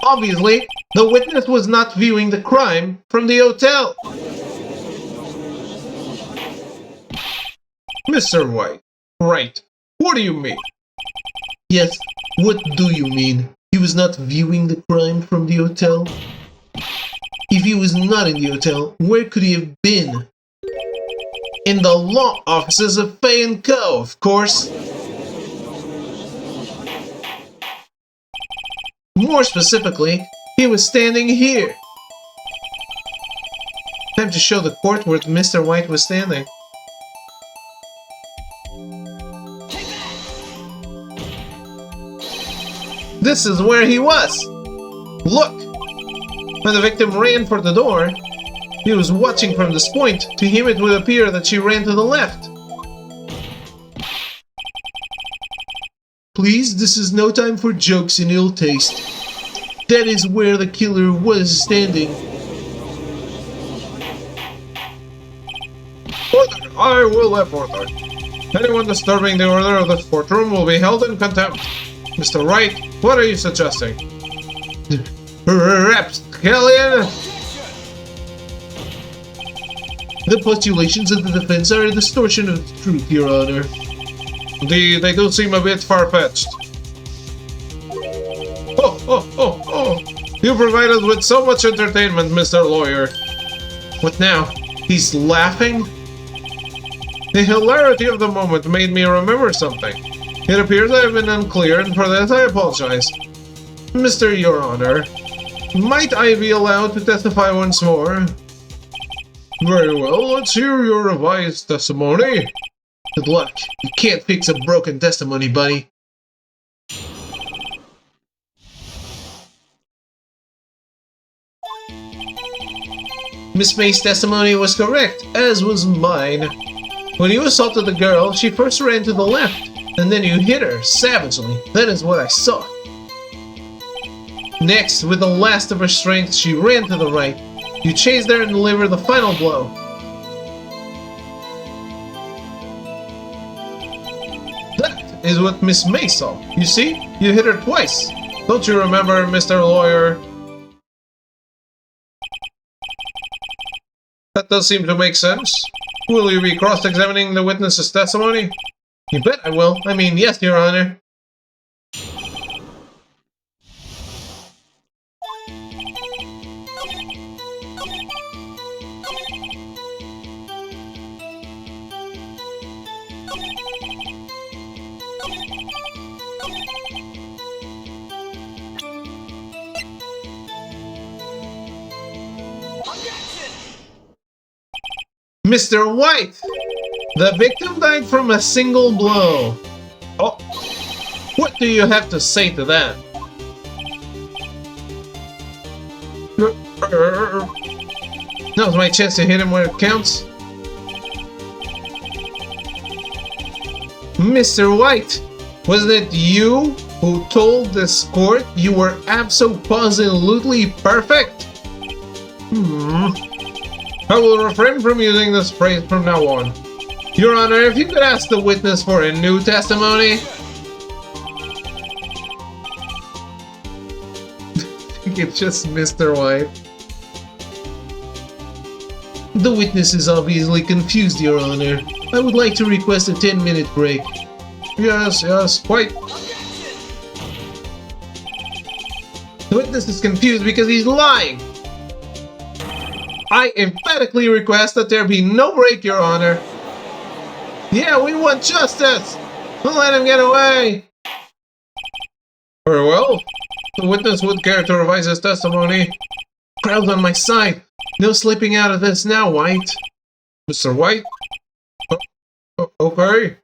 Obviously, the witness was not viewing the crime from the hotel. Mr. White. Right. What do you mean? Yes, what do you mean? He was not viewing the crime from the hotel? If he was not in the hotel, where could he have been? In the law offices of Fay & Co., of course. More specifically, he was standing here. Time to show the court where Mr. White was standing. This is where he was! Look! When the victim ran for the door, he was watching from this point. To him it would appear that she ran to the left. Please, this is no time for jokes in ill taste. That is where the killer was standing. Order! I will have order. Anyone disturbing the order of this courtroom will be held in contempt. Mr. Wright, what are you suggesting? Rapscallion! The postulations of the defense are a distortion of the truth, Your Honor. They do seem a bit far-fetched. Oh! You provide us with so much entertainment, Mr. Lawyer. What now? He's laughing? The hilarity of the moment made me remember something. It appears I have been unclear, and for that I apologize. Mr. Your Honor, might I be allowed to testify once more? Very well, let's hear your revised testimony. Good luck. You can't fix a broken testimony, buddy. Miss May's testimony was correct, as was mine. When you assaulted the girl, she first ran to the left, and then you hit her savagely. That is what I saw. Next, with the last of her strength, she ran to the right. You chased her and delivered the final blow. That is what Miss May saw. You see? You hit her twice. Don't you remember, Mr. Lawyer? That does seem to make sense. Will you be cross-examining the witness's testimony? You bet I will. I mean, yes, Your Honor. Mr. White! The victim died from a single blow. Oh, what do you have to say to that? Now's my chance to hit him where it counts. Mr. White, was it you who told this court you were absolutely perfect? I will refrain from using this phrase from now on. Your Honor, if you could ask the witness for a new testimony. I think it's just Mr. White. The witness is obviously confused, Your Honor. I would like to request a 10-minute break. Yes, quite. The witness is confused because he's lying. I emphatically request that there be no break, Your Honor. Yeah, we want justice! Don't let him get away! Very well. The witness would care to revise his testimony. Crowd's on my side. No slipping out of this now, White. Mr. White? Okay.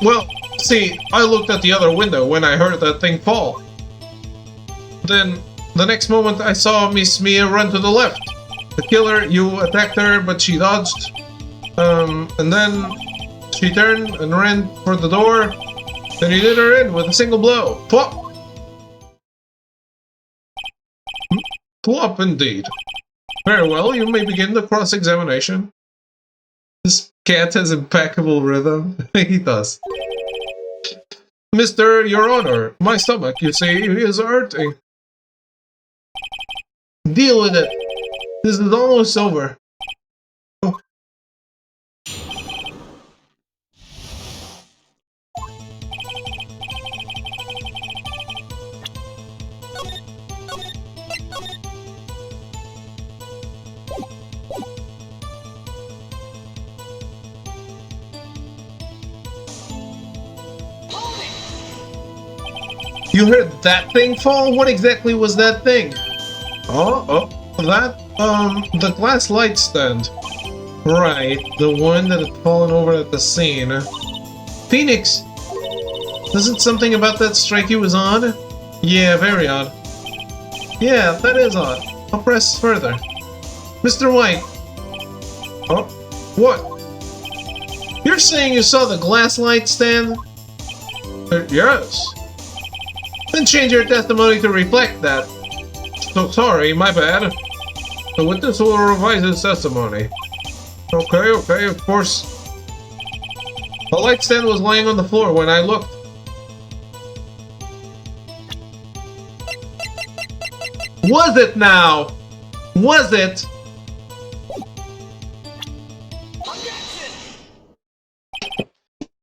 Well, see, I looked at the other window when I heard that thing fall. Then, the next moment I saw Miss Mia run to the left. The killer, you attacked her, but she dodged. And then she turned and ran for the door. Then he did her in with a single blow. Plop! Plop indeed. Very well, you may begin the cross-examination. This cat has impeccable rhythm. He does. Mr. Your Honor, my stomach, you see, is hurting. Deal with it. This is almost over. Oh. You heard that thing fall? What exactly was that thing? The glass light stand. Right, the one that had fallen over at the scene. Phoenix! Doesn't something about that strike you was odd? Yeah, very odd. Yeah, that is odd. I'll press further. Mr. White! Oh, what? You're saying you saw the glass light stand? Yes. Then change your testimony to reflect that. So sorry, my bad. The witness will revise his testimony. Okay, of course. The light stand was laying on the floor when I looked. Was it now? Was it?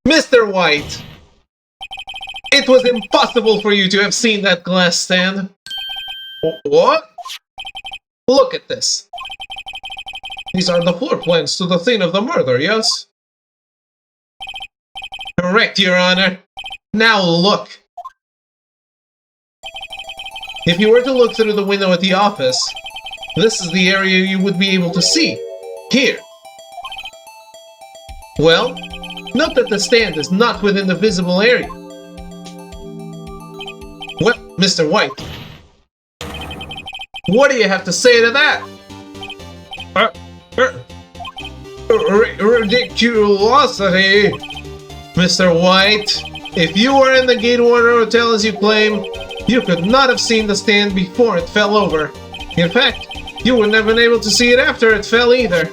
Mr. White! It was impossible for you to have seen that glass stand. What? Look at this. These are the floor plans to the scene of the murder, yes? Correct, Your Honor. Now look. If you were to look through the window at the office, this is the area you would be able to see. Here. Well, note that the stand is not within the visible area. Well, Mr. White, what do you have to say to that? Ridiculosity! Mr. White, if you were in the Gatewater Hotel as you claim, you could not have seen the stand before it fell over. In fact, you wouldn't have been able to see it after it fell either.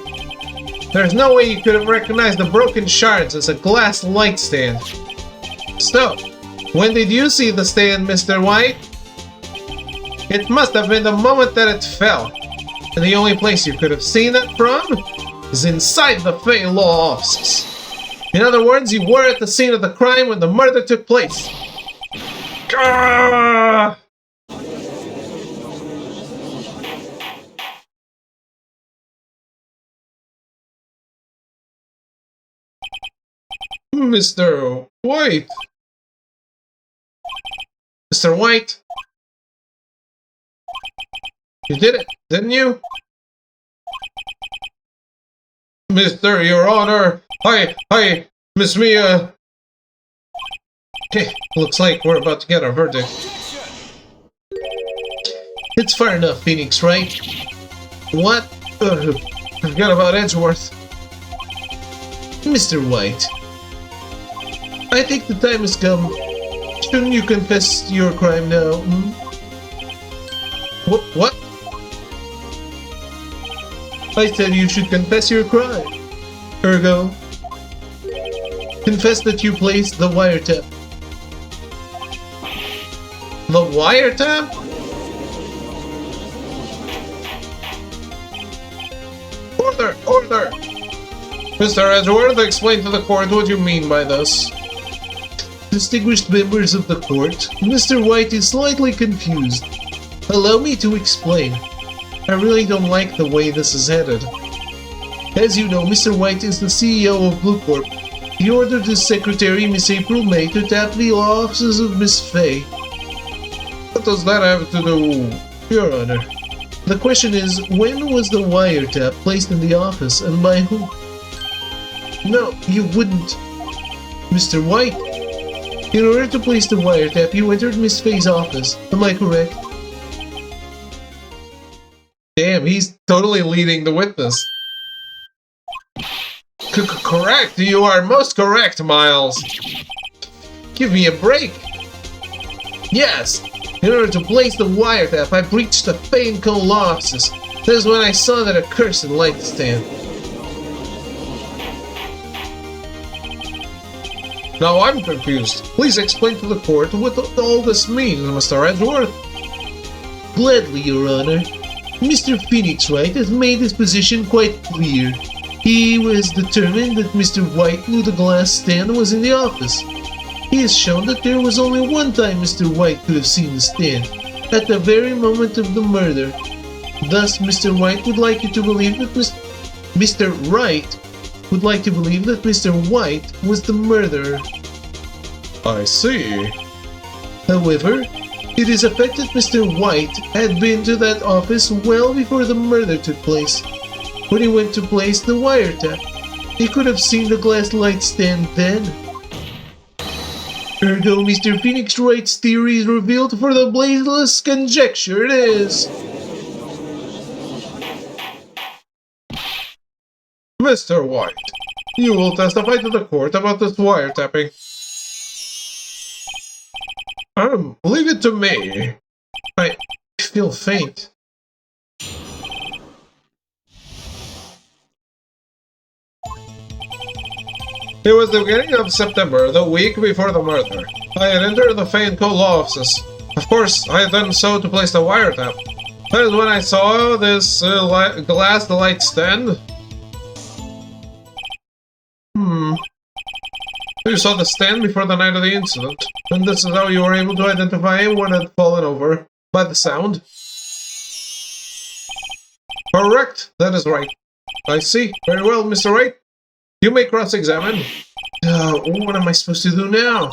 There's no way you could have recognized the broken shards as a glass light stand. So, when did you see the stand, Mr. White? It must have been the moment that it fell. And the only place you could have seen it from is inside the Fey Law offices. In other words, you were at the scene of the crime when the murder took place. Gah! Mr. White. Mr. White, you did it, didn't you? Mr. Your Honor. Hi, Miss Mia. Okay, looks like we're about to get our verdict. It's far enough, Phoenix, right? What? Forget about Edgeworth. Mr. White, I think the time has come. Shouldn't you confess your crime now? What? I said you should confess your crime. Ergo, confess that you placed the wiretap. The wiretap? Order! Mr. Edgeworth, explain to the court what you mean by this. Distinguished members of the court, Mr. White is slightly confused. Allow me to explain. I really don't like the way this is headed. As you know, Mr. White is the CEO of Blue Corp. He ordered his secretary, Miss April May, to tap the law offices of Miss Fay. What does that have to do? Your Honor, the question is, when was the wiretap placed in the office and by who? No, you wouldn't. Mr. White, in order to place the wiretap, you entered Miss Fay's office. Am I correct? Damn, he's totally leading the witness. Correct! You are most correct, Miles! Give me a break! Yes! In order to place the wiretap, I breached the Fane Co. law offices. That is when I saw that accursed light stand. Now I'm confused. Please explain to the court what all this means, Mr. Edgeworth. Gladly, Your Honor. Mr. Phoenix Wright has made his position quite clear. He was determined that Mr. White knew the glass stand was in the office. He has shown that there was only one time Mr. White could have seen the stand, at the very moment of the murder. Thus, Mr. White would like you to believe that Mr. Wright would like to believe that Mr. White was the murderer. I see. However, it is a fact that Mr. White had been to that office well before the murder took place. When he went to place the wiretap, he could have seen the glass light stand then. Ergo, Mr. Phoenix Wright's theory is revealed for the blazeless conjecture it is. Mr. White, you will testify to the court about this wiretapping. Leave it to me. I feel faint. It was the beginning of September, the week before the murder. I had entered the Fane Co. law offices. Of course, I had done so to place the wiretap. That is when I saw this glass light stand. You saw the stand before the night of the incident, and this is how you were able to identify him when it had fallen over, by the sound? Correct, that is right. I see. Very well, Mr. Wright. You may cross-examine. What am I supposed to do now?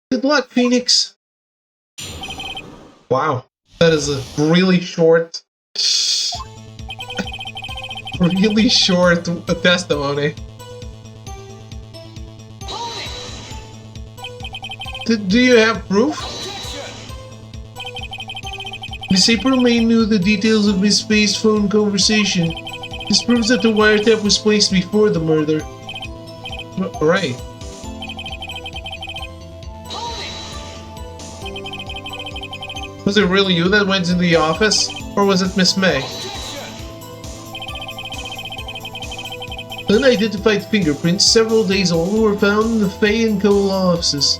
Good luck, Phoenix. Wow, that is a really short testimony. Do you have proof? Miss April May knew the details of Miss Faye's phone conversation. This proves that the wiretap was placed before the murder. Right. Was it really you that went to the office? Or was it Miss May? Unidentified fingerprints several days old were found in the Faye & Co. law offices.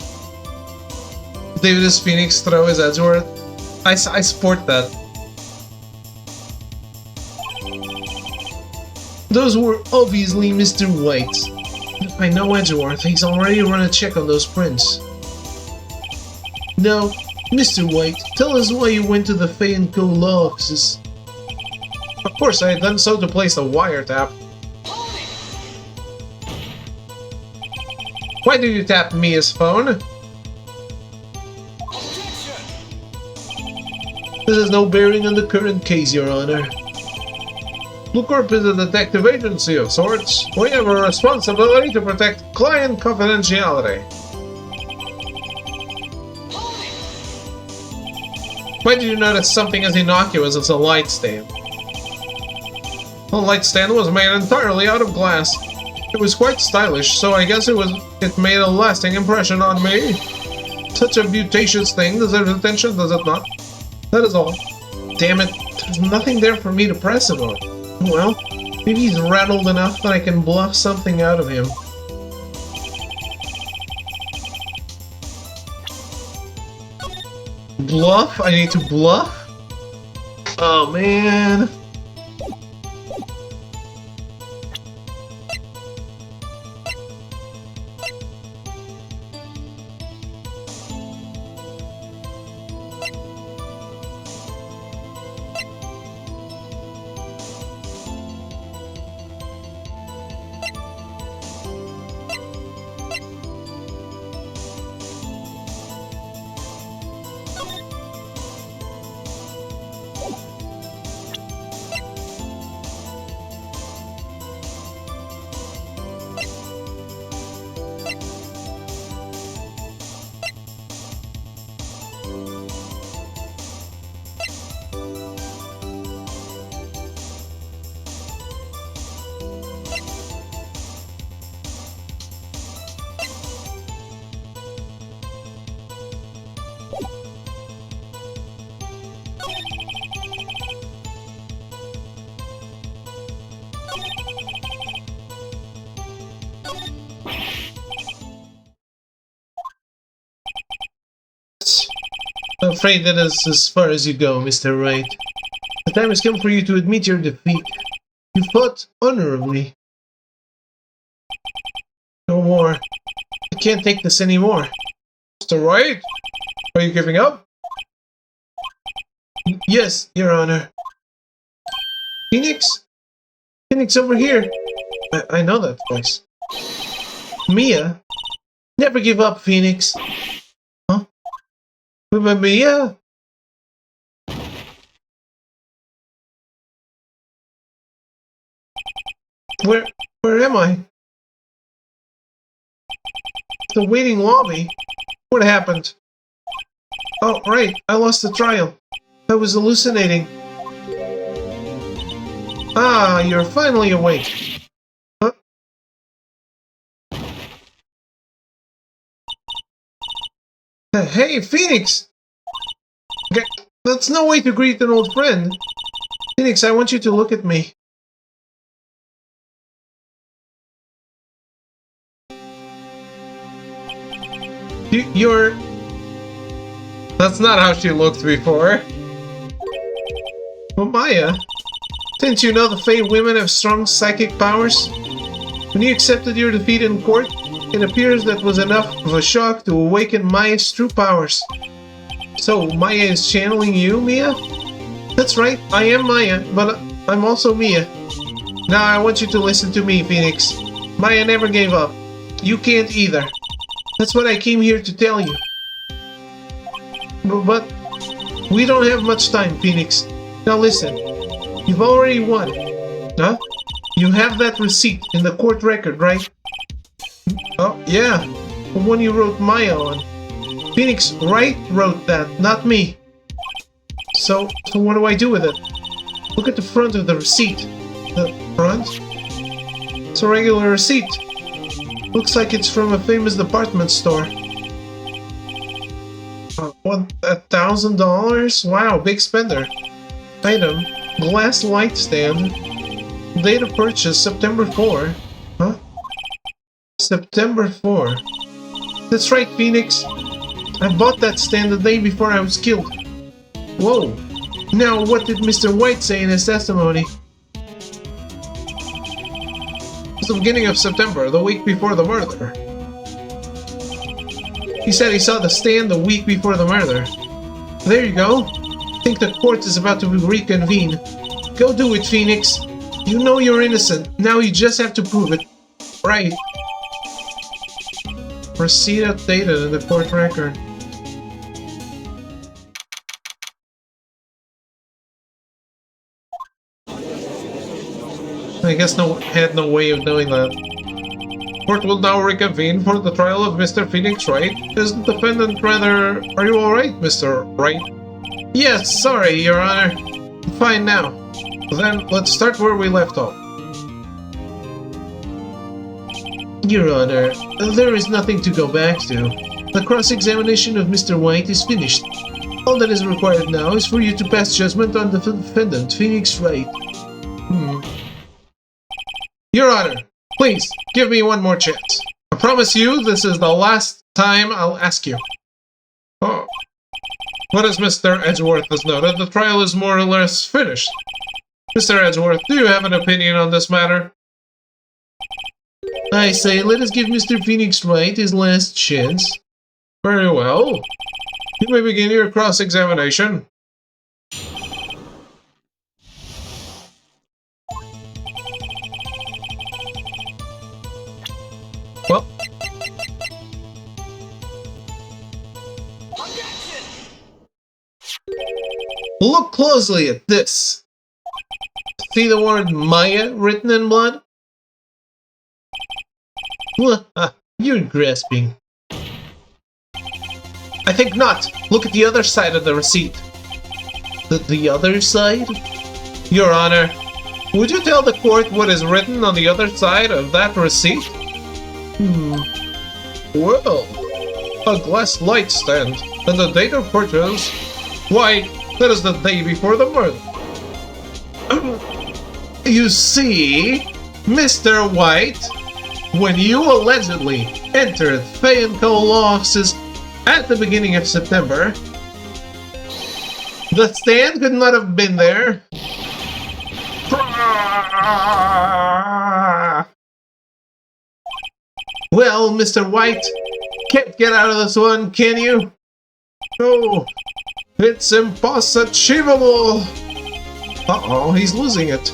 David S. Phoenix throw his Edgeworth. I support that. Those were obviously Mr. White's. I know Edgeworth, he's already run a check on those prints. Now, Mr. White, tell us why you went to the Faye & Co. law offices. Of course, I had done so to place a wiretap. Why do you tap Mia's phone? This has no bearing on the current case, Your Honor. Blue Corp is a detective agency of sorts. We have a responsibility to protect client confidentiality. Why did you notice something as innocuous as a light stand? The light stand was made entirely out of glass. It was quite stylish, so I guess it made a lasting impression on me. Such a beauticious thing deserves attention, does it not? That is all. Damn it, there's nothing there for me to press it on. Well, maybe he's rattled enough that I can bluff something out of him. Bluff? I need to bluff? Oh man. I'm afraid that is as far as you go, Mr. Wright. The time has come for you to admit your defeat. You fought honorably. No more. I can't take this anymore. Mr. Wright? Are you giving up? Yes, Your Honor. Phoenix? Phoenix, over here. I know that voice. Mia? Never give up, Phoenix. Huh? Mia? Where am I? The waiting lobby? What happened? Oh, right, I lost the trial. I was hallucinating. Ah, you're finally awake. Huh? Hey, Phoenix! Okay, that's no way to greet an old friend. Phoenix, I want you to look at me. You're... That's not how she looked before. Well, Maya, didn't you know the Fey women have strong psychic powers? When you accepted your defeat in court, it appears that was enough of a shock to awaken Maya's true powers. So, Maya is channeling you, Mia? That's right, I am Maya, but I'm also Mia. Now I want you to listen to me, Phoenix. Maya never gave up. You can't either. That's what I came here to tell you. But we don't have much time, Phoenix. Now listen, you've already won. Huh? You have that receipt in the court record, right? Oh, yeah. The one you wrote Maya on. Phoenix, Wright wrote that, not me. So what do I do with it? Look at the front of the receipt. The front? It's a regular receipt. Looks like it's from a famous department store. $1,000? Wow, big spender. Item, glass light stand. Date of purchase, September 4. Huh? September 4. That's right, Phoenix. I bought that stand the day before I was killed. Whoa. Now, what did Mr. White say in his testimony? It's the beginning of September, the week before the murder. He said he saw the stand the week before the murder. There you go. I think the court is about to reconvene. Go do it, Phoenix. You know you're innocent. Now you just have to prove it. Right. Receipt updated in the court record. I guess had no way of knowing that. Court will now reconvene for the trial of Mr. Phoenix Wright. Is the defendant rather... Are you alright, Mr. Wright? Yes, sorry, Your Honor. I'm fine now. Then, let's start where we left off. Your Honor, there is nothing to go back to. The cross-examination of Mr. White is finished. All that is required now is for you to pass judgment on the defendant, Phoenix Wright. Your Honor, please, give me one more chance. I promise you this is the last time I'll ask you. Oh. But as Mr. Edgeworth has noted, the trial is more or less finished. Mr. Edgeworth, do you have an opinion on this matter? I say, let us give Mr. Phoenix Wright his last chance. Very well. You may begin your cross-examination. Well, look closely at this. See the word Maya written in blood? You're grasping. I think not. Look at the other side of the receipt. The other side? Your Honor, would you tell the court what is written on the other side of that receipt? Well, a glass light stand, and the date of purchase. Why, that is the day before the murder. You see, Mr. White, when you allegedly entered Fay & Co. law offices at the beginning of September, The stand could not have been there. Well, Mr. White, can't get out of this one, can you? No, it's impossible. Uh-oh, he's losing it.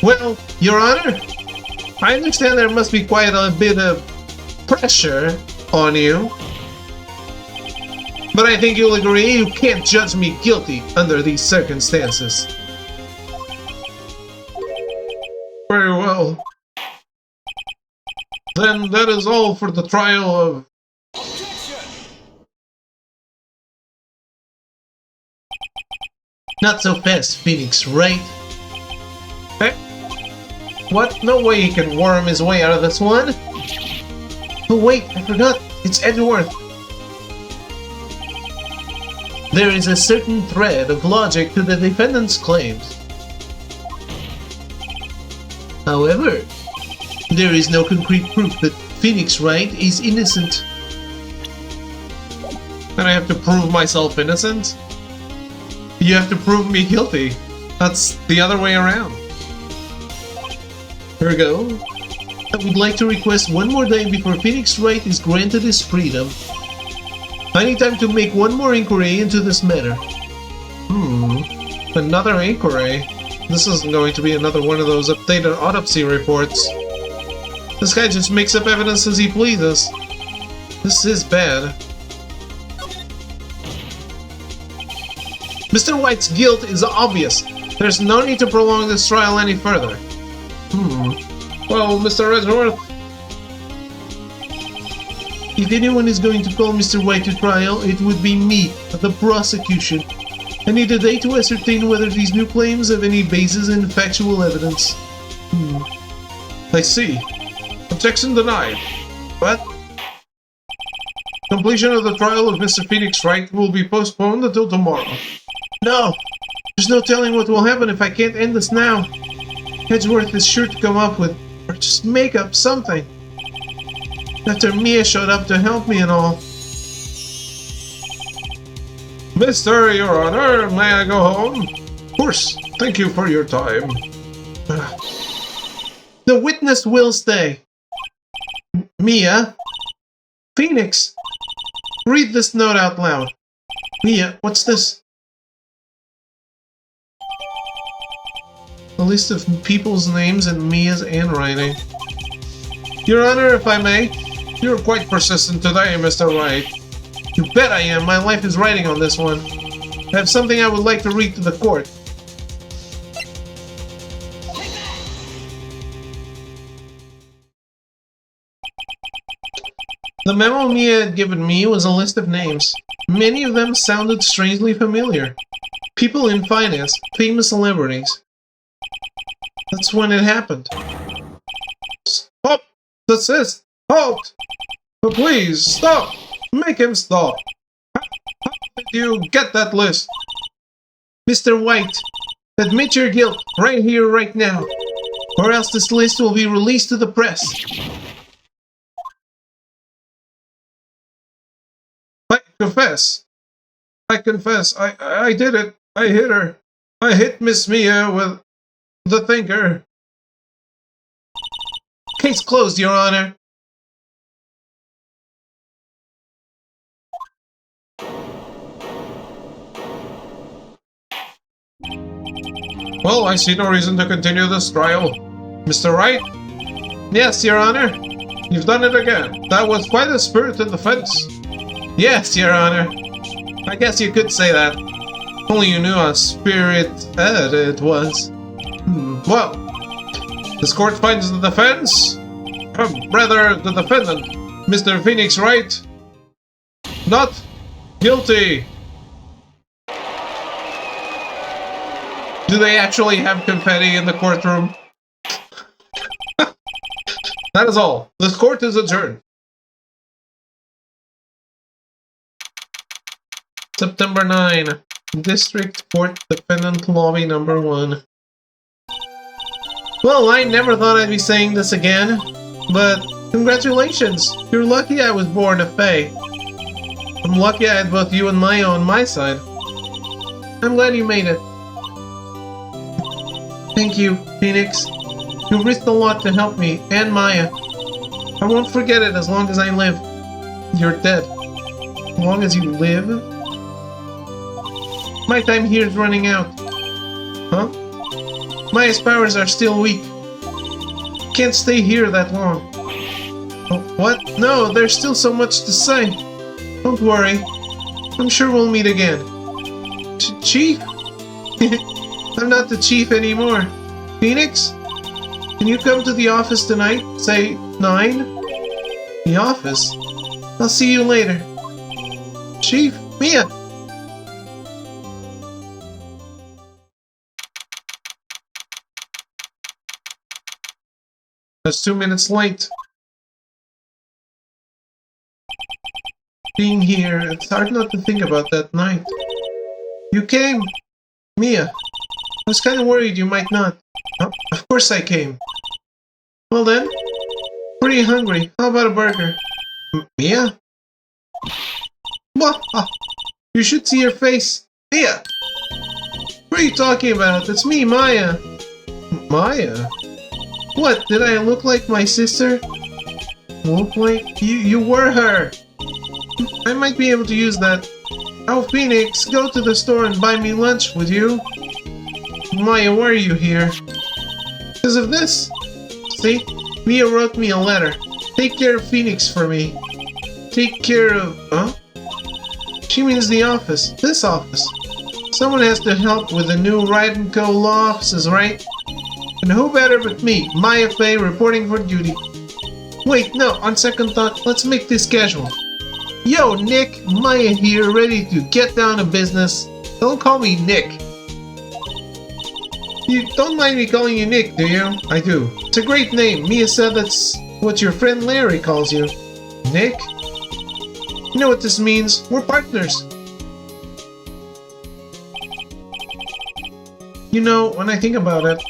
Well, Your Honor, I understand there must be quite a bit of pressure on you. But I think you'll agree you can't judge me guilty under these circumstances. Very well. Then that is all for the trial of... Not so fast, Phoenix, Wright? Eh? What? No way he can worm his way out of this one. Oh wait, I forgot. It's Edgeworth. There is a certain thread of logic to the defendant's claims. However, there is no concrete proof that Phoenix Wright is innocent. And I have to prove myself innocent? You have to prove me guilty. That's the other way around. Here we go. I would like to request one more day before Phoenix Wright is granted his freedom. I need time to make one more inquiry into this matter. Another inquiry? This isn't going to be another one of those updated autopsy reports. This guy just makes up evidence as he pleases. This is bad. Mr. White's guilt is obvious. There's no need to prolong this trial any further. Well, Mr. Edgeworth, if anyone is going to call Mr. White to trial, it would be me, the prosecution. I need a day to ascertain whether these new claims have any basis in factual evidence. I see. Objection denied. But completion of the trial of Mr. Phoenix Wright will be postponed until tomorrow. No! There's no telling what will happen if I can't end this now. Edgeworth is sure to come up with, or just make up something. After Mia showed up to help me and all. Mr. Your Honor, may I go home? Of course. Thank you for your time. The witness will stay. Mia? Phoenix? Read this note out loud. Mia, what's this? A list of people's names and Mia's handwriting. Your Honor, if I may, you're quite persistent today, Mr. Wright. You bet I am. My life is riding on this one. I have something I would like to read to the court. The memo Mia had given me was a list of names. Many of them sounded strangely familiar. People in finance, famous celebrities. That's when it happened. Stop! Desist! Halt! But please, stop! Make him stop! How did you get that list? Mr. White, admit your guilt right here, right now, or else this list will be released to the press. I confess. I confess. I did it. I hit her. I hit Miss Mia with the thinker. Case closed, Your Honor. Well, I see no reason to continue this trial. Mr. Wright? Yes, Your Honor. You've done it again. That was quite a spirited defense. Yes, Your Honor. I guess you could say that. Only you knew how spirited it was. Well, this court finds the defense, rather the defendant, Mr. Phoenix Wright, not guilty. Do they actually have confetti in the courtroom? That is all. This court is adjourned. September 9, District Court Defendant Lobby Number 1. Well, I never thought I'd be saying this again, but congratulations! You're lucky I was born a Fae. I'm lucky I had both you and Maya on my side. I'm glad you made it. Thank you, Phoenix. You risked a lot to help me, and Maya. I won't forget it as long as I live. You're dead. As long as you live? My time here is running out. Huh? Maya's powers are still weak. Can't stay here that long. Oh, what? No, there's still so much to say. Don't worry. I'm sure we'll meet again. Chief? I'm not the chief anymore. Phoenix? Can you come to the office tonight? Say 9? The office? I'll see you later. Chief? Mia! That's 2 minutes late. Being here, it's hard not to think about that night. You came! Mia! I was kind of worried you might not. Oh, of course I came. Well then, pretty hungry. How about a burger? Mia? What? You should see your face. Mia! What are you talking about? It's me, Maya. Maya? What? Did I look like my sister? Look like? You were her. I might be able to use that. Oh, Phoenix, go to the store and buy me lunch, would you? Maya, why are you here? Because of this. See? Mia wrote me a letter. Take care of Phoenix for me. Take care of... Huh? She means the office. This office. Someone has to help with the new Wright & Co. law offices, right? And who better but me, Maya Fey, reporting for duty. Wait, no, on second thought, let's make this casual. Yo, Nick, Maya here, ready to get down to business. Don't call me Nick. You don't mind me calling you Nick, do you? I do. It's a great name. Mia said that's what your friend Larry calls you. Nick? You know what this means? We're partners. You know, when I think about it,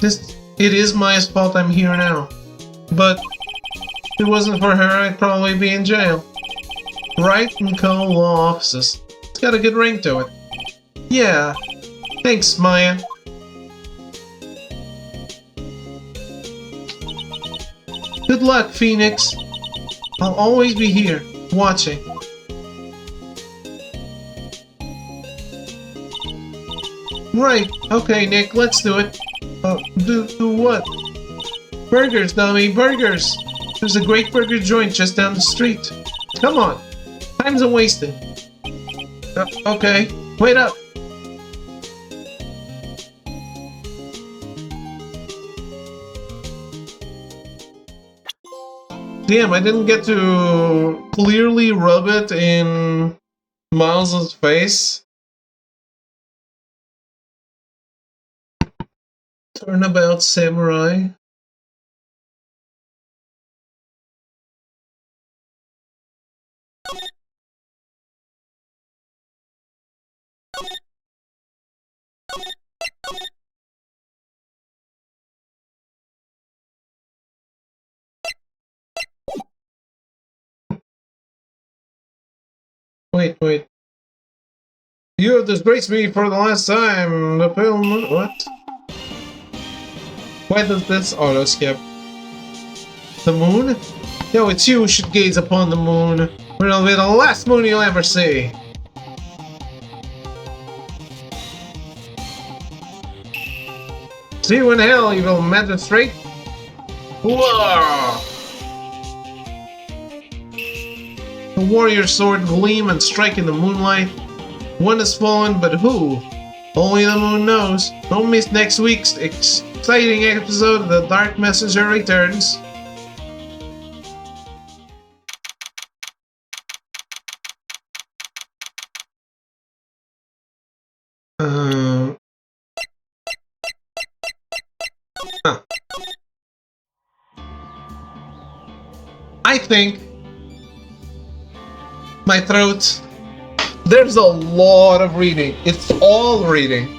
it is Maya's fault I'm here now. But if it wasn't for her, I'd probably be in jail. Wright & Co. law offices. It's got a good ring to it. Yeah. Thanks, Maya. Good luck, Phoenix. I'll always be here, watching. Right. Okay, Nick, let's do it. Do what? Burgers, dummy, burgers! There's a great burger joint just down the street. Come on. Time's a wasting. Okay. Wait up. Damn, I didn't get to clearly rub it in Miles' face. Turnabout Samurai. Wait. You have disgraced me for the last time. The film. What? Why does this auto skip? The moon? Yo, it's you who should gaze upon the moon. It'll be the last moon you'll ever see. See you in hell, evil magistrate. Whoa! The warrior sword gleam and strike in the moonlight. One has fallen, but who? Only the moon knows. Don't miss next week's exciting episode of The Dark Messenger Returns. I think my throat. There's a lot of reading. It's all reading.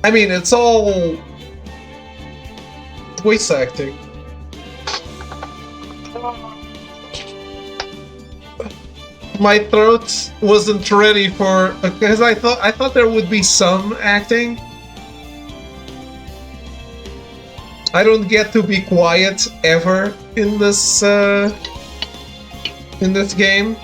I mean, it's all voice acting. My throat wasn't ready for, because I thought there would be some acting. I don't get to be quiet ever in this game.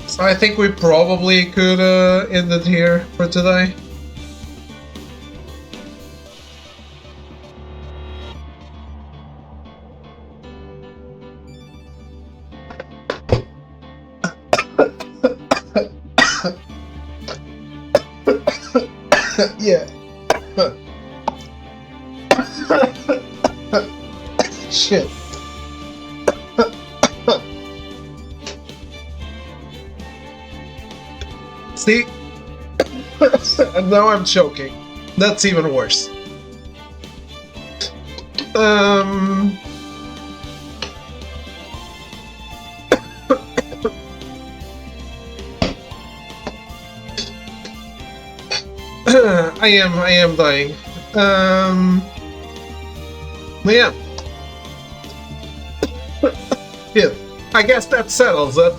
So I think we probably could end it here for today. Yeah. Shit. See? And now I'm choking. That's even worse. I am dying. Yeah. Yeah. I guess that settles it.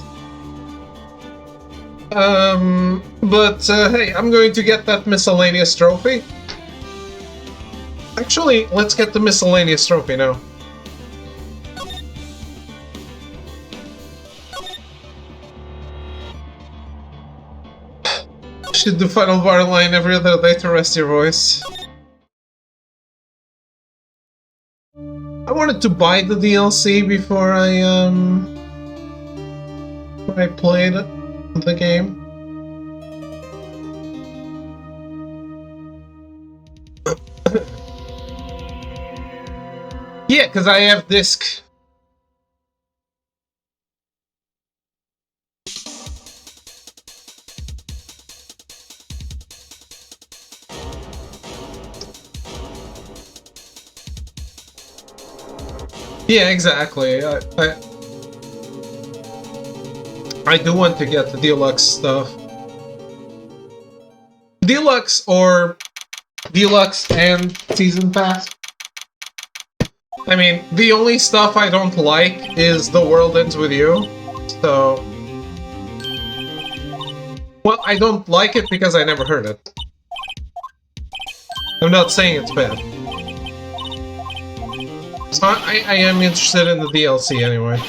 But hey, I'm going to get that miscellaneous trophy. Actually, let's get the miscellaneous trophy now. Should do final bar line every other day to rest your voice. I wanted to buy the DLC before I played the game. Yeah, because I have disc. Yeah, exactly. I do want to get the deluxe stuff. Deluxe or deluxe and season pass. I mean, the only stuff I don't like is The World Ends With You, so... Well, I don't like it because I never heard it. I'm not saying it's bad. So I am interested in the DLC anyway.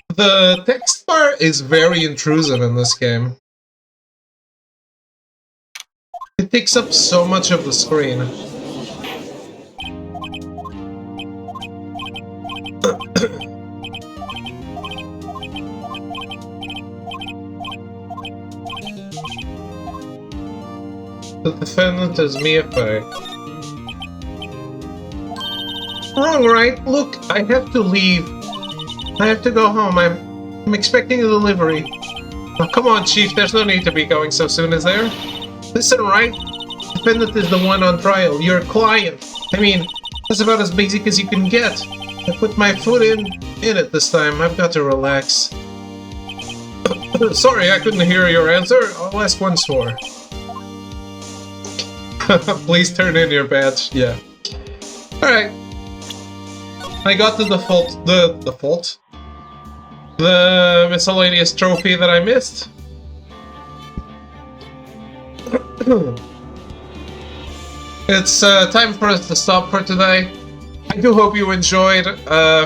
The text bar is very intrusive in this game. It takes up so much of the screen. The defendant is Miafe. Wrong, right? Look, I have to leave. I have to go home. I'm expecting a delivery. Oh, come on, Chief. There's no need to be going so soon, is there? Listen, Wright. Defendant is the one on trial. You're a client. I mean, that's about as basic as you can get. I put my foot in it this time. I've got to relax. Sorry, I couldn't hear your answer. I'll ask once more. Please turn in your badge. Yeah. Alright. I got the default... The miscellaneous trophy that I missed. It's time for us to stop for today. I do hope you enjoyed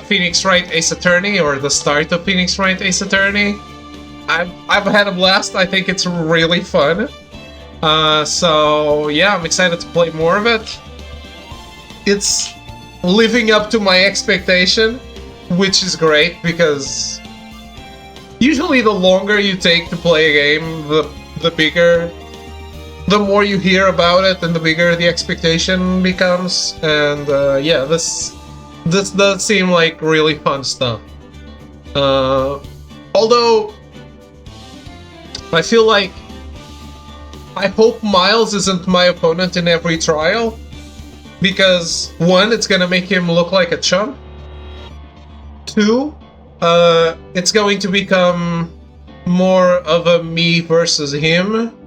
Phoenix Wright Ace Attorney, or the start of Phoenix Wright Ace Attorney. I've had a blast. I think it's really fun. So yeah, I'm excited to play more of it. It's living up to my expectation, which is great, because usually the longer you take to play a game, the more you hear about it and the bigger the expectation becomes. And yeah, this this does seem like really fun stuff. Although, I feel like I hope Miles isn't my opponent in every trial, because one, it's gonna make him look like a chump. Two, it's going to become more of a me versus him,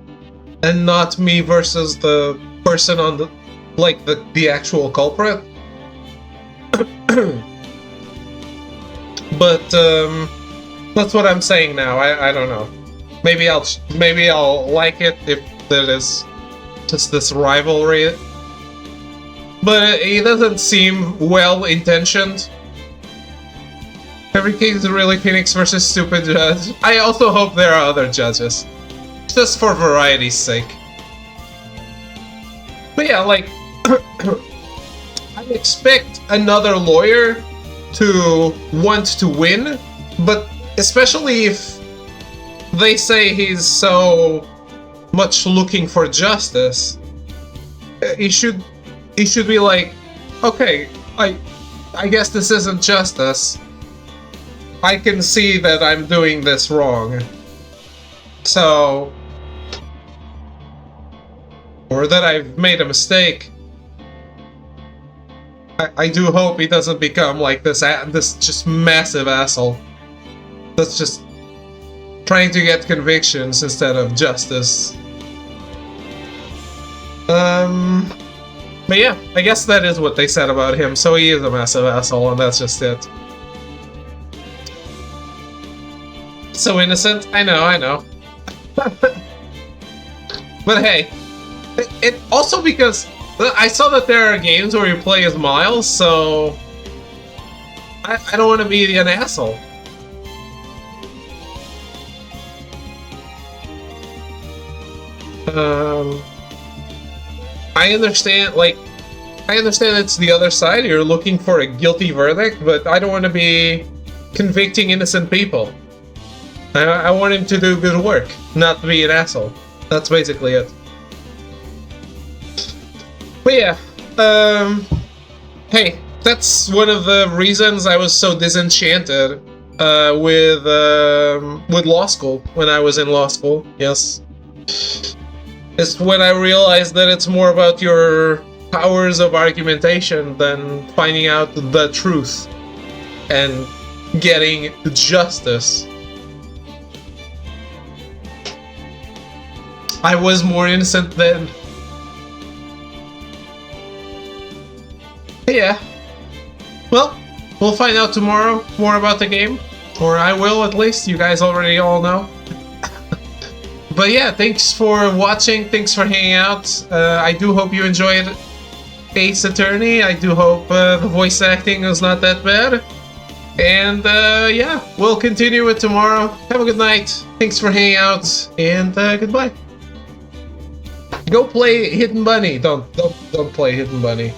and not me versus the person on the, like, the actual culprit. But that's what I'm saying now. I don't know. Maybe I'll like it if there is just this rivalry. But it doesn't seem well intentioned. Every case is really Phoenix versus stupid judge. I also hope there are other judges, just for variety's sake. But yeah, like, I expect another lawyer to want to win, but especially if they say he's so much looking for justice, he should be like, okay, I guess this isn't justice. I can see that I'm doing this wrong. So, or that I've made a mistake. I do hope he doesn't become like this just massive asshole that's just trying to get convictions instead of justice. But yeah, I guess that is what they said about him, so he is a massive asshole, and that's just it. So innocent? I know. But hey, it also because I saw that there are games where you play as Miles, so I don't want to be an asshole. I understand it's the other side, you're looking for a guilty verdict, but I don't want to be convicting innocent people. I want him to do good work, not be an asshole. That's basically it. But yeah, hey, that's one of the reasons I was so disenchanted with law school when I was in law school. Yes, it's when I realized that it's more about your powers of argumentation than finding out the truth and getting justice. I was more innocent then. Yeah. Well, we'll find out tomorrow more about the game. Or I will, at least. You guys already all know. But yeah, thanks for watching. Thanks for hanging out. I do hope you enjoyed Ace Attorney. I do hope the voice acting was not that bad. And yeah, we'll continue it tomorrow. Have a good night. Thanks for hanging out. And goodbye. Go play Hidden Bunny. Don't play Hidden Bunny.